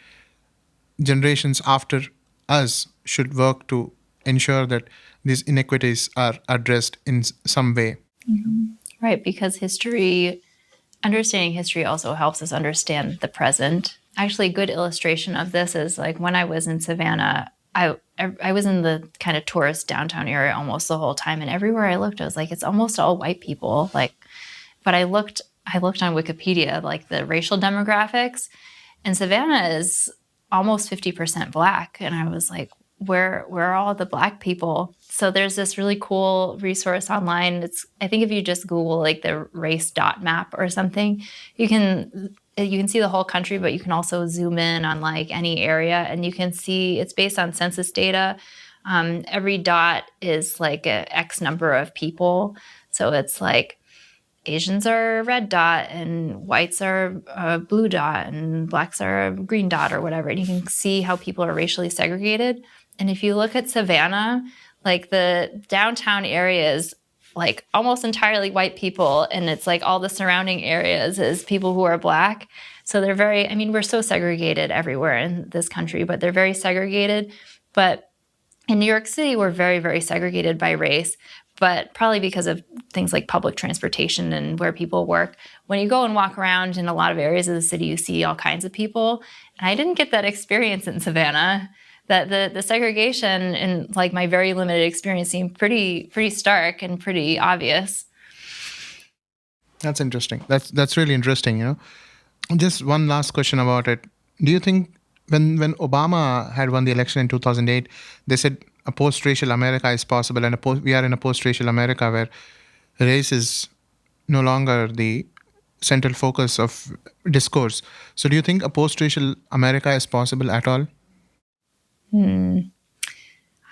generations after us should work to ensure that these inequities are addressed in some way. Right, because understanding history also helps us understand the present. Actually, a good illustration of this is like when I was in Savannah, I was in the kind of tourist downtown area almost the whole time, and everywhere I looked, I was like, it's almost all white people. But I looked on Wikipedia, like the racial demographics, and Savannah is almost 50% Black, and I was like, where are all the Black people? So there's this really cool resource online. I think if you just Google like the race dot map or something, you can see the whole country, but you can also zoom in on like any area, and you can see it's based on census data. Every dot is like a X number of people. So it's like Asians are a red dot and whites are a blue dot and blacks are a green dot or whatever. And you can see how people are racially segregated. And if you look at Savannah, like the downtown area is like almost entirely white people, and it's like all the surrounding areas is people who are Black. So we're so segregated everywhere in this country, but they're very segregated. But in New York City, we're very, very segregated by race, but probably because of things like public transportation and where people work. When you go and walk around in a lot of areas of the city, you see all kinds of people. And I didn't get that experience in Savannah. That the segregation in like my very limited experience seemed pretty stark and pretty obvious. That's interesting. That's really interesting. Just one last question about it. Do you think when Obama had won the election in 2008, they said a post-racial America is possible, and we are in a post-racial America where race is no longer the central focus of discourse. So do you think a post-racial America is possible at all?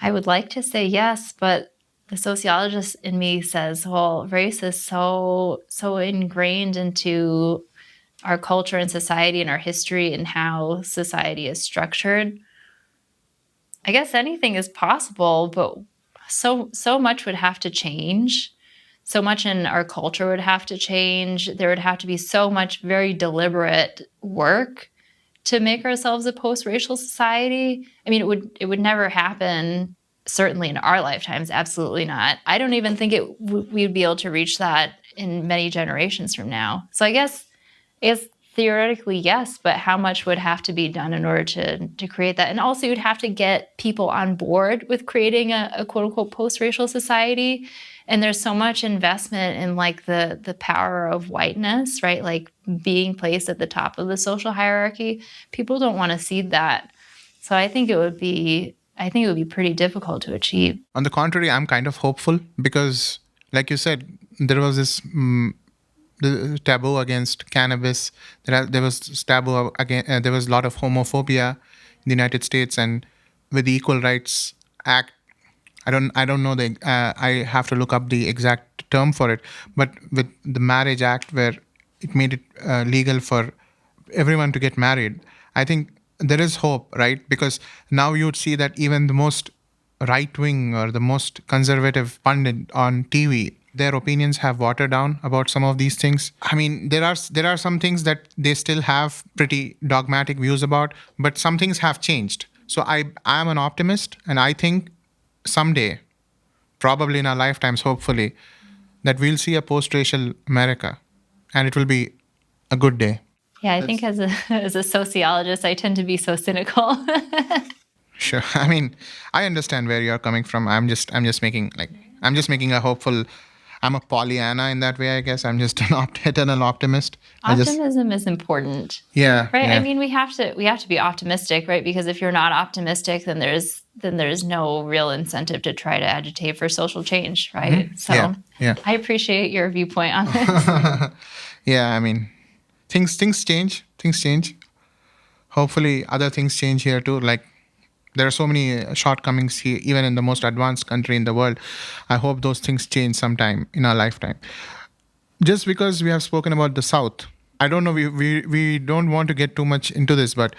I would like to say yes, but the sociologist in me says, well, race is so ingrained into our culture and society and our history and how society is structured. I guess anything is possible, but so much would have to change. So much in our culture would have to change. There would have to be so much very deliberate work to make ourselves a post-racial society. I mean, it would never happen, certainly in our lifetimes, absolutely not. I don't even think we'd be able to reach that in many generations from now. So I guess theoretically, yes, but how much would have to be done in order to create that? And also you'd have to get people on board with creating a quote-unquote post-racial society. And there's so much investment in like the power of whiteness, right? Like being placed at the top of the social hierarchy. People don't want to cede that. So I think it would be pretty difficult to achieve. On the contrary, I'm kind of hopeful because, like you said, there was this the taboo against cannabis. There was taboo again. There was a lot of homophobia in the United States, and with the Equal Rights Act, I don't know I have to look up the exact term for it, but with the Marriage Act, where it made it legal for everyone to get married, I think there is hope, right? Because now you would see that even the most right wing or the most conservative pundit on TV, their opinions have watered down about some of these things. I mean, there are some things that they still have pretty dogmatic views about, but some things have changed. So I am an optimist, and I think someday, probably in our lifetimes, hopefully, that we'll see a post-racial America, and it will be a good day. Yeah, I think as a sociologist, I tend to be so cynical. Sure. I mean, I understand where you're coming from. I'm just making a hopeful. I'm a Pollyanna in that way, I guess. I'm just an eternal optimist. Optimism is important. Yeah. Right. Yeah. I mean, we have to be optimistic, right? Because if you're not optimistic, then there's no real incentive to try to agitate for social change, right? Mm-hmm. So yeah. I appreciate your viewpoint on this. Yeah. I mean, things change. Things change. Hopefully, other things change here too. Like, there are so many shortcomings here, even in the most advanced country in the world. I hope those things change sometime in our lifetime. Just because we have spoken about the South, I don't know, we don't want to get too much into this, but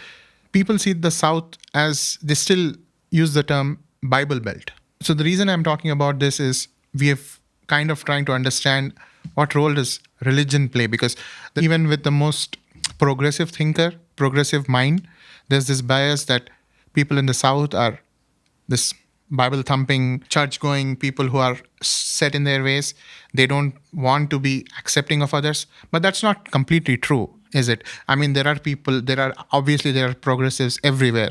people see the South as they still use the term Bible Belt. So the reason I'm talking about this is we have kind of trying to understand what role does religion play, because even with the most progressive thinker, progressive mind, there's this bias that people in the South are this Bible thumping, church going people who are set in their ways. They don't want to be accepting of others. But that's not completely true, is it? I mean, there are progressives everywhere.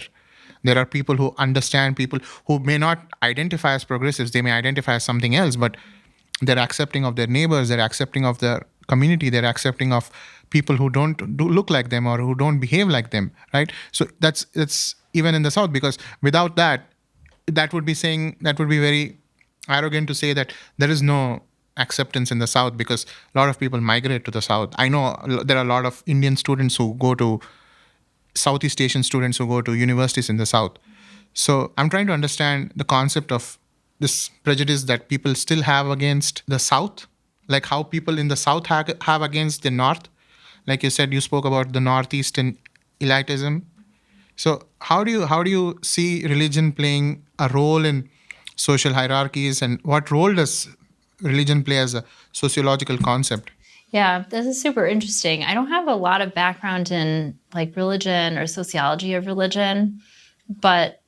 There are people who understand, people who may not identify as progressives, they may identify as something else, but they're accepting of their neighbors, they're accepting of their community, they're accepting of people who don't look like them or who don't behave like them, right? So that's even in the South, because without that, that would be very arrogant to say that there is no acceptance in the South, because a lot of people migrate to the South. I know there are a lot of Indian students who go to Southeast Asian students who go to universities in the South. So I'm trying to understand the concept of this prejudice that people still have against the South, like how people in the South have against the North. Like you said, you spoke about the Northeastern elitism. So how do you see religion playing a role in social hierarchies, and what role does religion play as a sociological concept? Yeah, this is super interesting. I don't have a lot of background in like religion or sociology of religion, but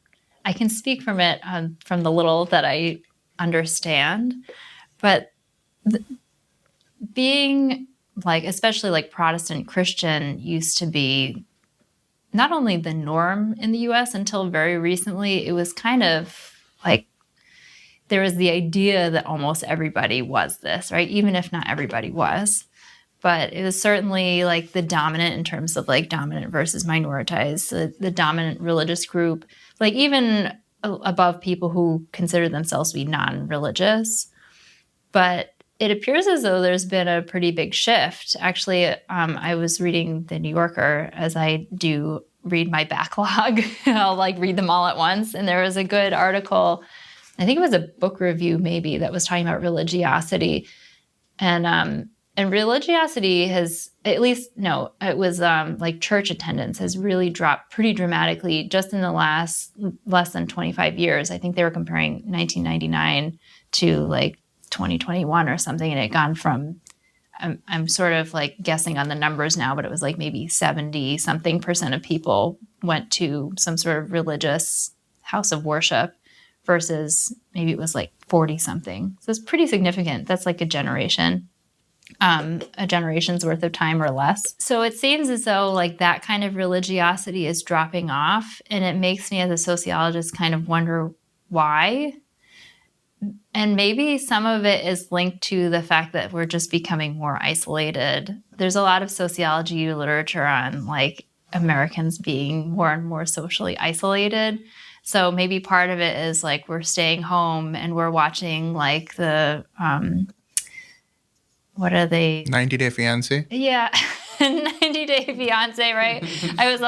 I can speak from it from the little that I understand. But being like, especially like Protestant Christian used to be not only the norm in the US until very recently, it was kind of like there was the idea that almost everybody was this, right? Even if not everybody was. But it was certainly like the dominant in terms of like dominant versus minoritized, the dominant religious group, like even above people who consider themselves to be non-religious. But it appears as though there's been a pretty big shift. Actually, I was reading The New Yorker, as I do read my backlog. I'll like read them all at once. And there was a good article, I think it was a book review maybe, that was talking about religiosity. And religiosity has, at least, no, it was like church attendance has really dropped pretty dramatically just in the last less than 25 years. I think they were comparing 1999 to like 2021 or something, and it gone from, I'm sort of like guessing on the numbers now, but it was like maybe 70 something % of people went to some sort of religious house of worship versus maybe it was like 40 something. So it's pretty significant. That's like a generation's worth of time or less. So it seems as though like that kind of religiosity is dropping off, and it makes me as a sociologist kind of wonder why. And maybe some of it is linked to the fact that we're just becoming more isolated. There's a lot of sociology literature on like Americans being more and more socially isolated. So maybe part of it is like we're staying home and we're watching like the what are they? 90 Day Fiancé. Yeah. 90 Day Fiance, right? I was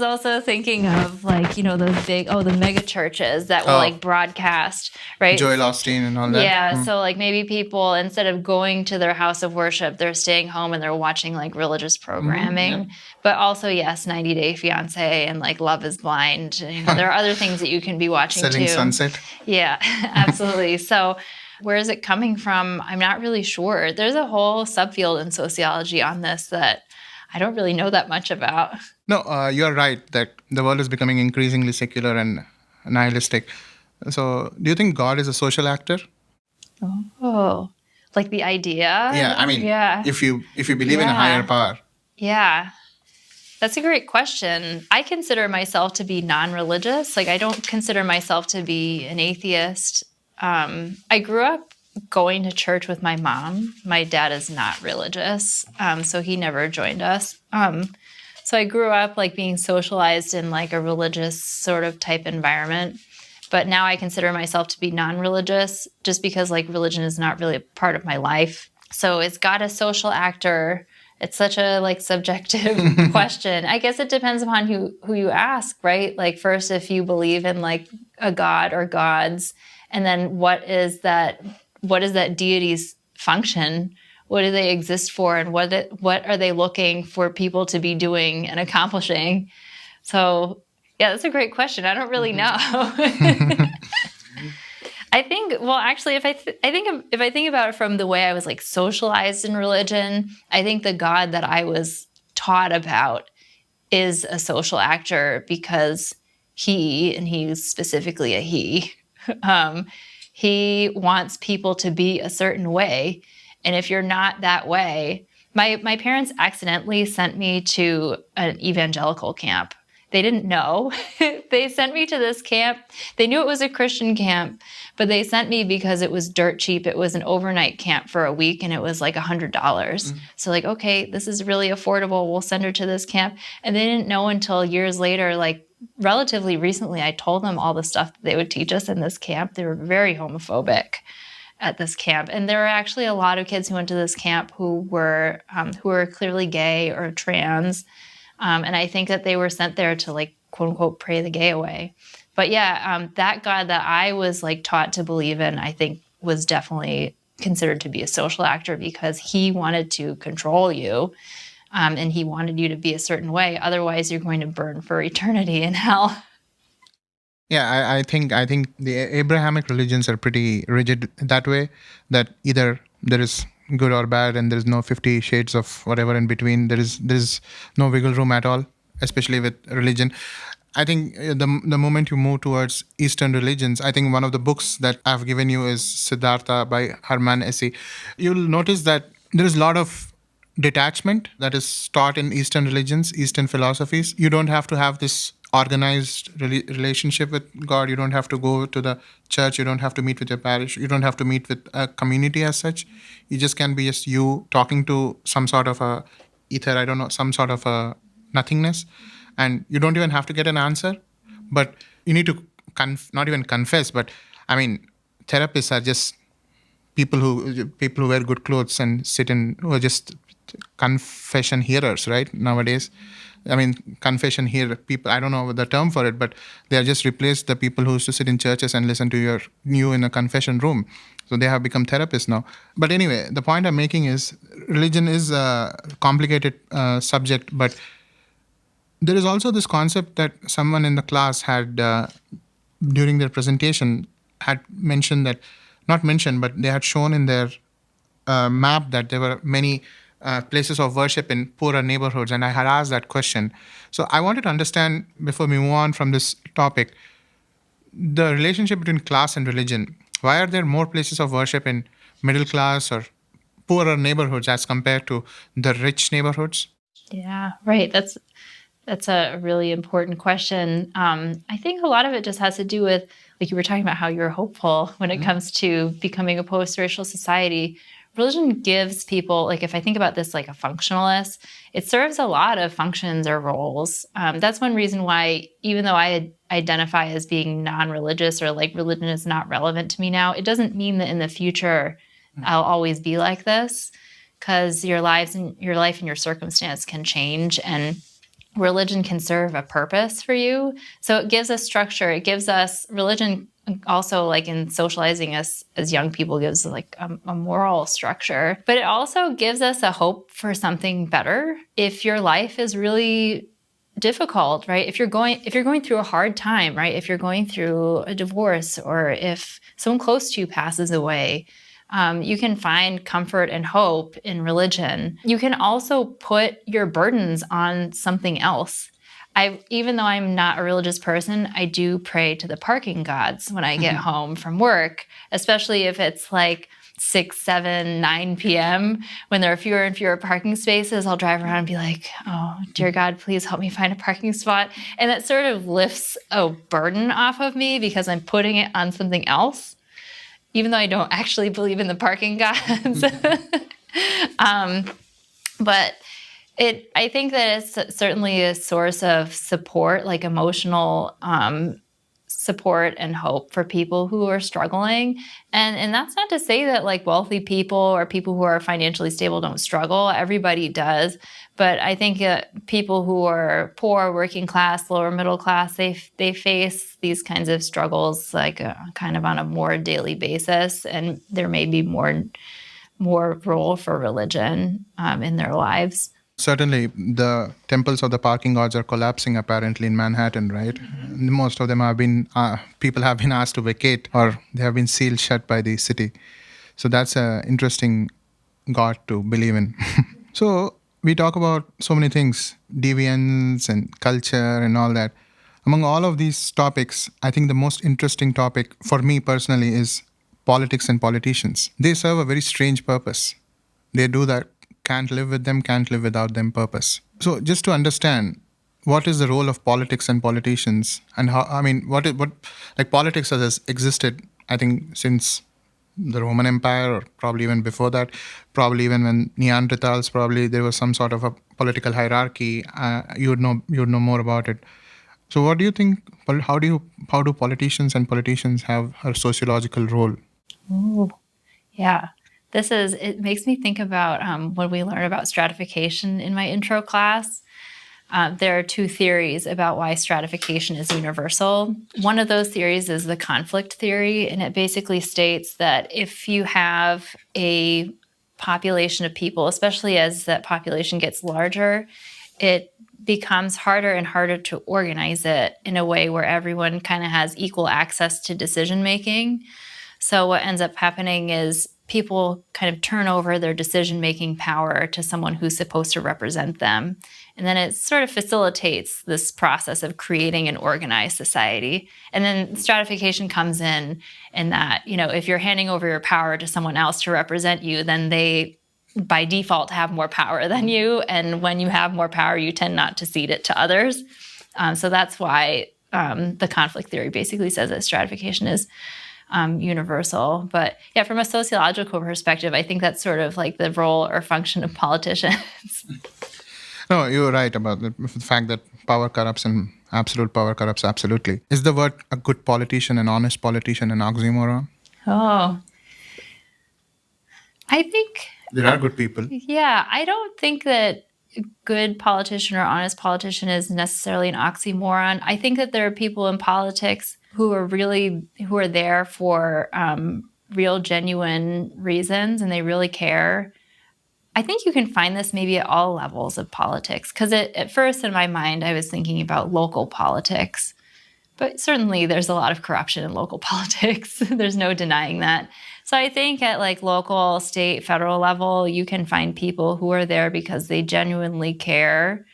also thinking of like, you know, those big, the mega churches that will like broadcast, right? Joel Osteen and all that. Yeah. So like maybe people, instead of going to their house of worship, they're staying home and they're watching like religious programming. Yeah. But also, yes, 90 Day Fiance and like Love is Blind. You know, there are other things that you can be watching Selling too. Sunset. Yeah, absolutely. So where is it coming from? I'm not really sure. There's a whole subfield in sociology on this that I don't really know that much about. No, you're right that the world is becoming increasingly secular and nihilistic. So, do you think God is a social actor? Oh, like the idea? Yeah, I mean, if you believe in a higher power. Yeah. That's a great question. I consider myself to be non-religious. Like, I don't consider myself to be an atheist. I grew up going to church with my mom. My dad is not religious, so he never joined us. So I grew up like being socialized in like a religious sort of type environment. But now I consider myself to be non-religious just because like religion is not really a part of my life. So is God a social actor? It's such a like subjective question. I guess it depends upon who you ask, right? Like first, if you believe in like a god or gods, and then what is that deity's function? What do they exist for? And what are they looking for people to be doing and accomplishing? So yeah, that's a great question. I don't really know. I think, well, actually, if I think about it from the way I was like socialized in religion, I think the God that I was taught about is a social actor because and he's specifically a he, um, he wants people to be a certain way. And if you're not that way, my parents accidentally sent me to an evangelical camp. They didn't know. They sent me to this camp. They knew it was a Christian camp, but they sent me because it was dirt cheap. It was an overnight camp for a week and it was like $100. So like, okay, this is really affordable. We'll send her to this camp. And they didn't know until years later, like relatively recently, I told them all the stuff that they would teach us in this camp. They were very homophobic at this camp. And there were actually a lot of kids who went to this camp who were clearly gay or trans. And I think that they were sent there to like, quote unquote, pray the gay away. But yeah, that God that I was like taught to believe in, I think was definitely considered to be a social actor because he wanted to control you. And he wanted you to be a certain way. Otherwise, you're going to burn for eternity in hell. Yeah, I think the Abrahamic religions are pretty rigid that way, that either there is good or bad and there is no 50 shades of whatever in between. There is no wiggle room at all, especially with religion. I think the moment you move towards Eastern religions, I think one of the books that I've given you is Siddhartha by Hermann Hesse. You'll notice that there is a lot of detachment that is taught in Eastern religions, Eastern philosophies. You don't have to have this organized relationship with God. You don't have to go to the church. You don't have to meet with your parish. You don't have to meet with a community as such. You just can be just you talking to some sort of a ether, I don't know, some sort of a nothingness. And you don't even have to get an answer, but you need to not even confess, but I mean, therapists are just people who wear good clothes and sit in, who are just confession hearers, right? Nowadays, I mean, confession hearer people, I don't know the term for it, but they are just replaced the people who used to sit in churches and listen to you in a confession room. So they have become therapists now. But anyway, the point I'm making is religion is a complicated subject, but there is also this concept that someone in the class had, during their presentation, had mentioned that, not mentioned, but they had shown in their map that there were many places of worship in poorer neighborhoods. And I had asked that question. So I wanted to understand, before we move on from this topic, the relationship between class and religion. Why are there more places of worship in middle class or poorer neighborhoods as compared to the rich neighborhoods? Yeah, right. That's a really important question. I think a lot of it just has to do with, like you were talking about, how you're hopeful when it comes to becoming a post-racial society. Religion gives people, like if I think about this like a functionalist, it serves a lot of functions or roles. That's one reason why, even though I identify as being non-religious or like religion is not relevant to me now, it doesn't mean that in the future I'll always be like this, because your life and your circumstance can change, and religion can serve a purpose for you. So it gives us structure. It gives us religion also, like in socializing us as young people, gives like a moral structure, but it also gives us a hope for something better. If your life is really difficult, right? If you're going through a hard time, right? If you're going through a divorce, or if someone close to you passes away, you can find comfort and hope in religion. You can also put your burdens on something else. Even though I'm not a religious person, I do pray to the parking gods when I get home from work, especially if it's like 6, 7, 9 p.m. when there are fewer and fewer parking spaces. I'll drive around and be like, oh, dear God, please help me find a parking spot. And that sort of lifts a burden off of me because I'm putting it on something else, even though I don't actually believe in the parking gods. But I think that it's certainly a source of support, like emotional support and hope for people who are struggling. And that's not to say that like wealthy people or people who are financially stable don't struggle. Everybody does. But I think people who are poor, working class, lower middle class, they face these kinds of struggles like kind of on a more daily basis. And there may be more role for religion in their lives. Certainly, the temples of the parking gods are collapsing apparently in Manhattan, right? Most of them have been, people have been asked to vacate or they have been sealed shut by the city. So that's an interesting god to believe in. So we talk about so many things, deviance and culture and all that. Among all of these topics, I think the most interesting topic for me personally is politics and politicians. They serve a very strange purpose. They do that can't live with them, can't live without them purpose. So just to understand what is the role of politics and politicians and how, I mean, what like politics has existed, I think, since the Roman Empire, or probably even before that, probably even when Neanderthals, probably there was some sort of a political hierarchy. You would know more about it. So, what do you think? How do politicians and politicians have a sociological role? Ooh, yeah. It makes me think about when we learn about stratification in my intro class. There are two theories about why stratification is universal. One of those theories is the conflict theory, and it basically states that if you have a population of people, especially as that population gets larger, it becomes harder and harder to organize it in a way where everyone kind of has equal access to decision making. So what ends up happening is people kind of turn over their decision-making power to someone who's supposed to represent them. And then it sort of facilitates this process of creating an organized society. And then stratification comes in that, if you're handing over your power to someone else to represent you, then they, by default, have more power than you. And when you have more power, you tend not to cede it to others. So that's why the conflict theory basically says that stratification is universal. But yeah, from a sociological perspective, I think that's sort of like the role or function of politicians. No, you're right about the fact that power corrupts and absolute power corrupts absolutely. Is the word a good politician, an honest politician, an oxymoron? Oh, I think There are good people. Yeah, I don't think that good politician or honest politician is necessarily an oxymoron. I think that there are people in politics who are there for real, genuine reasons, and they really care. I think you can find this maybe at all levels of politics, because at first in my mind, I was thinking about local politics. But certainly there's a lot of corruption in local politics. There's no denying that. So I think at like local, state, federal level, you can find people who are there because they genuinely care.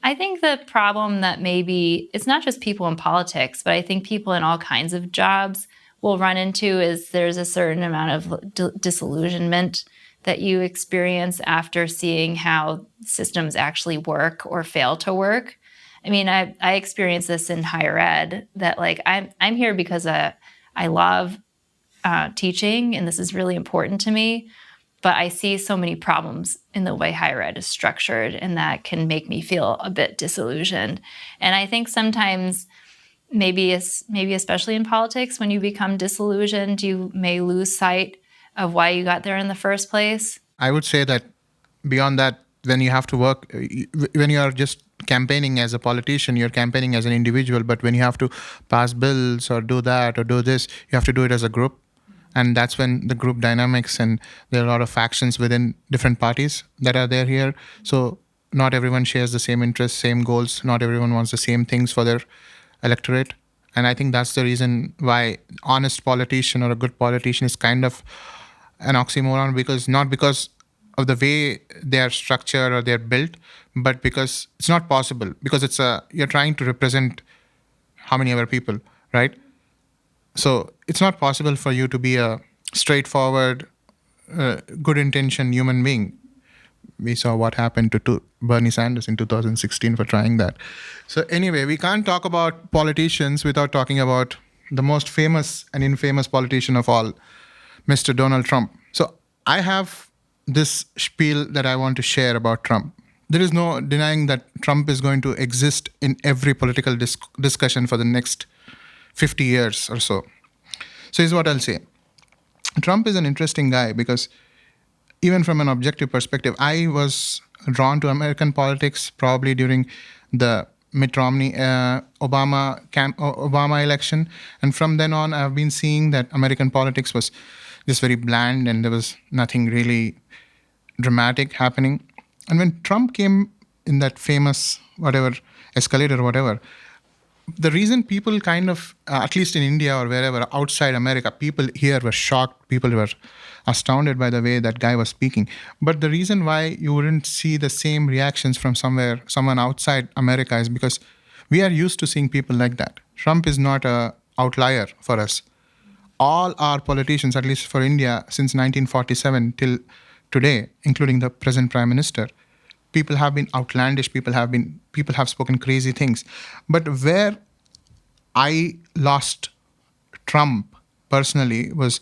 I think the problem that maybe it's not just people in politics, but I think people in all kinds of jobs will run into is there's a certain amount of disillusionment that you experience after seeing how systems actually work or fail to work. I mean, I experienced this in higher ed, that like I'm here because I love teaching and this is really important to me, but I see so many problems in the way higher ed is structured, and that can make me feel a bit disillusioned. And I think sometimes maybe especially in politics, when you become disillusioned, you may lose sight of why you got there in the first place. I would say that beyond that, when you have to work, when you are just campaigning as a politician, you're campaigning as an individual, but when you have to pass bills or do that or do this, you have to do it as a group. And that's when the group dynamics, and there are a lot of factions within different parties that are there here. So not everyone shares the same interests, same goals. Not everyone wants the same things for their electorate. And I think that's the reason why honest politician or a good politician is kind of an oxymoron, because not because of the way they are structured or they're built, but because it's not possible, because you're trying to represent how many other people, right? So it's not possible for you to be a straightforward, good intention human being. We saw what happened to Bernie Sanders in 2016 for trying that. So anyway, we can't talk about politicians without talking about the most famous and infamous politician of all, Mr. Donald Trump. So I have this spiel that I want to share about Trump. There is no denying that Trump is going to exist in every political discussion for the next 50 years or so. So here's what I'll say. Trump is an interesting guy because even from an objective perspective, I was drawn to American politics probably during the Mitt Romney Obama election. And from then on, I've been seeing that American politics was just very bland and there was nothing really dramatic happening. And when Trump came in that famous whatever escalator, whatever, the reason people kind of, at least in India or wherever outside America, people here were shocked. People were astounded by the way that guy was speaking. But the reason why you wouldn't see the same reactions from someone outside America is because we are used to seeing people like that. Trump is not a outlier for us. All our politicians, at least for India, since 1947 till today, including the present prime minister, people have been outlandish. People have spoken crazy things. But where I lost Trump personally was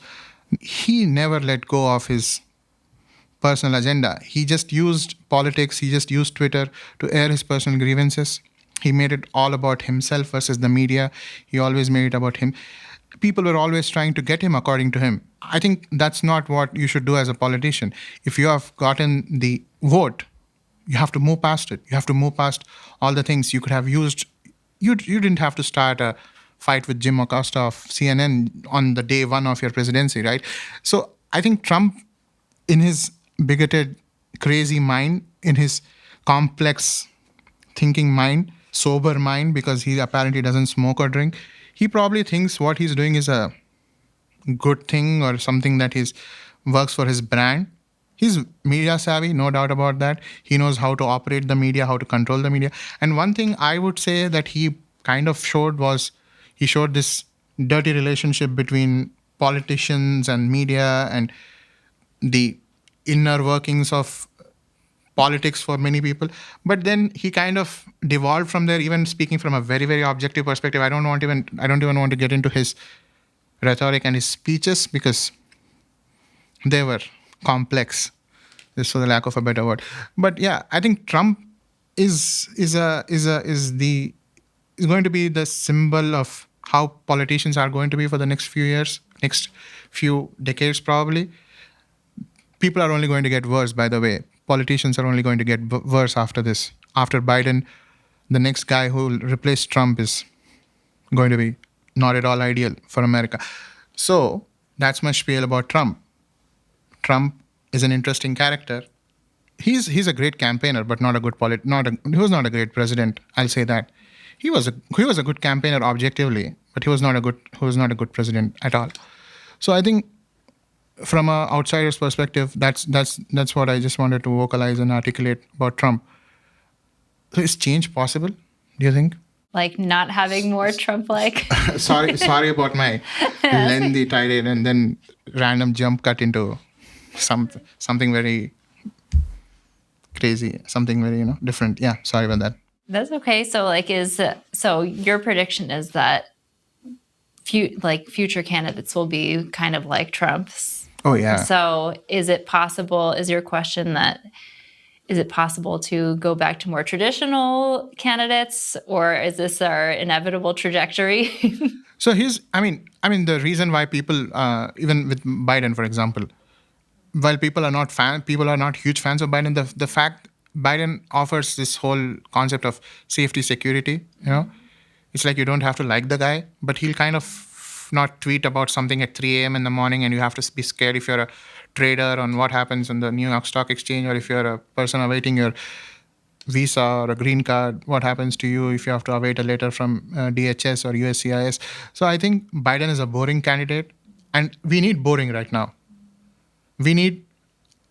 he never let go of his personal agenda. He just used politics, he just used Twitter to air his personal grievances. He made it all about himself versus the media. He always made it about him. People were always trying to get him according to him. I think that's not what you should do as a politician. If you have gotten the vote, you have to move past it. You have to move past all the things you could have used. You didn't have to start a fight with Jim Acosta of CNN on the day one of your presidency, right? So I think Trump, in his bigoted, crazy mind, in his complex thinking mind, sober mind, because he apparently doesn't smoke or drink, he probably thinks what he's doing is a good thing or something that works for his brand. He's media savvy, no doubt about that. He knows how to operate the media, how to control the media. And one thing I would say that he kind of showed was he showed this dirty relationship between politicians and media and the inner workings of politics for many people. But then he kind of devolved from there, even speaking from a very, very objective perspective. I don't even want to get into his rhetoric and his speeches because they were complex, just for the lack of a better word. But yeah, I think Trump is going to be the symbol of how politicians are going to be for the next few years, next few decades probably. People are only going to get worse, by the way. Politicians are only going to get worse after this. After Biden, the next guy who will replace Trump is going to be not at all ideal for America. So that's my spiel about Trump. Trump is an interesting character. He's a great campaigner, but not a good he was not a great president. I'll say that. He was a good campaigner objectively, but he was not a good president at all. So I think from an outsider's perspective, that's what I just wanted to vocalize and articulate about Trump. So is change possible, do you think? Like not having more Trump-like. sorry about my lengthy tirade and then random jump cut into something very crazy, something very different. Yeah, sorry about that. That's okay. So your prediction is that future candidates will be kind of like Trump's. Oh yeah. So is it possible? Is your question that is it possible to go back to more traditional candidates, or is this our inevitable trajectory? So I mean, the reason why people, even with Biden, for example, while people are not huge fans of Biden, the fact Biden offers this whole concept of safety, security, it's like you don't have to like the guy, but he'll kind of not tweet about something at 3 a.m. in the morning and you have to be scared if you're a trader on what happens on the New York Stock Exchange, or if you're a person awaiting your visa or a green card, what happens to you if you have to await a letter from DHS or USCIS. So I think Biden is a boring candidate, and we need boring right now. We need,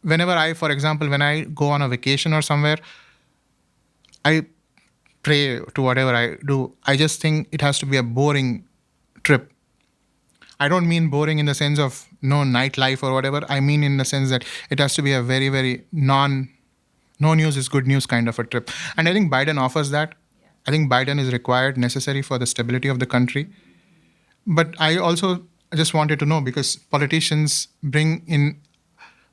for example, when I go on a vacation or somewhere, I pray to whatever I do. I just think it has to be a boring trip. I don't mean boring in the sense of no nightlife or whatever. I mean in the sense that it has to be a very, very no news is good news kind of a trip. And I think Biden offers that. Yeah. I think Biden is required, necessary for the stability of the country. But I also just wanted to know, because politicians bring in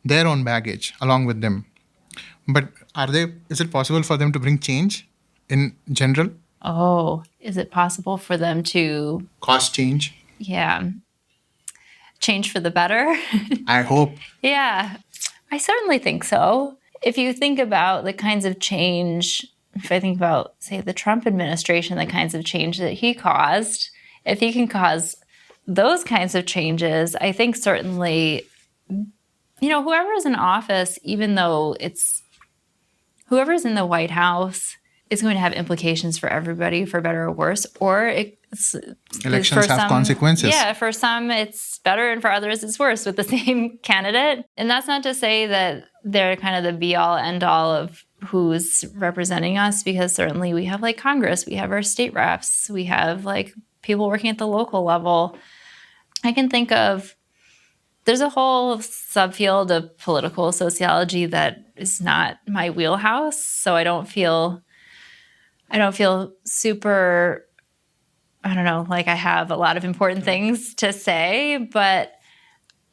their own baggage along with them. But is it possible for them to bring change in general? Oh, is it possible for them to cause change? Yeah. Change for the better? I hope. Yeah, I certainly think so. If you think about the kinds of change, if I think about, say, the Trump administration, the kinds of change that he caused, if he can cause those kinds of changes, I think certainly, whoever is in office, even though it's whoever's in the White House is going to have implications for everybody, for better or worse. Or elections have consequences. Yeah, for some it's better, and for others it's worse with the same candidate. And that's not to say that they're kind of the be-all, end-all of who's representing us, because certainly we have like Congress, we have our state reps, we have like people working at the local level. I can think of, there's a whole subfield of political sociology that is not my wheelhouse, so I don't feel super, I don't know, like I have a lot of important things to say. But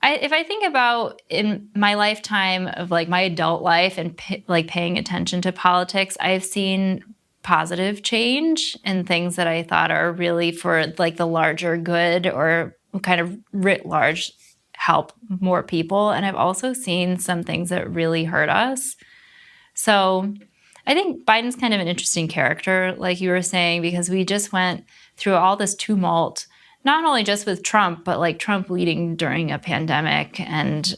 if I think about in my lifetime of like my adult life and like paying attention to politics, I've seen positive change and things that I thought are really for like the larger good, or kind of writ large help more people. And I've also seen some things that really hurt us. So I think Biden's kind of an interesting character, like you were saying, because we just went through all this tumult, not only just with Trump, but like Trump leading during a pandemic, and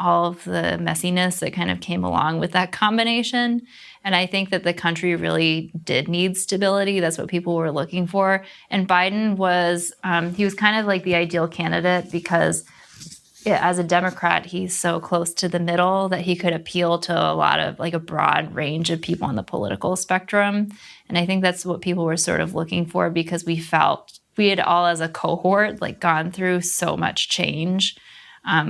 all of the messiness that kind of came along with that combination. And I think that the country really did need stability. That's what people were looking for. And Biden was, he was kind of like the ideal candidate because as a Democrat, he's so close to the middle that he could appeal to a lot of like a broad range of people on the political spectrum. And I think that's what people were sort of looking for, because we felt we had all as a cohort like gone through so much change,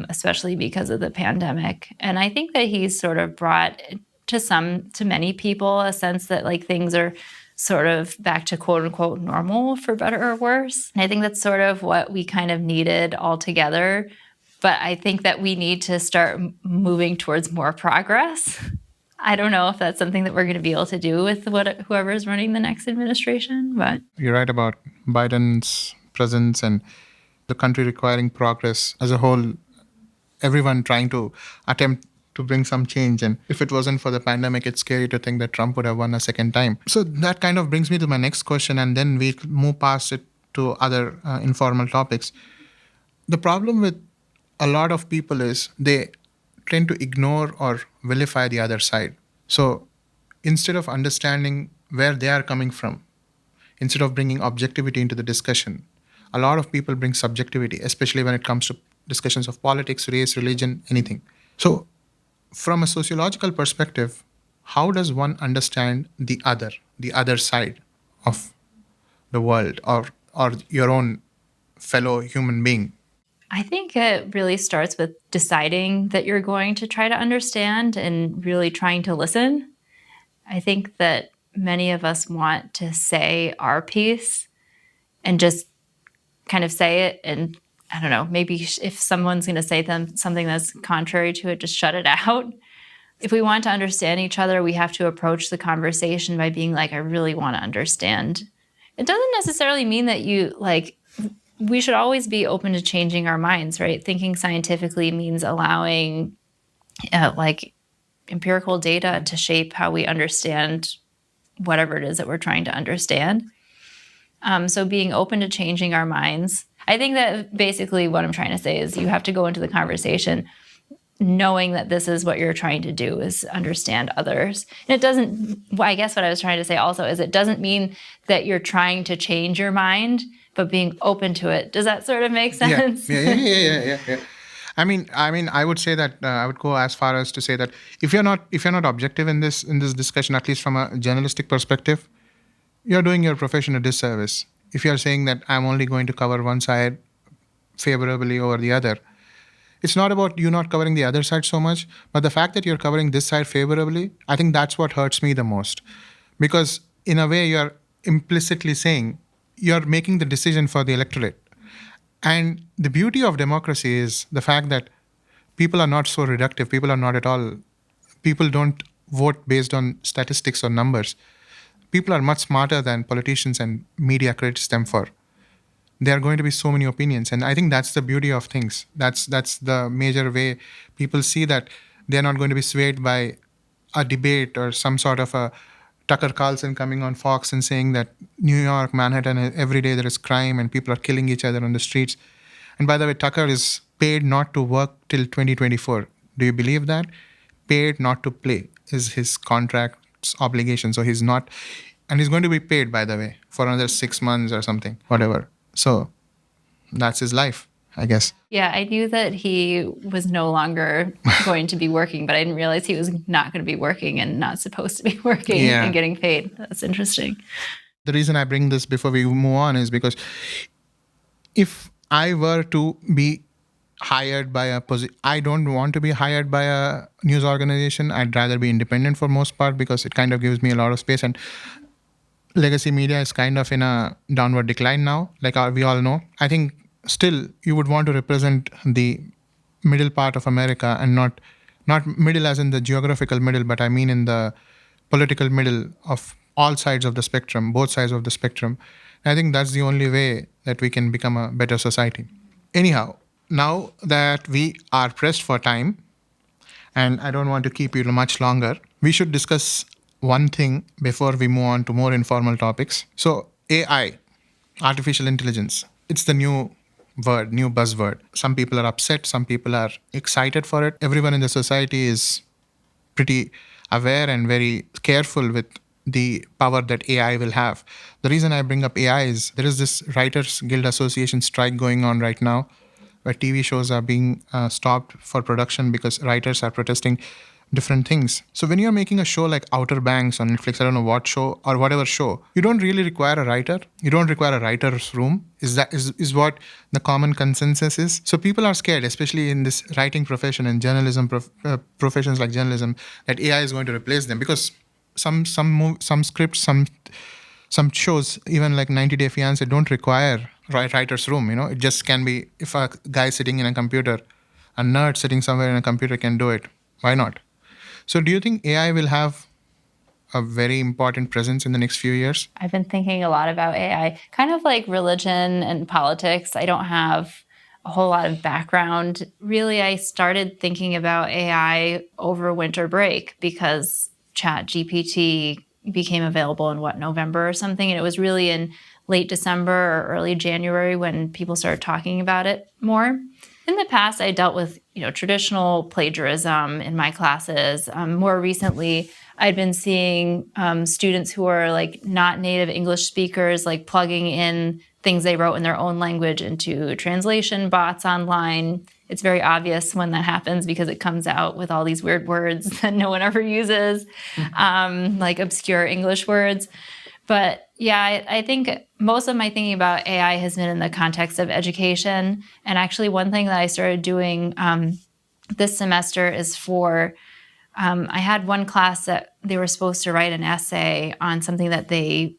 especially because of the pandemic. And I think that he's sort of brought to many people a sense that like things are sort of back to quote unquote normal, for better or worse. And I think that's sort of what we kind of needed all together. But I think that we need to start moving towards more progress. I don't know if that's something that we're going to be able to do with whoever is running the next administration. But you're right about Biden's presence and the country requiring progress as a whole. Everyone trying to attempt to bring some change. And if it wasn't for the pandemic, it's scary to think that Trump would have won a second time. So that kind of brings me to my next question, and then we move past it to other informal topics. The problem with a lot of people is they tend to ignore or vilify the other side. So instead of understanding where they are coming from, instead of bringing objectivity into the discussion, a lot of people bring subjectivity, especially when it comes to discussions of politics, race, religion, anything. So from a sociological perspective, how does one understand the other side of the world, or your own fellow human being? I think it really starts with deciding that you're going to try to understand and really trying to listen. I think that many of us want to say our piece and just kind of say it. And I don't know, maybe if someone's going to say something that's contrary to it, just shut it out. If we want to understand each other, we have to approach the conversation by being like, I really want to understand. It doesn't necessarily mean that we should always be open to changing our minds, right? Thinking scientifically means allowing empirical data to shape how we understand whatever it is that we're trying to understand. So being open to changing our minds. I think that basically what I'm trying to say is you have to go into the conversation knowing that this is what you're trying to do, is understand others. And it doesn't, I guess what I was trying to say also is it doesn't mean that you're trying to change your mind, but being open to it. Does that sort of make sense? Yeah. I mean, I would say that I would go as far as to say that if you're not objective in this discussion, at least from a journalistic perspective, you're doing your profession a disservice. If you're saying that I'm only going to cover one side favorably over the other, it's not about you not covering the other side so much, but the fact that you're covering this side favorably, I think that's what hurts me the most. Because in a way, you're implicitly saying you're making the decision for the electorate. And the beauty of democracy is the fact that people are not so reductive. People are not at all. People don't vote based on statistics or numbers. People are much smarter than politicians and media credits them for. There are going to be so many opinions. And I think that's the beauty of things. That's the major way people see that they're not going to be swayed by a debate or some sort of a Tucker Carlson coming on Fox and saying that New York, Manhattan, every day there is crime and people are killing each other on the streets. And by the way, Tucker is paid not to work till 2024. Do you believe that? Paid not to play is his contract God's obligation. So he's not, and he's going to be paid, by the way, for another 6 months or something, whatever. So that's his life, I guess. Yeah, I knew that he was no longer going to be working, but I didn't realize he was not going to be working and not supposed to be working Yeah. and getting paid. That's interesting. The reason I bring this before we move on is because if I were to be hired by a position, I don't want to be hired by a news organization. I'd rather be independent for most part because it kind of gives me a lot of space. And legacy media is kind of in a downward decline now, like we all know. I think still you would want to represent the middle part of America, and not middle as in the geographical middle, but I mean in the political middle of all sides of the spectrum, both sides of the spectrum. I think that's the only way that we can become a better society. Anyhow, now that we are pressed for time, and I don't want to keep you much longer, we should discuss one thing before we move on to more informal topics. So, AI, artificial intelligence, it's the new word, new buzzword. Some people are upset, some people are excited for it. Everyone in the society is pretty aware and very careful with the power that AI will have. The reason I bring up AI is there is this Writers Guild Association strike going on right now, where TV shows are being stopped for production because writers are protesting different things. So when you're making a show like Outer Banks on Netflix, I don't know what show or whatever show, you don't really require a writer. You don't require a writer's room. Is what the common consensus is. So people are scared, especially in this writing profession and journalism professions like journalism, that AI is going to replace them because some scripts, some shows, even like 90 Day Fiancé, don't require writer's room. It just can be if a guy sitting in a computer, a nerd sitting somewhere in a computer can do it. Why not? So do you think AI will have a very important presence in the next few years? I've been thinking a lot about AI, kind of like religion and politics. I don't have a whole lot of background. Really, I started thinking about AI over winter break because ChatGPT became available in November or something. And it was really in late December or early January when people started talking about it more. In the past, I dealt with traditional plagiarism in my classes. More recently, I'd been seeing students who are like not native English speakers, like plugging in things they wrote in their own language into translation bots online. It's very obvious when that happens because it comes out with all these weird words that no one ever uses, like obscure English words. But yeah, I think most of my thinking about AI has been in the context of education. And actually, one thing that I started doing this semester is I had one class that they were supposed to write an essay on something that they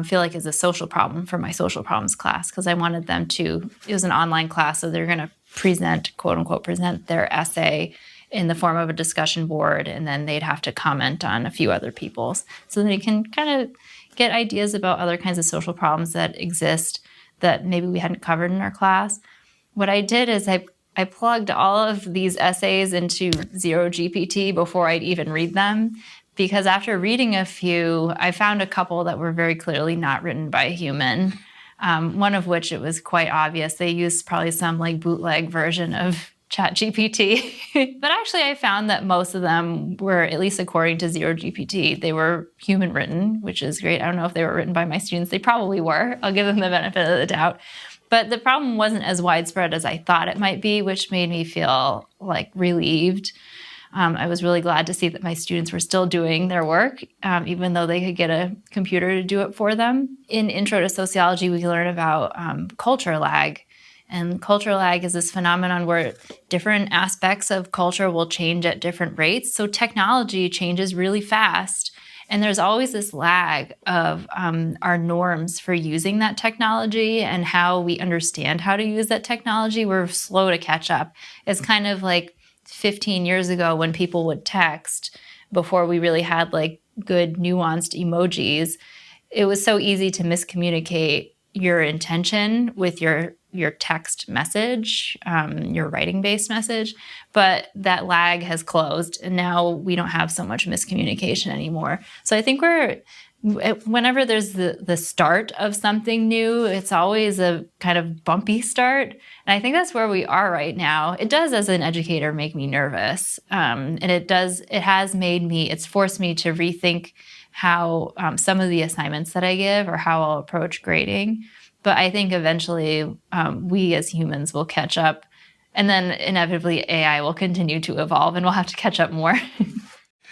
feel like is a social problem for my social problems class, because I wanted them to, it was an online class, so they're going to present, quote unquote, present their essay in the form of a discussion board, and then they'd have to comment on a few other people's. So they can kind of get ideas about other kinds of social problems that exist that maybe we hadn't covered in our class. What I did is I plugged all of these essays into Zero GPT before I'd even read them, because after reading a few, I found a couple that were very clearly not written by a human. One of which it was quite obvious. They used probably some like bootleg version of ChatGPT. But actually, I found that most of them were, at least according to Zero GPT, they were human written, which is great. I don't know if they were written by my students. They probably were. I'll give them the benefit of the doubt. But the problem wasn't as widespread as I thought it might be, which made me feel like relieved. I was really glad to see that my students were still doing their work, even though they could get a computer to do it for them. In Intro to Sociology, we learn about culture lag. And culture lag is this phenomenon where different aspects of culture will change at different rates. So technology changes really fast. And there's always this lag of our norms for using that technology and how we understand how to use that technology. We're slow to catch up. It's kind of like 15 years ago when people would text before we really had like good nuanced emojis. It was so easy to miscommunicate your intention with your text message, your writing-based message, but that lag has closed, and now we don't have so much miscommunication anymore. So I think we're whenever there's the start of something new, it's always a kind of bumpy start. And I think that's where we are right now. It does, as an educator, make me nervous. And it's forced me to rethink how some of the assignments that I give or how I'll approach grading. But I think eventually we as humans will catch up. And then inevitably AI will continue to evolve and we'll have to catch up more.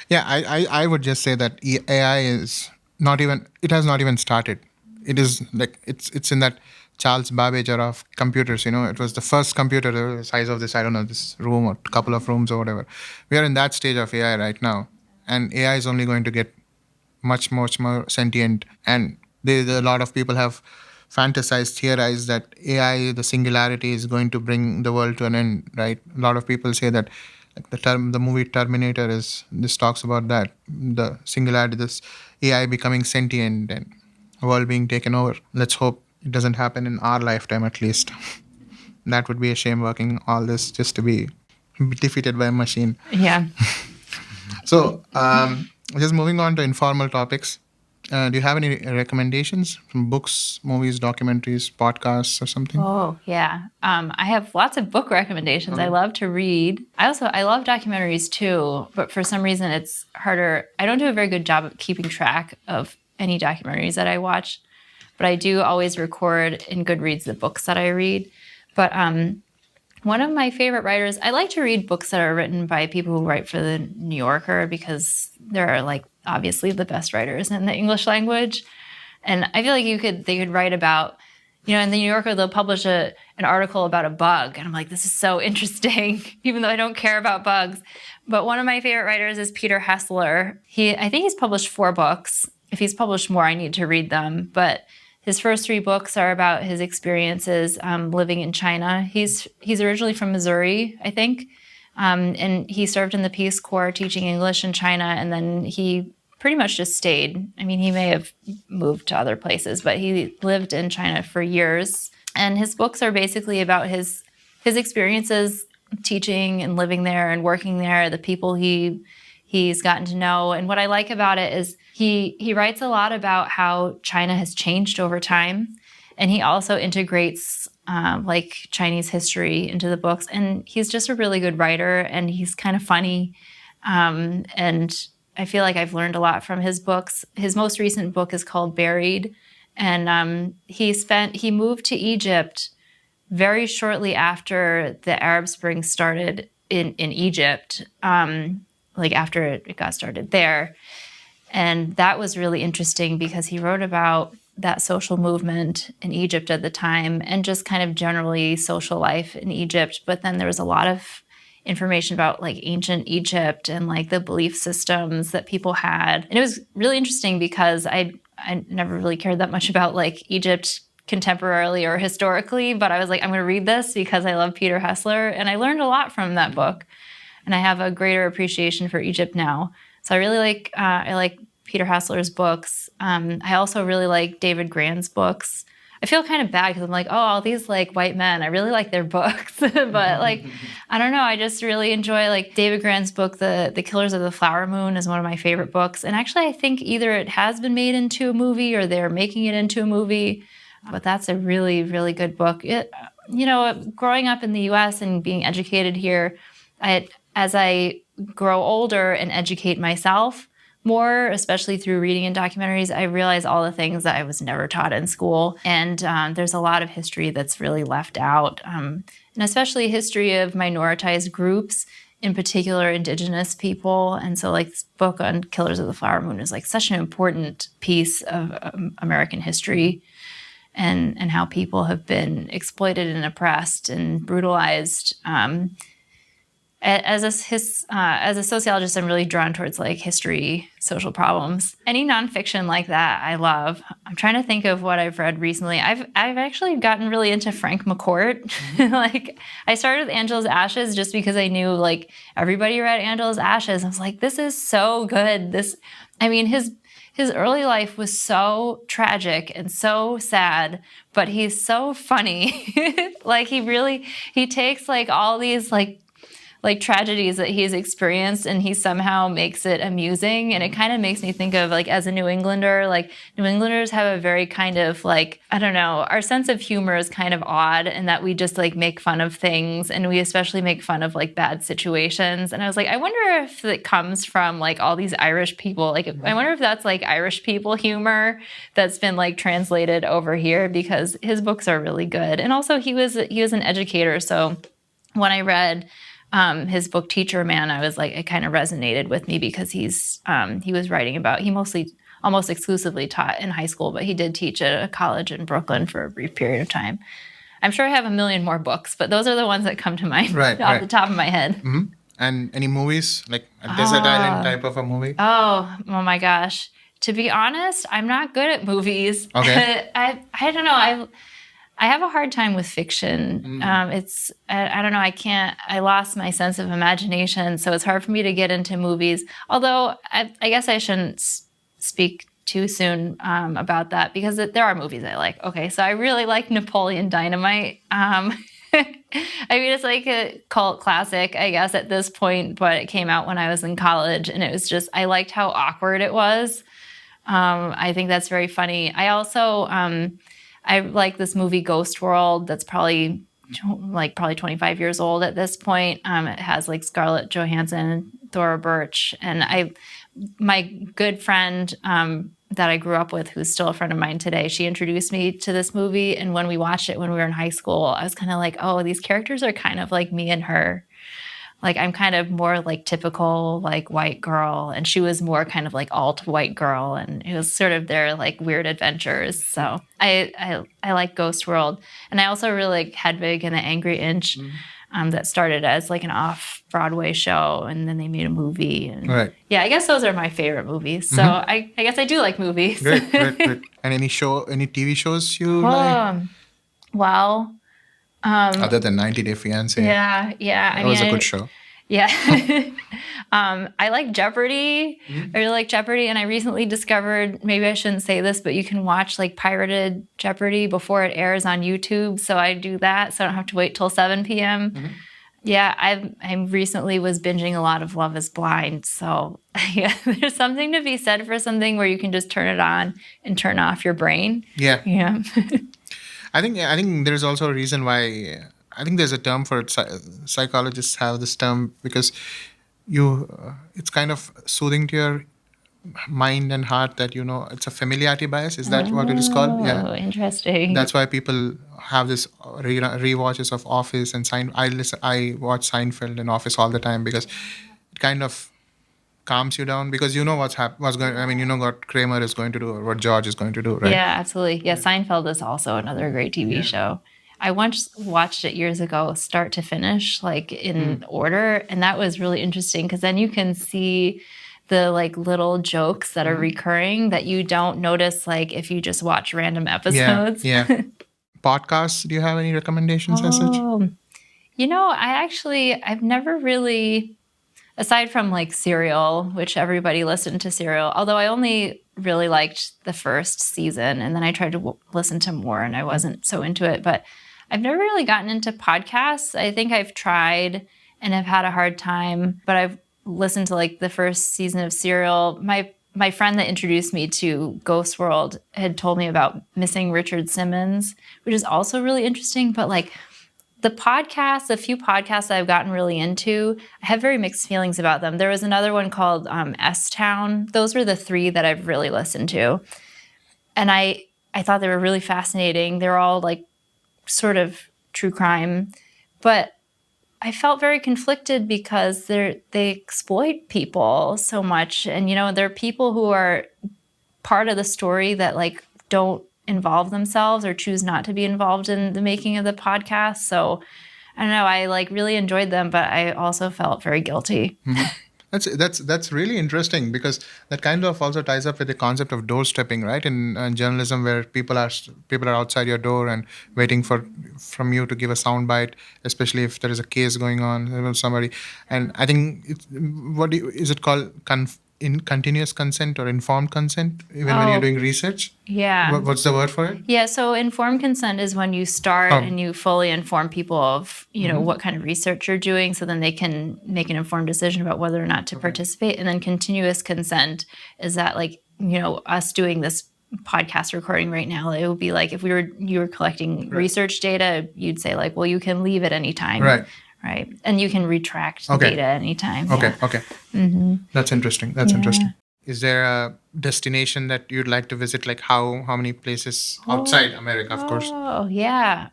Yeah, I would just say that AI is not even, it has not even started. It is like, it's in that Charles Babbage era of computers. It was the first computer the size of this, I don't know, this room or couple of rooms or whatever. We are in that stage of AI right now. And AI is only going to get much, much more sentient. And a lot of people have fantasized, theorized that AI, the singularity, is going to bring the world to an end, right? A lot of people say that, like the movie Terminator this talks about that, the singularity, this AI becoming sentient and world being taken over. Let's hope it doesn't happen in our lifetime, at least. That would be a shame, working all this just to be defeated by a machine. Yeah. So, just moving on to informal topics. Do you have any recommendations from books, movies, documentaries, podcasts, or something? Oh, yeah. I have lots of book recommendations. I love to read. I love documentaries too, but for some reason it's harder. I don't do a very good job of keeping track of any documentaries that I watch, but I do always record in Goodreads the books that I read. But one of my favorite writers, I like to read books that are written by people who write for the New Yorker because they're like obviously the best writers in the English language. And I feel like they could write about, in the New Yorker, they'll publish an article about a bug. And I'm like, this is so interesting, even though I don't care about bugs. But one of my favorite writers is Peter Hessler. I think he's published 4 books. If he's published more, I need to read them. But his first 3 books are about his experiences living in China. He's originally from Missouri, I think. And he served in the Peace Corps teaching English in China, and then he pretty much just stayed. I mean, he may have moved to other places, but he lived in China for years. And his books are basically about his experiences teaching and living there and working there, the people he's gotten to know. And what I like about it is he writes a lot about how China has changed over time. And he also integrates like Chinese history into the books. And he's just a really good writer, and he's kind of funny. And I feel like I've learned a lot from his books. His most recent book is called Buried. And he moved to Egypt very shortly after the Arab Spring started in Egypt, like after it got started there. And that was really interesting because he wrote about that social movement in Egypt at the time and just kind of generally social life in Egypt. But then there was a lot of information about like ancient Egypt and like the belief systems that people had. And it was really interesting because I never really cared that much about like Egypt contemporarily or historically, but I was like, I'm going to read this because I love Peter Hessler. And I learned a lot from that book. And I have a greater appreciation for Egypt now. So I really like Peter Hessler's books. I also really like David Grann's books. I feel kind of bad because I'm like, oh, all these like white men, I really like their books. But like, I don't know, I just really enjoy like David Grann's book, The Killers of the Flower Moon is one of my favorite books. And actually I think either it has been made into a movie or they're making it into a movie. But that's a really, really good book. Growing up in the US and being educated here, as I grow older and educate myself more, especially through reading and documentaries, I realize all the things that I was never taught in school. And there's a lot of history that's really left out, and especially history of minoritized groups, in particular Indigenous people. And so like this book on Killers of the Flower Moon is like such an important piece of American history and how people have been exploited and oppressed and brutalized. As a sociologist, I'm really drawn towards like history, social problems. Any nonfiction like that, I love. I'm trying to think of what I've read recently. I've actually gotten really into Frank McCourt. Like I started with Angela's Ashes just because I knew like everybody read Angela's Ashes. I was like, this is so good. His early life was so tragic and so sad, but he's so funny. Like he takes like all these like like tragedies that he's experienced, and he somehow makes it amusing. And it kind of makes me think of, like, as a New Englander, like, New Englanders have a very kind of, like, I don't know, our sense of humor is kind of odd in that we just like make fun of things, and we especially make fun of like bad situations. And I was like, I wonder if it comes from like all these Irish people. Like, I wonder if that's like Irish people humor that's been like translated over here, because his books are really good. And also he was an educator, so when I read his book Teacher Man, I was like, it kind of resonated with me, because he was writing about, he mostly almost exclusively taught in high school, but he did teach at a college in Brooklyn for a brief period of time. I'm sure I have a million more books, but those are the ones that come to mind off the top of my head. And any movies, like a desert island type of a movie? Oh my gosh. To be honest, I'm not good at movies. Okay. I don't know. I have a hard time with fiction. I don't know. I lost my sense of imagination, so it's hard for me to get into movies. Although I guess I shouldn't speak too soon about that, because there are movies I like. Okay, so I really like Napoleon Dynamite. I mean, it's like a cult classic, I guess, at this point, but it came out when I was in college, and it was just, I liked how awkward it was. I think that's very funny. I also, I like this movie Ghost World that's probably 25 years old at this point. It has like Scarlett Johansson, Thora Birch, and my good friend that I grew up with, who's still a friend of mine today, she introduced me to this movie. And when we watched it when we were in high school, I was kind of like, oh, these characters are kind of like me and her. Like, I'm kind of more like typical like white girl, and she was more kind of like alt white girl, and it was sort of their like weird adventures. So I like Ghost World, and I also really like Hedwig and the Angry Inch, that started as like an off-Broadway show, and then they made a movie. And yeah, I guess those are my favorite movies. So I guess I do like movies. Great. And any TV shows you like? Well. Other than 90 Day Fiancé. Yeah. That was a good show. Yeah. I like Jeopardy. I really like Jeopardy. And I recently discovered, maybe I shouldn't say this, but you can watch like pirated Jeopardy before it airs on YouTube. So I do that, so I don't have to wait till 7 p.m. Yeah, I recently was binging a lot of Love is Blind. So yeah, there's something to be said for something where you can just turn it on and turn off your brain. Yeah. Yeah. I think there's also a reason why. I think there's a term for it. Psychologists have this term because it's kind of soothing to your mind and heart that it's a familiarity bias. Is that what it is called? Yeah. Oh, interesting. That's why people have this rewatches of Office and I watch Seinfeld and Office all the time because it kind of calms you down because you know what's going. I mean, you know what Kramer is going to do or what George is going to do, right? Yeah, absolutely. Yeah, Seinfeld is also another great TV show. I once watched it years ago, start to finish, like in order, and that was really interesting because then you can see the like little jokes that are recurring that you don't notice like if you just watch random episodes. Yeah. Podcasts? Do you have any recommendations as such? I've never really. Aside from like Serial, which everybody listened to Serial, although I only really liked the first season and then I tried to listen to more and I wasn't so into it. But I've never really gotten into podcasts. I think I've tried and have had a hard time, but I've listened to like the first season of Serial. My friend that introduced me to Ghost World had told me about Missing Richard Simmons, which is also really interesting, but like the few podcasts that I've gotten really into, I have very mixed feelings about them. There was another one called S-Town. Those were the three that I've really listened to. And I thought they were really fascinating. They're all like sort of true crime. But I felt very conflicted because they exploit people so much. And, there are people who are part of the story that like don't involve themselves or choose not to be involved in the making of the podcast. So I don't know, I like really enjoyed them, but I also felt very guilty. That's really interesting because that kind of also ties up with the concept of doorstepping, right? In journalism, where people are outside your door and waiting from you to give a soundbite, especially if there is a case going on with somebody. And I think is it called in continuous consent or informed consent, even when you're Oh, doing research? yeah. What's the word for it? Yeah, so informed consent is when you start and you fully inform people of, what kind of research you're doing so then they can make an informed decision about whether or not to participate. And then continuous consent is that like, us doing this podcast recording right now, it would be like if you were collecting research data, you'd say like, well, you can leave at any time. Right. Right. And you can retract the Okay. data at any time. Okay. Yeah. Okay. Mm-hmm. That's interesting. That's Yeah. interesting. Is there a destination that you'd like to visit? Like how many places outside America, of course? Oh, yeah.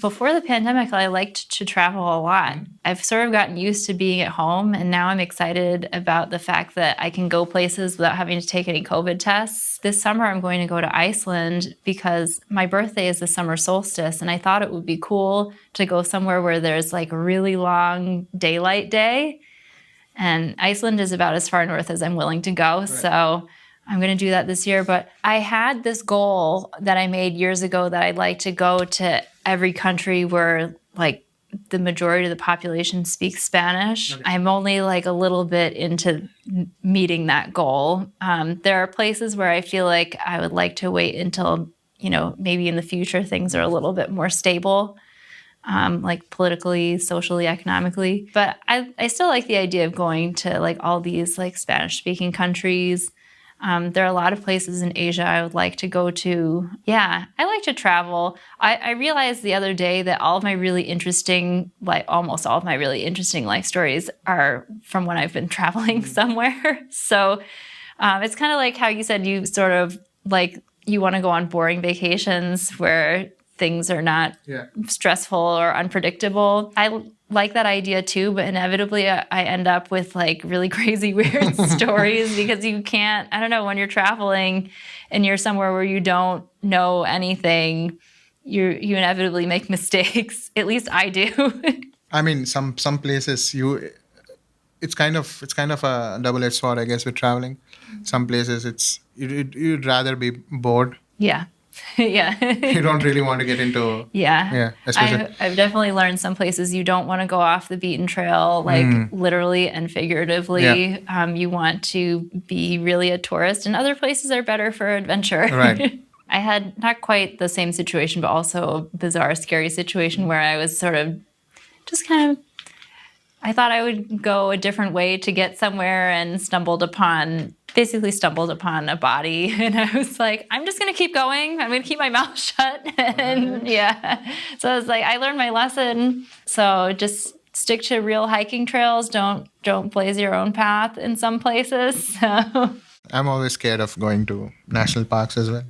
Before the pandemic, I liked to travel a lot. I've sort of gotten used to being at home, and now I'm excited about the fact that I can go places without having to take any COVID tests. This summer, I'm going to go to Iceland because my birthday is the summer solstice, and I thought it would be cool to go somewhere where there's like a really long daylight day. And Iceland is about as far north as I'm willing to go. Right. So I'm going to do that this year. But I had this goal that I made years ago that I'd like to go to every country where like the majority of the population speaks Spanish. Okay. I'm only like a little bit into meeting that goal. There are places where I feel like I would like to wait until, maybe in the future things are a little bit more stable. Like politically, socially, economically. But I still like the idea of going to like all these like Spanish-speaking countries. There are a lot of places in Asia I would like to go to. Yeah, I like to travel. I realized the other day that all of my really interesting, like almost all of my really interesting life stories are from when I've been traveling somewhere. So it's kind of like how you said you sort of like you want to go on boring vacations where things are not stressful or unpredictable. I like that idea too, but inevitably I end up with like really crazy, weird stories because you can't, I don't know, when you're traveling and you're somewhere where you don't know anything, you inevitably make mistakes. At least I do. I mean, some places it's kind of a double-edged sword, I guess, with traveling. Some places you'd rather be bored. Yeah. Yeah. You don't really want to get into... Yeah. Especially... I've definitely learned some places you don't want to go off the beaten trail, like literally and figuratively. Yeah. You want to be really a tourist, and other places are better for adventure. Right. I had not quite the same situation, but also a bizarre, scary situation where I was sort of just kind of... I thought I would go a different way to get somewhere and stumbled upon a body. And I was like, I'm just going to keep going. I'm going to keep my mouth shut. And so I was like, I learned my lesson. So just stick to real hiking trails. Don't blaze your own path in some places. So. I'm always scared of going to national parks as well.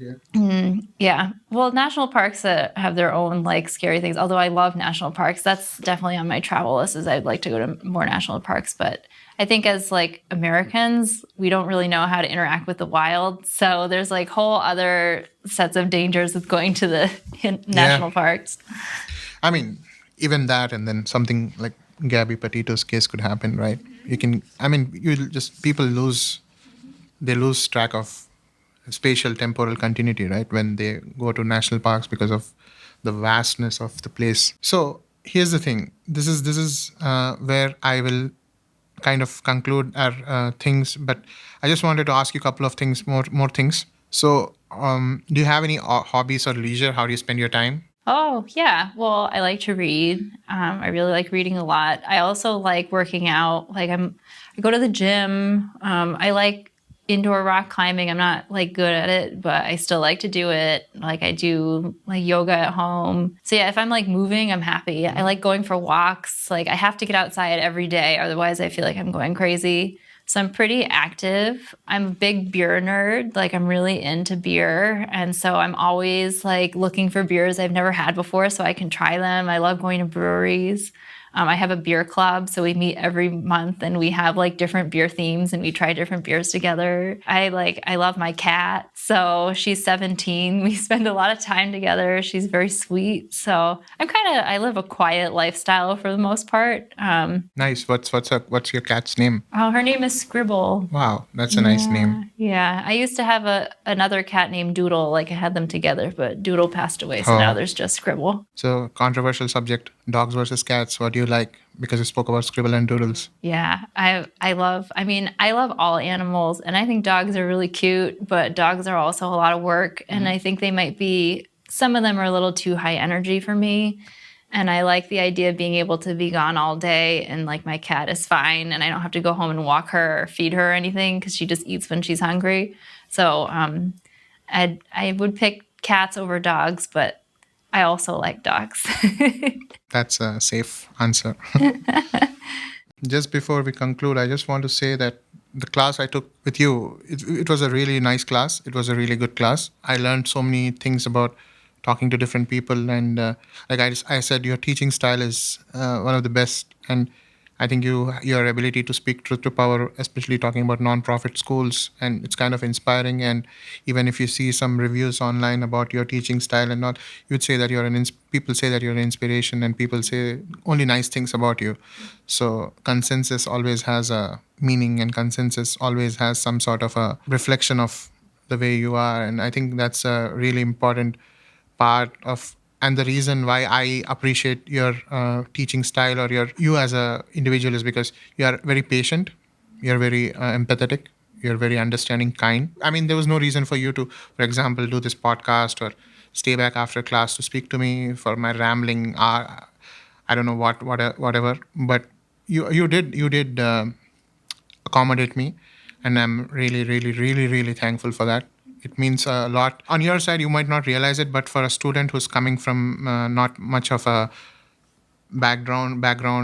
Yeah. Well, national parks have their own like scary things. Although I love national parks, that's definitely on my travel list. Is I'd like to go to more national parks. But I think as like Americans, we don't really know how to interact with the wild. So there's like whole other sets of dangers with going to the national parks. I mean, even that, and then something like Gabby Petito's case could happen, right? People lose track of spatial temporal continuity, right, when they go to national parks because of the vastness of the place. So here's the thing. This is where I will kind of conclude our things, but I just wanted to ask you a couple of things, more things. So do you have any hobbies or leisure? How do you spend your time? Oh, yeah. Well, I like to read. I really like reading a lot. I also like working out. Like I go to the gym. I like indoor rock climbing. I'm not like good at it, but I still like to do it. Like I do like yoga at home. So yeah, if I'm like moving, I'm happy. I like going for walks. Like I have to get outside every day. Otherwise I feel like I'm going crazy. So I'm pretty active. I'm a big beer nerd. Like I'm really into beer. And so I'm always like looking for beers I've never had before so I can try them. I love going to breweries. I have a beer club, so we meet every month and we have like different beer themes and we try different beers together. I love my cat. So she's 17. We spend a lot of time together. She's very sweet. So I live a quiet lifestyle for the most part. Nice. What's your cat's name? Oh, her name is Scribble. Wow, that's a nice name. Yeah. I used to have another cat named Doodle. Like I had them together, but Doodle passed away. So now there's just Scribble. So controversial subject, dogs versus cats. What do you you like? Because you spoke about scribble and doodles. Yeah, I love all animals, and I think dogs are really cute, but dogs are also a lot of work, and I think they might be, some of them are a little too high energy for me. And I like the idea of being able to be gone all day and like my cat is fine and I don't have to go home and walk her or feed her or anything because she just eats when she's hungry. So I would pick cats over dogs, but I also like dogs. That's a safe answer. Just before we conclude, I just want to say that the class I took with you, it was a really nice class. It was a really good class. I learned so many things about talking to different people, and I said, your teaching style is one of the best, and I think your ability to speak truth to power, especially talking about nonprofit schools, and it's kind of inspiring. And even if you see some reviews online about your teaching style and not, you'd say that people say that you're an inspiration, and people say only nice things about you. So consensus always has a meaning, and consensus always has some sort of a reflection of the way you are, and I think that's a really important part of, and the reason why I appreciate your teaching style, or you as a individual, is because you are very patient, you're very empathetic, you're very understanding, kind. I mean, there was no reason for you to, for example, do this podcast or stay back after class to speak to me for my rambling. I don't know whatever, but you did accommodate me, and I'm really, really, really, really thankful for that. It means a lot. On your side, you might not realize it, but for a student who's coming from not much of a background,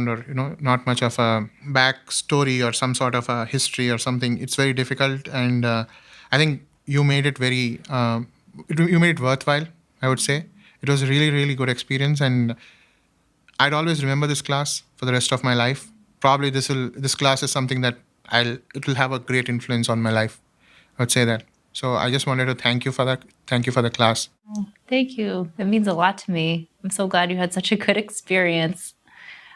or not much of a backstory or some sort of a history or something, it's very difficult. And I think you made it you made it worthwhile, I would say. It was a really, really good experience, and I'd always remember this class for the rest of my life. Probably this class is something that it will have a great influence on my life. I would say that. So I just wanted to thank you for that. Thank you for the class. Thank you. It means a lot to me. I'm so glad you had such a good experience.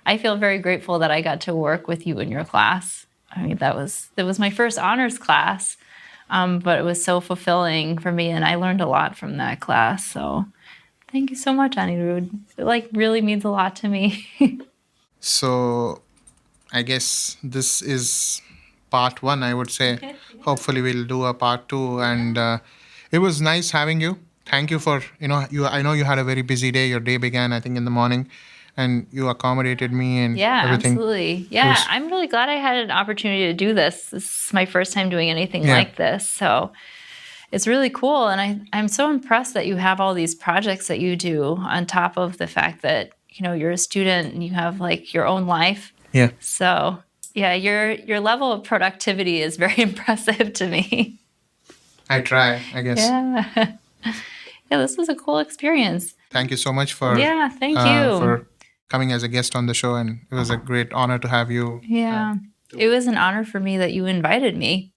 I feel very grateful that I got to work with you in your class. I mean, that was my first honors class, but it was so fulfilling for me, and I learned a lot from that class. So thank you so much, Anirudh. It really means a lot to me. So I guess this is part one, I would say. Hopefully we'll do a part two, and it was nice having you. Thank you for, I know you had a very busy day. Your day began, I think, in the morning, and you accommodated me and Yeah, everything. absolutely. Yeah, I'm really glad I had an opportunity to do this. This is my first time doing anything like this. So it's really cool. And I'm so impressed that you have all these projects that you do on top of the fact that, you're a student and you have your own life. Yeah. So yeah, your level of productivity is very impressive to me. I try, I guess. Yeah. Yeah, this was a cool experience. Thank you so much for thank you for coming as a guest on the show, and it was a great honor to have you. Yeah. It was an honor for me that you invited me.